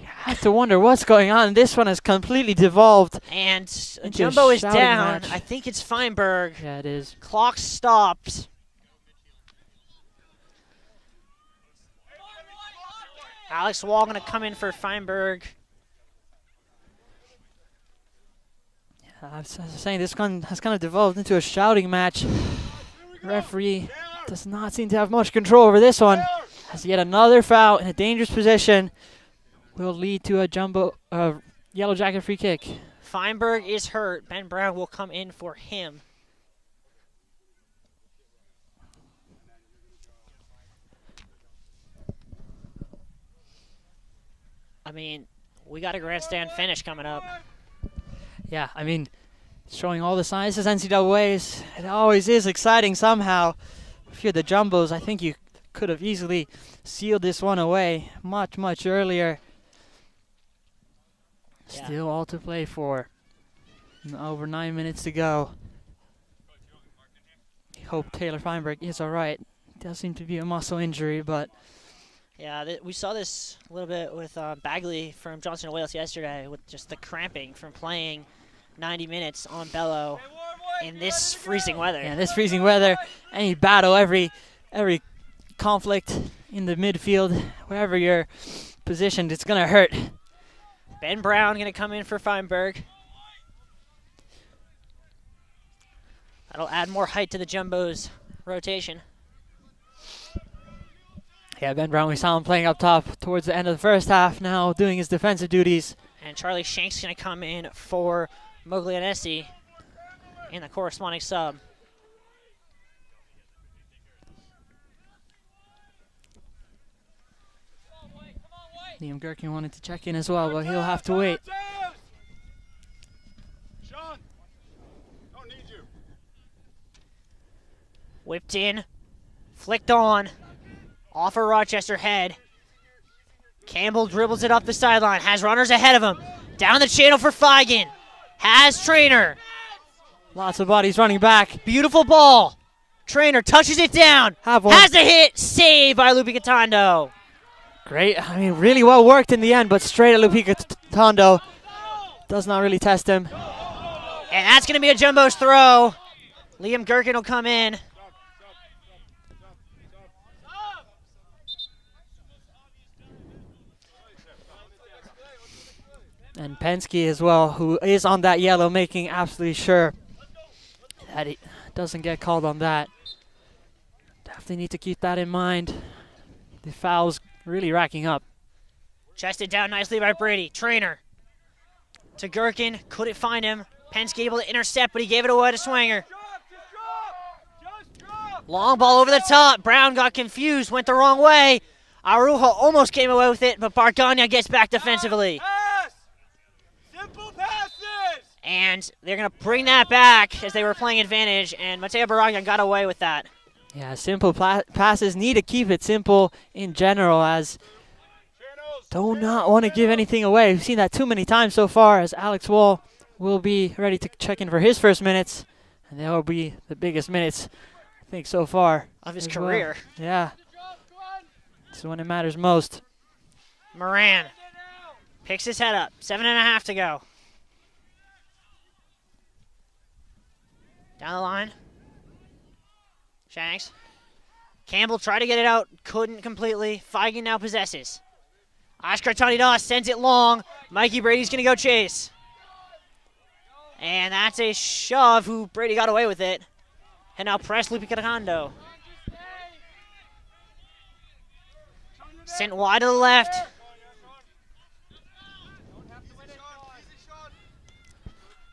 I have to wonder what's going on. This one has completely devolved. And into Jumbo a is shouting down. match. I think it's Feinberg. Yeah, it is. Clock stopped. Alex Wall going to come in for Feinberg. I was saying this one has kind of devolved into a shouting match. Referee does not seem to have much control over this one. Has yet another foul in a dangerous position. will lead to a Yellow Jacket free kick. Feinberg is hurt. Ben Brown will come in for him. I mean, we got a grandstand finish coming up. Yeah, I mean, showing all the signs as NCAAs, it always is exciting somehow. If you're the Jumbos, I think you could have easily sealed this one away much, much earlier. Yeah. Still all to play for. Over 9 minutes to go. Hope Taylor Feinberg is all right. Does seem to be a muscle injury, but Yeah, we saw this a little bit with Bagley from Johnson & Wales yesterday with just the cramping from playing 90 minutes on Bello in this freezing weather. yeah, this freezing weather, any battle, every conflict in the midfield, wherever you're positioned, it's going to hurt. Ben Brown going to come in for Feinberg. That'll add more height to the Jumbos' rotation. Yeah, Ben Brown, we saw him playing up top towards the end of the first half, now doing his defensive duties. And Charlie Shank's going to come in for Moglianesi in the corresponding sub. Liam Gherkin wanted to check in as well, but he'll have to wait. Sean, don't need you. Whipped in, flicked on, off a Rochester head. Campbell dribbles it up the sideline, has runners ahead of him. Down the channel for Feigen. Has Trainer. Lots of bodies running back. Beautiful ball. Trainer touches it down. Have one. Has the hit. Saved by Lupi Catondo. Great, I mean, really well worked in the end, but straight at Lupica Tondo. Does not really test him. And that's going to be a Jumbo's throw. Liam Gherkin will come in. And Penske as well, who is on that yellow, making absolutely sure that he doesn't get called on that. Definitely need to keep that in mind. The fouls really racking up. Chested down nicely by Brady. Trainer to Gherkin. Couldn't find him. Penske able to intercept, but he gave it away to Swanger. Long ball over the top. Brown got confused, went the wrong way. Arujo almost came away with it, but Bargagna gets back defensively. Simple passes. And they're going to bring that back as they were playing advantage, and Mateo Baragna got away with that. Yeah, simple passes. Need to keep it simple in general, as do not want to give anything away. We've seen that too many times so far, as Alex Wall will be ready to check in for his first minutes, and they will be the biggest minutes, I think, so far. Of his as well. career. Yeah. This is when it matters most. Moran picks his head up. 7.5 to go. Down the line. Shanks. Campbell tried to get it out. Couldn't completely. Feigen now possesses. Oscar Tanidas sends it long. Mikey Brady's going to go chase. And that's a shove. Who Brady got away with it. And now press Lupi Catondo. Sent wide to the left.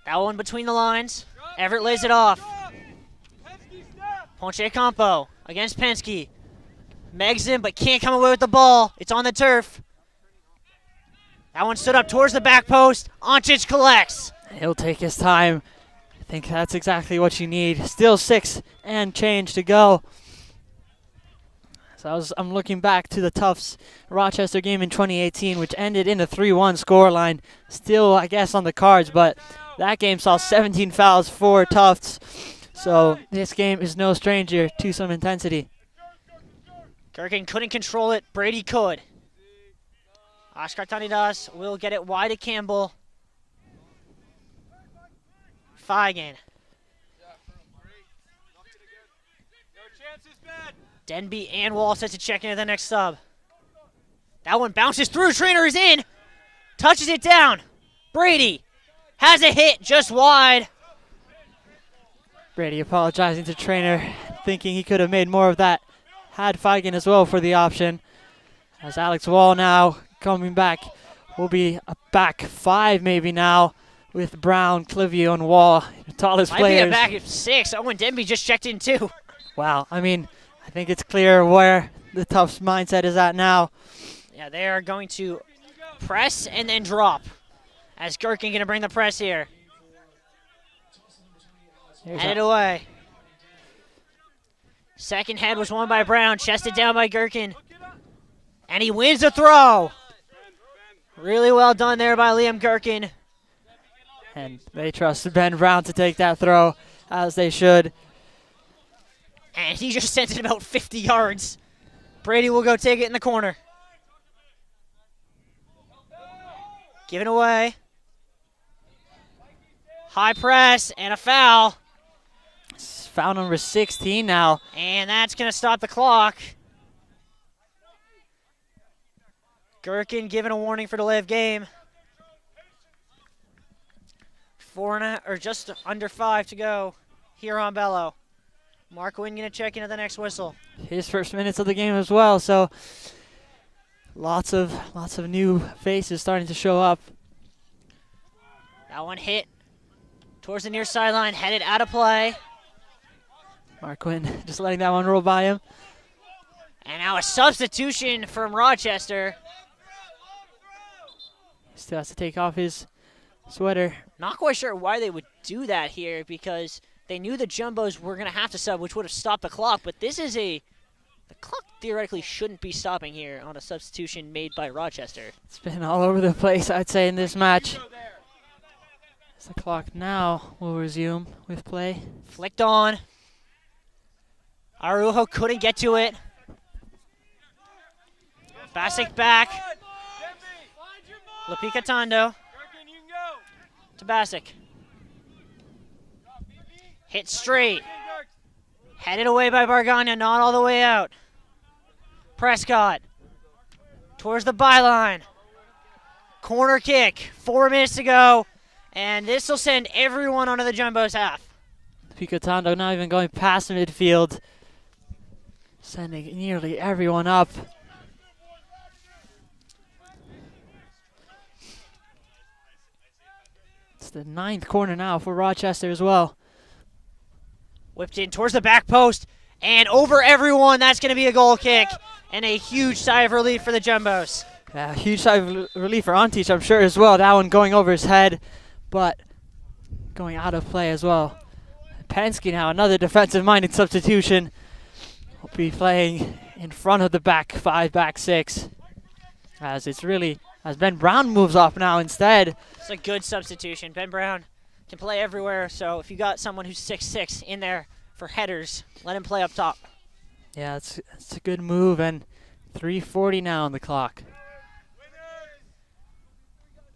That one between the lines. Everett lays it off. Ponche Campo against Penske. Megs him, but can't come away with the ball. It's on the turf. That one stood up towards the back post. Onchich collects. He'll take his time. I think that's exactly what you need. Still 6 and change to go. So I'm looking back to the Tufts Rochester game in 2018, which ended in a 3-1 scoreline. Still, I guess, on the cards, but that game saw 17 fouls for Tufts. So this game is no stranger to some intensity. Gherkin couldn't control it. Brady could. Oscar Tanidas will get it wide to Campbell. Feigen. Denby and Wall set to check into the next sub. That one bounces through. Trainer is in. Touches it down. Brady has a hit just wide. Brady apologizing to Trainer, thinking he could have made more of that. Had Feigen as well for the option. As Alex Wall now coming back will be a back 5 maybe now with Brown, Clivio, and Wall, the tallest Might players. be a back of 6. Owen Denby just checked in too. Wow, I mean, I think it's clear where the Tufts mindset is at now. Yeah, they are going to press and then drop. As Gherkin going to bring the press here. Headed away. Second head was won by Brown, chested down by Gherkin. And he wins the throw. Really well done there by Liam Gherkin. And they trust Ben Brown to take that throw, as they should. And he just sent it about 50 yards. Brady will go take it in the corner. Given away. High press and a foul. It's foul number 16 now. And that's going to stop the clock. Gherkin given a warning for delay of game. Just under 5 to go here on Bello. Mark Wynn going to check into the next whistle. His first minutes of the game as well, so lots of new faces starting to show up. That one hit towards the near sideline, headed out of play. Mark Quinn just letting that one roll by him. And now a substitution from Rochester. Still has to take off his sweater. Not quite sure why they would do that here, because they knew the Jumbos were going to have to sub, which would have stopped the clock. But this is the clock theoretically shouldn't be stopping here on a substitution made by Rochester. It's been all over the place, I'd say, in this match. As the clock now will resume with play. Flicked on. Arujo couldn't get to it. Basic back. Lapicatondo to Basic. Hit straight. Headed away by Bargana, not all the way out. Prescott towards the byline. Corner kick, 4 minutes to go. And this will send everyone onto the Jumbos half. Picatondo not even going past midfield. Sending nearly everyone up. It's the 9th corner now for Rochester as well. Whipped in towards the back post. And over everyone, that's going to be a goal kick. And a huge sigh of relief for the Jumbos. Yeah, huge sigh of relief for Antich, I'm sure, as well. That one going over his head, but going out of play as well. Pensky now, another defensive-minded substitution. Will be playing in front of the back 5, back 6. As Ben Brown moves off now instead. It's a good substitution. Ben Brown can play everywhere, so if you got someone who's 6'6" in there for headers, let him play up top. Yeah, it's a good move, and 3:40 now on the clock.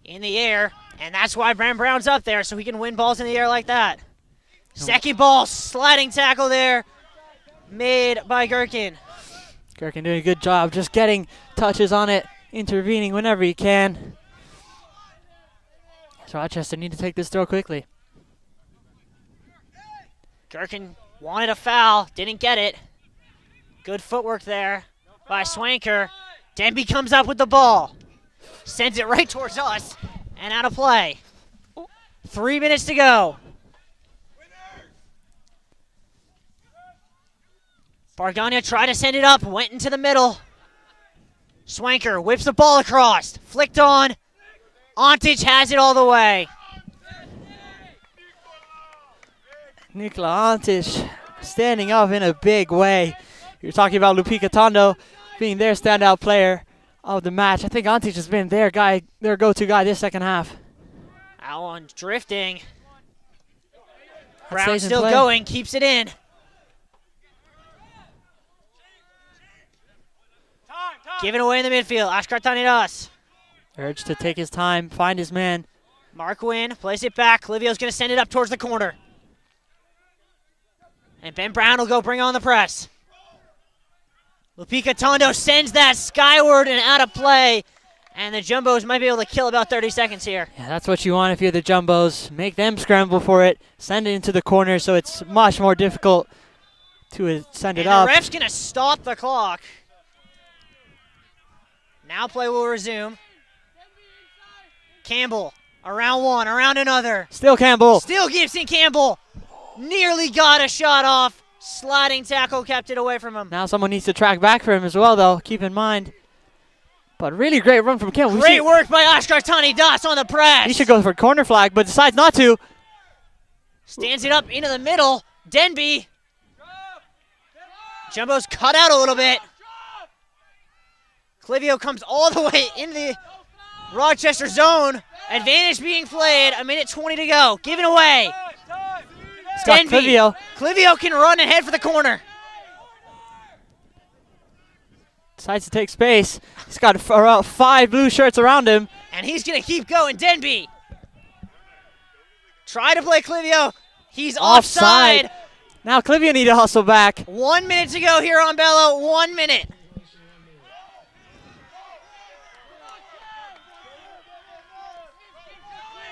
In the air, and that's why Ben Brown's up there, so he can win balls in the air like that. Second ball, sliding tackle there, made by Gherkin. Gherkin doing a good job just getting touches on it, intervening whenever he can. So Rochester need to take this throw quickly. Gherkin wanted a foul, didn't get it. Good footwork there by Swanker. Denby comes up with the ball. Sends it right towards us and out of play. 3 minutes to go. Bargana tried to send it up, went into the middle. Swanker whips the ball across, flicked on. Antich has it all the way. Nikola Antich standing up in a big way. You're talking about Lupicatondo being their standout player of the match. I think Antich has been their go-to guy this second half. Allen drifting. That Brown stays in still play. going, keeps it in. Giving away in the midfield. Ashkar Tanidas. Urge to take his time, find his man. Mark Wynn plays it back. Livio's going to send it up towards the corner. And Ben Brown will go bring on the press. Lupicatondo sends that skyward and out of play. And the Jumbos might be able to kill about 30 seconds here. Yeah, that's what you want if you're the Jumbos. Make them scramble for it, send it into the corner so it's much more difficult to send it up. And the ref's going to stop the clock. Now play will resume. Campbell, around one, around another. Still Campbell. Still Gibson Campbell. Nearly got a shot off. Sliding tackle kept it away from him. Now someone needs to track back for him as well, though. Keep in mind. But really great run from Campbell. Great work by Oshkar Tani Das on the press. He should go for corner flag, but decides not to. Stands it up into the middle. Denby. Jumbo's cut out a little bit. Clivio comes all the way in the Rochester zone. Advantage being played. 1:20 to go. Given away. Got Clivio. Clivio can run and head for the corner. Decides to take space. He's got around 5 blue shirts around him. And he's going to keep going. Denby. Try to play Clivio. He's offside. Now Clivio need to hustle back. 1 minute to go here on Bello. 1 minute.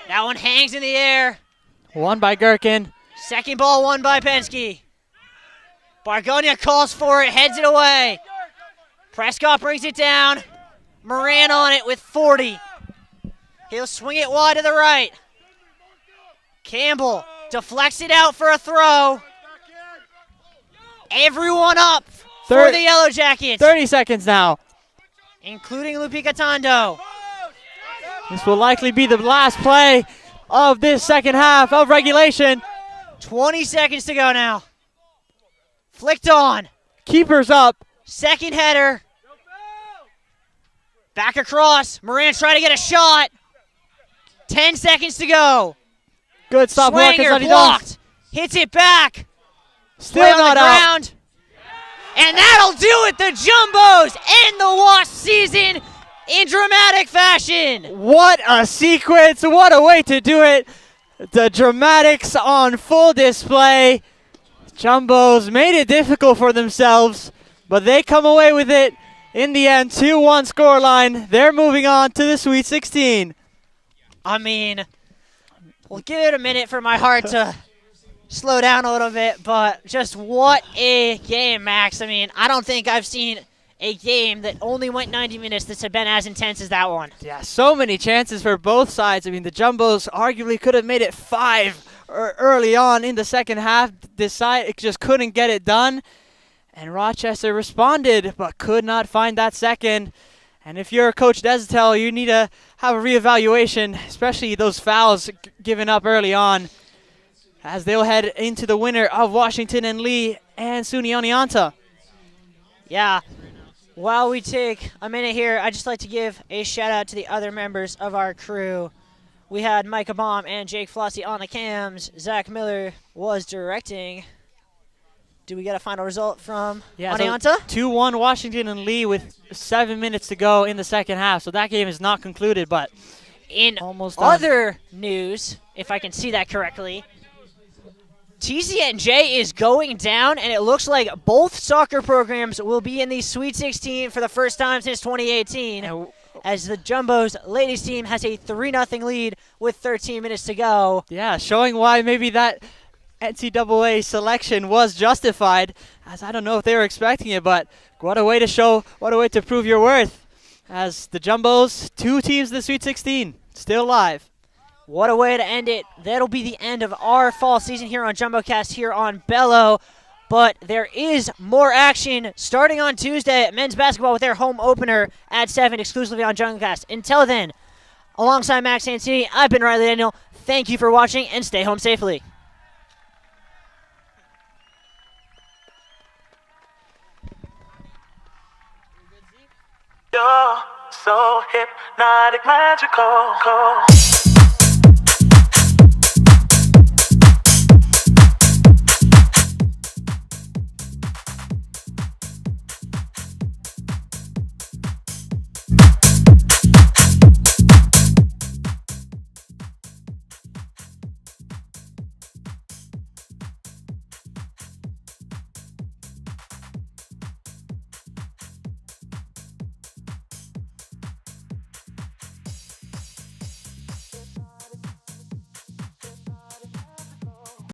That one hangs in the air. Won by Gherkin. Second ball won by Penske. Bargonia calls for it, heads it away. Prescott brings it down. Moran on it with 40. He'll swing it wide to the right. Campbell deflects it out for a throw. Everyone up for the Yellow Jackets. 30 seconds now. Including Lupica Tondo. This will likely be the last play of this second half of regulation. 20 seconds to go now. Flicked on. Keeper's up. Second header. Back across. Moran trying to get a shot. 10 seconds to go. Good stop work. Swanger blocked. Hits it back. Still Play on not the ground. And that'll do it. The Jumbos end the Wasp season in dramatic fashion. What a sequence. What a way to do it. The dramatics on full display. Jumbos made it difficult for themselves, but they come away with it in the end. 2-1 scoreline. They're moving on to the Sweet 16. We'll give it a minute for my heart to slow down a little bit, but just what a game, Max. I don't think I've seen a game that only went 90 minutes that's been as intense as that one. Yeah, so many chances for both sides. The Jumbos arguably could have made it 5 early on in the second half. It just couldn't get it done. And Rochester responded, but could not find that second. And if you're Coach Desatel, you need to have a reevaluation, especially those fouls given up early on, as they'll head into the winner of Washington and Lee and SUNY Oneonta. Yeah. While we take a minute here, I'd just like to give a shout out to the other members of our crew. We had Micah Baum and Jake Flossie on the cams. Zach Miller was directing. Do we get a final result from Oneonta? 2-1 Washington and Lee with 7 minutes to go in the second half. So that game is not concluded, but in almost done. Other news, if I can see that correctly, TCNJ is going down, and it looks like both soccer programs will be in the Sweet 16 for the first time since 2018, as the Jumbos ladies team has a 3-0 lead with 13 minutes to go. Yeah, showing why maybe that NCAA selection was justified, as I don't know if they were expecting it, but what a way to prove your worth, as the Jumbos, 2 teams in the Sweet 16, still live. What a way to end it. That'll be the end of our fall season here on JumboCast here on Bello. But there is more action starting on Tuesday at men's basketball with their home opener at 7 exclusively on JumboCast. Until then, alongside Max Santini, I've been Riley Daniel. Thank you for watching and stay home safely. You're so hypnotic, magical.